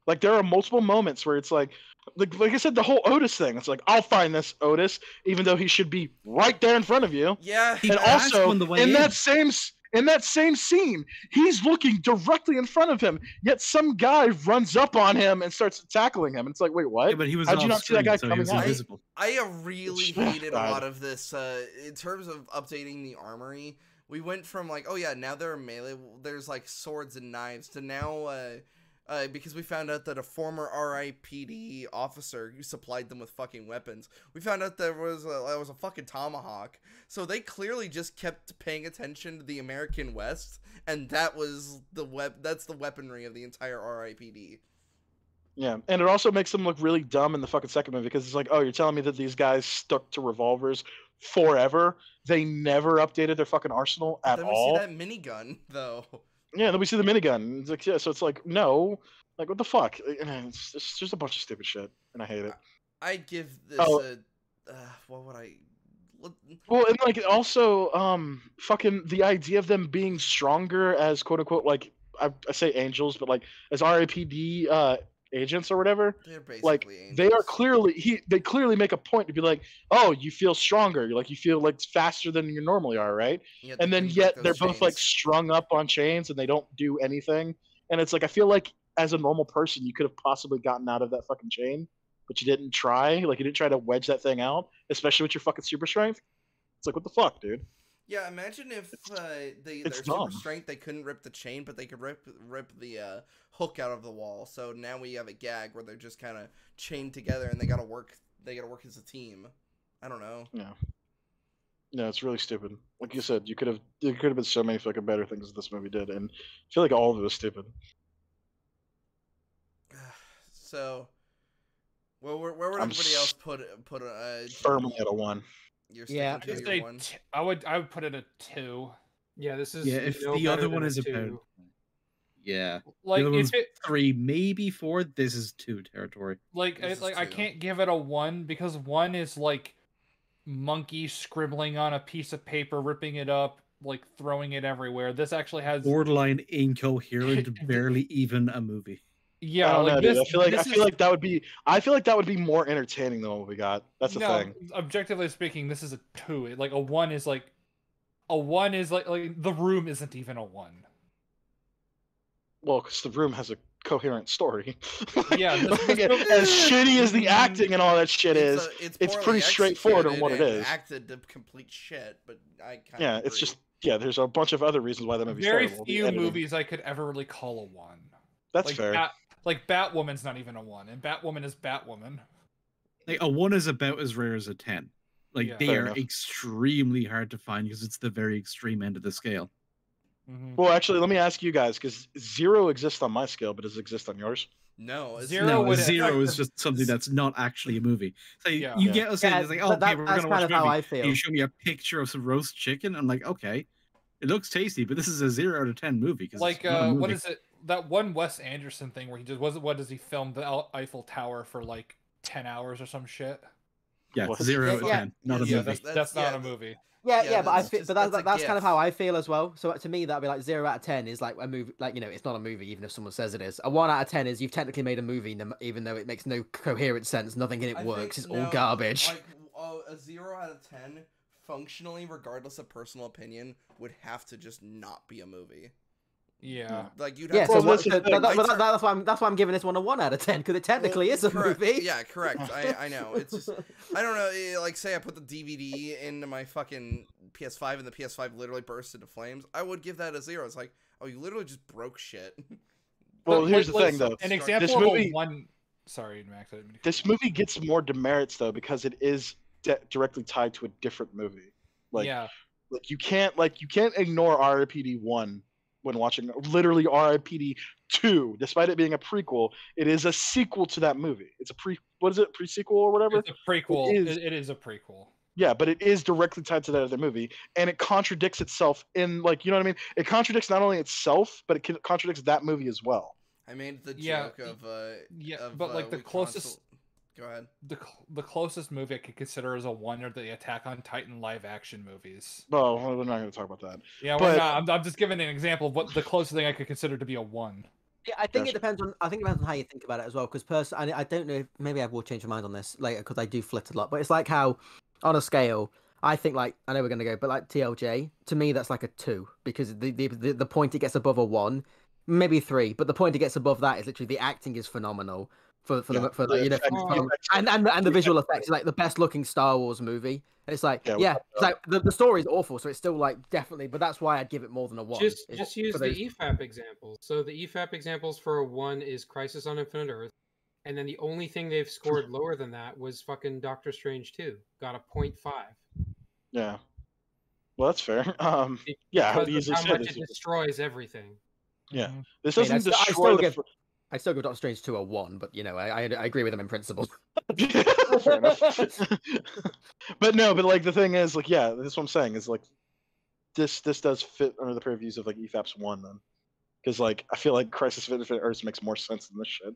Like there are multiple moments where it's like I said, the whole Otis thing. It's like I'll find this Otis, even though he should be right there in front of you. Yeah, He And passed also on the way in in. that same scene, he's looking directly in front of him. Yet some guy runs up on him and starts tackling him. And it's like, wait, what? Yeah, but he was How'd you not see that off-screen, guy so he coming was out? invisible. I really It's- hated a God. lot of this in terms of updating the armory. We went from like, oh yeah, now there are melee, there's like swords and knives, to now because we found out that a former R.I.P.D. officer who supplied them with fucking weapons. We found out there was a fucking tomahawk. So they clearly just kept paying attention to the American West, and that was that's the weaponry of the entire R.I.P.D. Yeah, and it also makes them look really dumb in the fucking second movie because it's like, oh, you're telling me that these guys stuck to revolvers forever? They never updated their fucking arsenal at Then we all. see that minigun though. Yeah, then we see the minigun. It's like, yeah, so it's like, no, like what the fuck? It's just a bunch of stupid shit, and I hate it. I'd give this Oh. what would I? Well, and like also, fucking the idea of them being stronger as quote unquote like I say angels, but like as RAPD agents or whatever. They're Like basically angels. they are clearly they clearly make a point to be like, oh, you feel stronger, like you feel like faster than you normally are, right? Yet And they then couldn't yet break they're those both like chains. strung up on chains and they don't do anything. And it's like I feel like as a normal person, you could have possibly gotten out of that fucking chain, but you didn't try. Like you didn't try to wedge that thing out, especially with your fucking super strength. It's like what the fuck, dude? Yeah, imagine if their it's super dumb. strength they couldn't rip the chain, but they could rip the hook out of the wall. So now we have a gag where they're just kind of chained together and they gotta work as a team. I don't know. Yeah. No, it's really stupid. Like you said, there could have been so many fucking better things this movie did, and I feel like all of it was stupid. So, where would everybody else put Firmly at a 1. You're Yeah. sticking to Just your a one. I would put it a 2. Yeah, this is Yeah, if no the other better one than a is about 2. yeah, Like the other one's if it 3, maybe 4. This is 2 territory. This is I 2. can't give it a 1 because 1 is like monkey scribbling on a piece of paper, ripping it up, like throwing it everywhere. This actually has Borderline incoherent, barely even a movie. I yeah, don't like know, this. dude. I this feel is, like that would be more entertaining than what we got. That's the no, thing. objectively speaking, this is a 2. Like a 1 is like The Room isn't even a 1. Well, because The Room has a coherent story. Yeah, Like, as shitty as the acting and all that shit is, it's poorly pretty straightforward on what it executed and is. Acted to complete shit, but I kind Yeah, of it's just there's a bunch of other reasons why the movie's very terrible. The few editing- movies I could ever really call a 1. That's like fair. Like Batwoman's not even a 1, and Batwoman is Batwoman. Like a 1 is about as rare as a 10. Like Yeah. they Fair are enough. extremely hard to find because it's the very extreme end of the scale. Mhm. Well, actually, let me ask you guys, because 0 exists on my scale, but does it exist on yours? no. It's, Zero No, would- a 0 is just something that's not actually a movie. So Yeah. you Yeah. get us in, Yeah, it's like, but okay, we're that's gonna watch kind a of how movie. I feel. You show me a picture of some roast chicken. I'm like, okay, it looks tasty, but this is a 0 out of 10 movie. Like it's not a movie. what is it? That one Wes Anderson thing where he just what does he film the Eiffel Tower for like 10 hours or some shit? Yeah, What? 0 out of Yeah, 10, not a yeah, movie. That's not yeah, a movie. Yeah, Yeah, yeah, but that's just- that's a that's kind of gif. how I feel as well. So to me, that'd be like 0 out of 10 is like a movie. Like it's not a movie, even if someone says it is. A 1 out of 10 is you've technically made a movie, even though it makes no coherent sense. Nothing in it I works. think, It's all no, garbage. Like a 0 out of 10, functionally, regardless of personal opinion, would have to just not be a movie. Yeah. Like you'd Yeah, have so, to. Well, that's the thing. that's why I'm giving this one a 1 out of 10 because it technically is a correct. movie. Yeah, correct. I know. It's just I don't know. Like say I put the DVD into my fucking PS5 and the PS5 literally burst into flames. I would give that a 0. It's like, oh, you literally just broke shit. Well, But, here's like, the thing, though. An This example This of movie- a one. Sorry, Max. I didn't mean to This cut you off. movie gets more demerits though because it is directly tied to a different movie. Like, Yeah. like you can't ignore R.I.P.D. 1 when watching literally R.I.P.D. 2, despite it being a prequel. It is a sequel to that movie. It's a what is it, pre-sequel or whatever? It's a prequel. It is a prequel. Yeah, but it is directly tied to that other movie, and it contradicts itself in, like, you know what I mean? It contradicts not only itself, but it contradicts that movie as well. I made the Yeah, joke of but like the closest. Go ahead. The closest movie I could consider as a 1 are the Attack on Titan live action movies. Well, we're not going to talk about that. Yeah, But- we're not. I'm just giving an example of what the closest thing I could consider to be a 1. Yeah, I think Gotcha. it depends on. I think it depends on how you think about it as well. Because personally, I don't know. If, maybe I will change my mind on this later because I do flit a lot. But it's like how, on a scale, I think like I know we're gonna go, but like TLJ to me that's like a 2 because the point it gets above a 1, maybe 3, but the point it gets above that is literally the acting is phenomenal for Yeah, the the you know effects- from- and the visual effects is like the best looking Star Wars movie. And it's like Yeah, it's like the story is awful, so it's still like definitely, but that's why I'd give it more than a 1. Just is use for the those- EFAP examples. So the EFAP examples for a 1 is Crisis on Infinite Earth, and then the only thing they've scored lower than that was fucking Doctor Strange 2. Got a 0.5. Yeah. Well, that's fair. Yeah, I would Because easily of say how much this. it destroys everything. Yeah. Mhm. This I mean, doesn't I still destroy the. give- I still give Doctor Strange 2 a 1, but you know I agree with him in principle. Fair enough. But no, but like the thing is, like, yeah, that's what I'm saying is like, this does fit under the purviews of like EFAP's 1 then, because like I feel like Crisis of Infinite Earths makes more sense than this shit.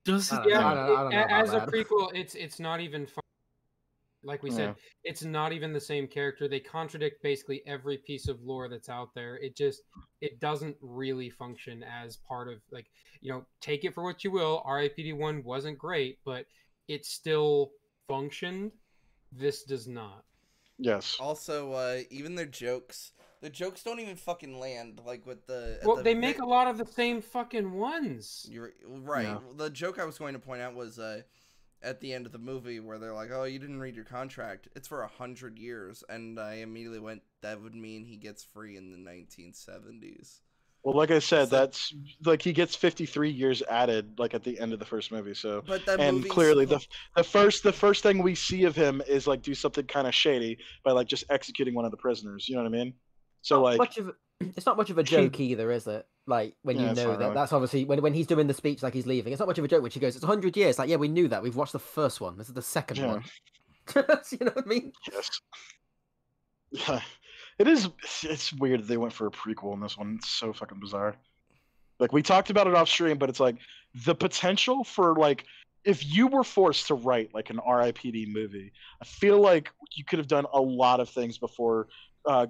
Does it? I don't know. Yeah, I don't know about as a that. prequel, it's not even fun. Like we said, Yeah. it's not even the same character. They contradict basically every piece of lore that's out there. It doesn't really function as part of, like, take it for what you will. R.I.P.D. 1 wasn't great, but it still functioned. This does not. Yes. Also, even the jokes don't even fucking land. Like with They make a lot of the same fucking ones. You're right. Yeah. The joke I was going to point out was at the end of the movie where they're like, "Oh, you didn't read your contract. It's for 100 years," and I immediately went, "That would mean he gets free in the 1970s." Well, like I said, So- that's like he gets 53 years added, like at the end of the first movie. So, But that and movie's- clearly the first thing we see of him is like do something kind of shady by like just executing one of the prisoners. You know what I mean? So Not like, much of it's not much of a joke either, is it? Like when Yeah, you it's know not that really. that's obviously when he's doing the speech like he's leaving. It's not much of a joke when she goes, "It's 100 years." Like, yeah, we knew that. We've watched the first one. This is the second Yeah. one. You know what I mean? yes, yeah, it is. It's weird that they went for a prequel in this one. It's so fucking bizarre. Like we talked about it off stream, but it's like the potential for like if you were forced to write like an R.I.P.D. movie, I feel like you could have done a lot of things before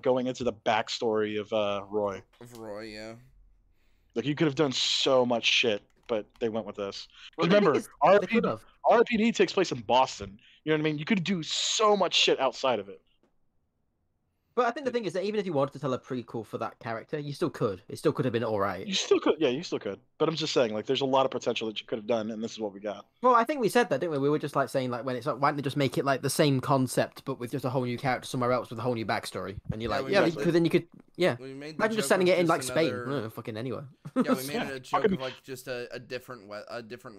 going into the backstory of Roy. Of Roy, yeah. Like you could have done so much shit, but they went with this. Well, Because the thing remember, is, they R.I.P.D. could have. R.I.P.D. takes place in Boston. You know what I mean? You could do so much shit outside of it. But I think the thing is that even if you wanted to tell a prequel for that character, you still could. It still could have been all right. You still could, yeah, you still could. But I'm just saying, like, there's a lot of potential that you could have done, and this is what we got. Well, I think we said that, didn't we? We were just like saying like when it's like, why don't they just make it like the same concept but with just a whole new character somewhere else with a whole new backstory? And you're Yeah, like, we yeah, made because then you could, yeah. We made the Imagine just joke setting of it in just like Spain, another- fucking anywhere. Yeah, we made Yeah, it a joke fucking- of like just a different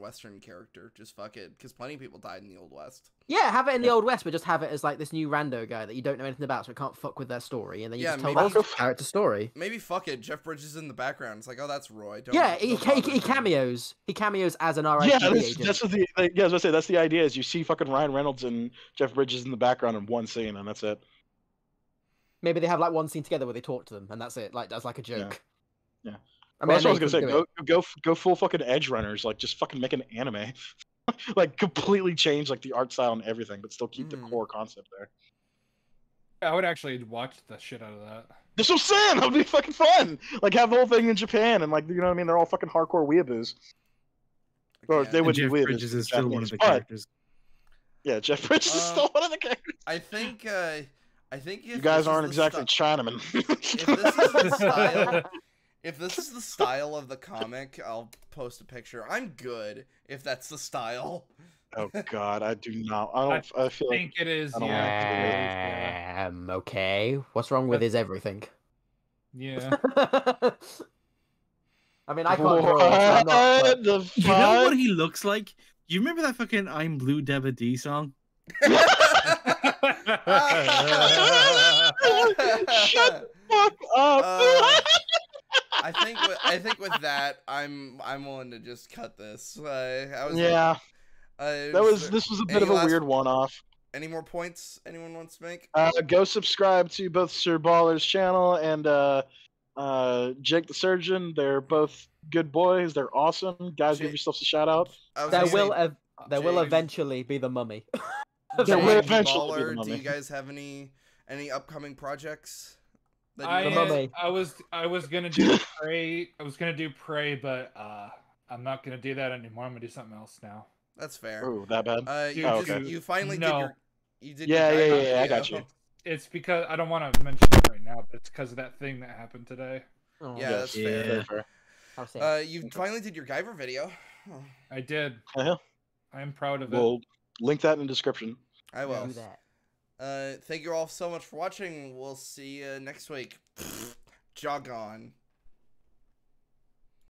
Western character. Just fuck it, because plenty of people died in the Old West. Yeah, have it in the Old West, but just have it as like this new rando guy that you don't know anything about, so it can't fuck with their story, and then you Yeah, just tell maybe- that character story. Maybe fuck it. Jeff Bridges in the background. It's like, oh, that's Roy. Don't, Yeah, he don't bother him. cameos. He cameos as an RIP Yeah, agent. that's what the like, yeah, I was gonna say that's the idea is you see fucking Ryan Reynolds and Jeff Bridges in the background in one scene, and that's it. Maybe they have like one scene together where they talk to them, and that's it. Like that's like a joke. Yeah. I Well, mean, that's what I was know gonna you say. couldn't do it. Go full fucking Edge Runners. Like just fucking make an anime, like completely change like the art style and everything, but still keep the core concept there. I would actually watch the shit out of that. That's what I'm saying. That would be fucking fun. Like have the whole thing in Japan, and like you know what I mean. They're all fucking hardcore weeaboos. Or Yeah. they would be Jeff weeaboos. Bridges if is they're still one of the Japanese, but- characters. Yeah, Jeff Bridges is still one of the characters. I think I think if You guys this is aren't the exactly Chinamen. if this is the style, if this is the style of the comic, I'll post a picture. I'm good if that's the style. Oh God, I do not. I feel like think it is. I don't Yeah. like I think it is, yeah. Okay. What's wrong with his everything? Yeah. I mean, I can't draw, so I'm not. What the You know what fuck? he looks like? You remember that fucking "I'm Blue Debba D" song? Shut the fuck up. I think with that, I'm willing to just cut this. I was Yeah, This was a bit of a weird one-off. Any more points anyone wants to make? Go subscribe to both Sir Baller's channel and Jake the Surgeon. They're both good boys. They're awesome. Guys, give yourselves a shout out. There will eventually be the Mummy. There will Jake, eventually be the Baller, do Mummy. you guys have any upcoming projects? I was gonna do Prey. I was gonna do Prey, but I'm not gonna do that anymore. I'm gonna do something else now. That's fair. Oh, that bad? You finally did Yeah, your I got you. It's because I don't want to mention it right now, but it's because of that thing that happened today. Oh, Yeah, that's fair. How sad. You finally did your Guyver video. Oh, I did. Uh-huh. I'm proud of it. We'll link that in the description. I will. Do that. Thank you all so much for watching. We'll see you next week. Jog on.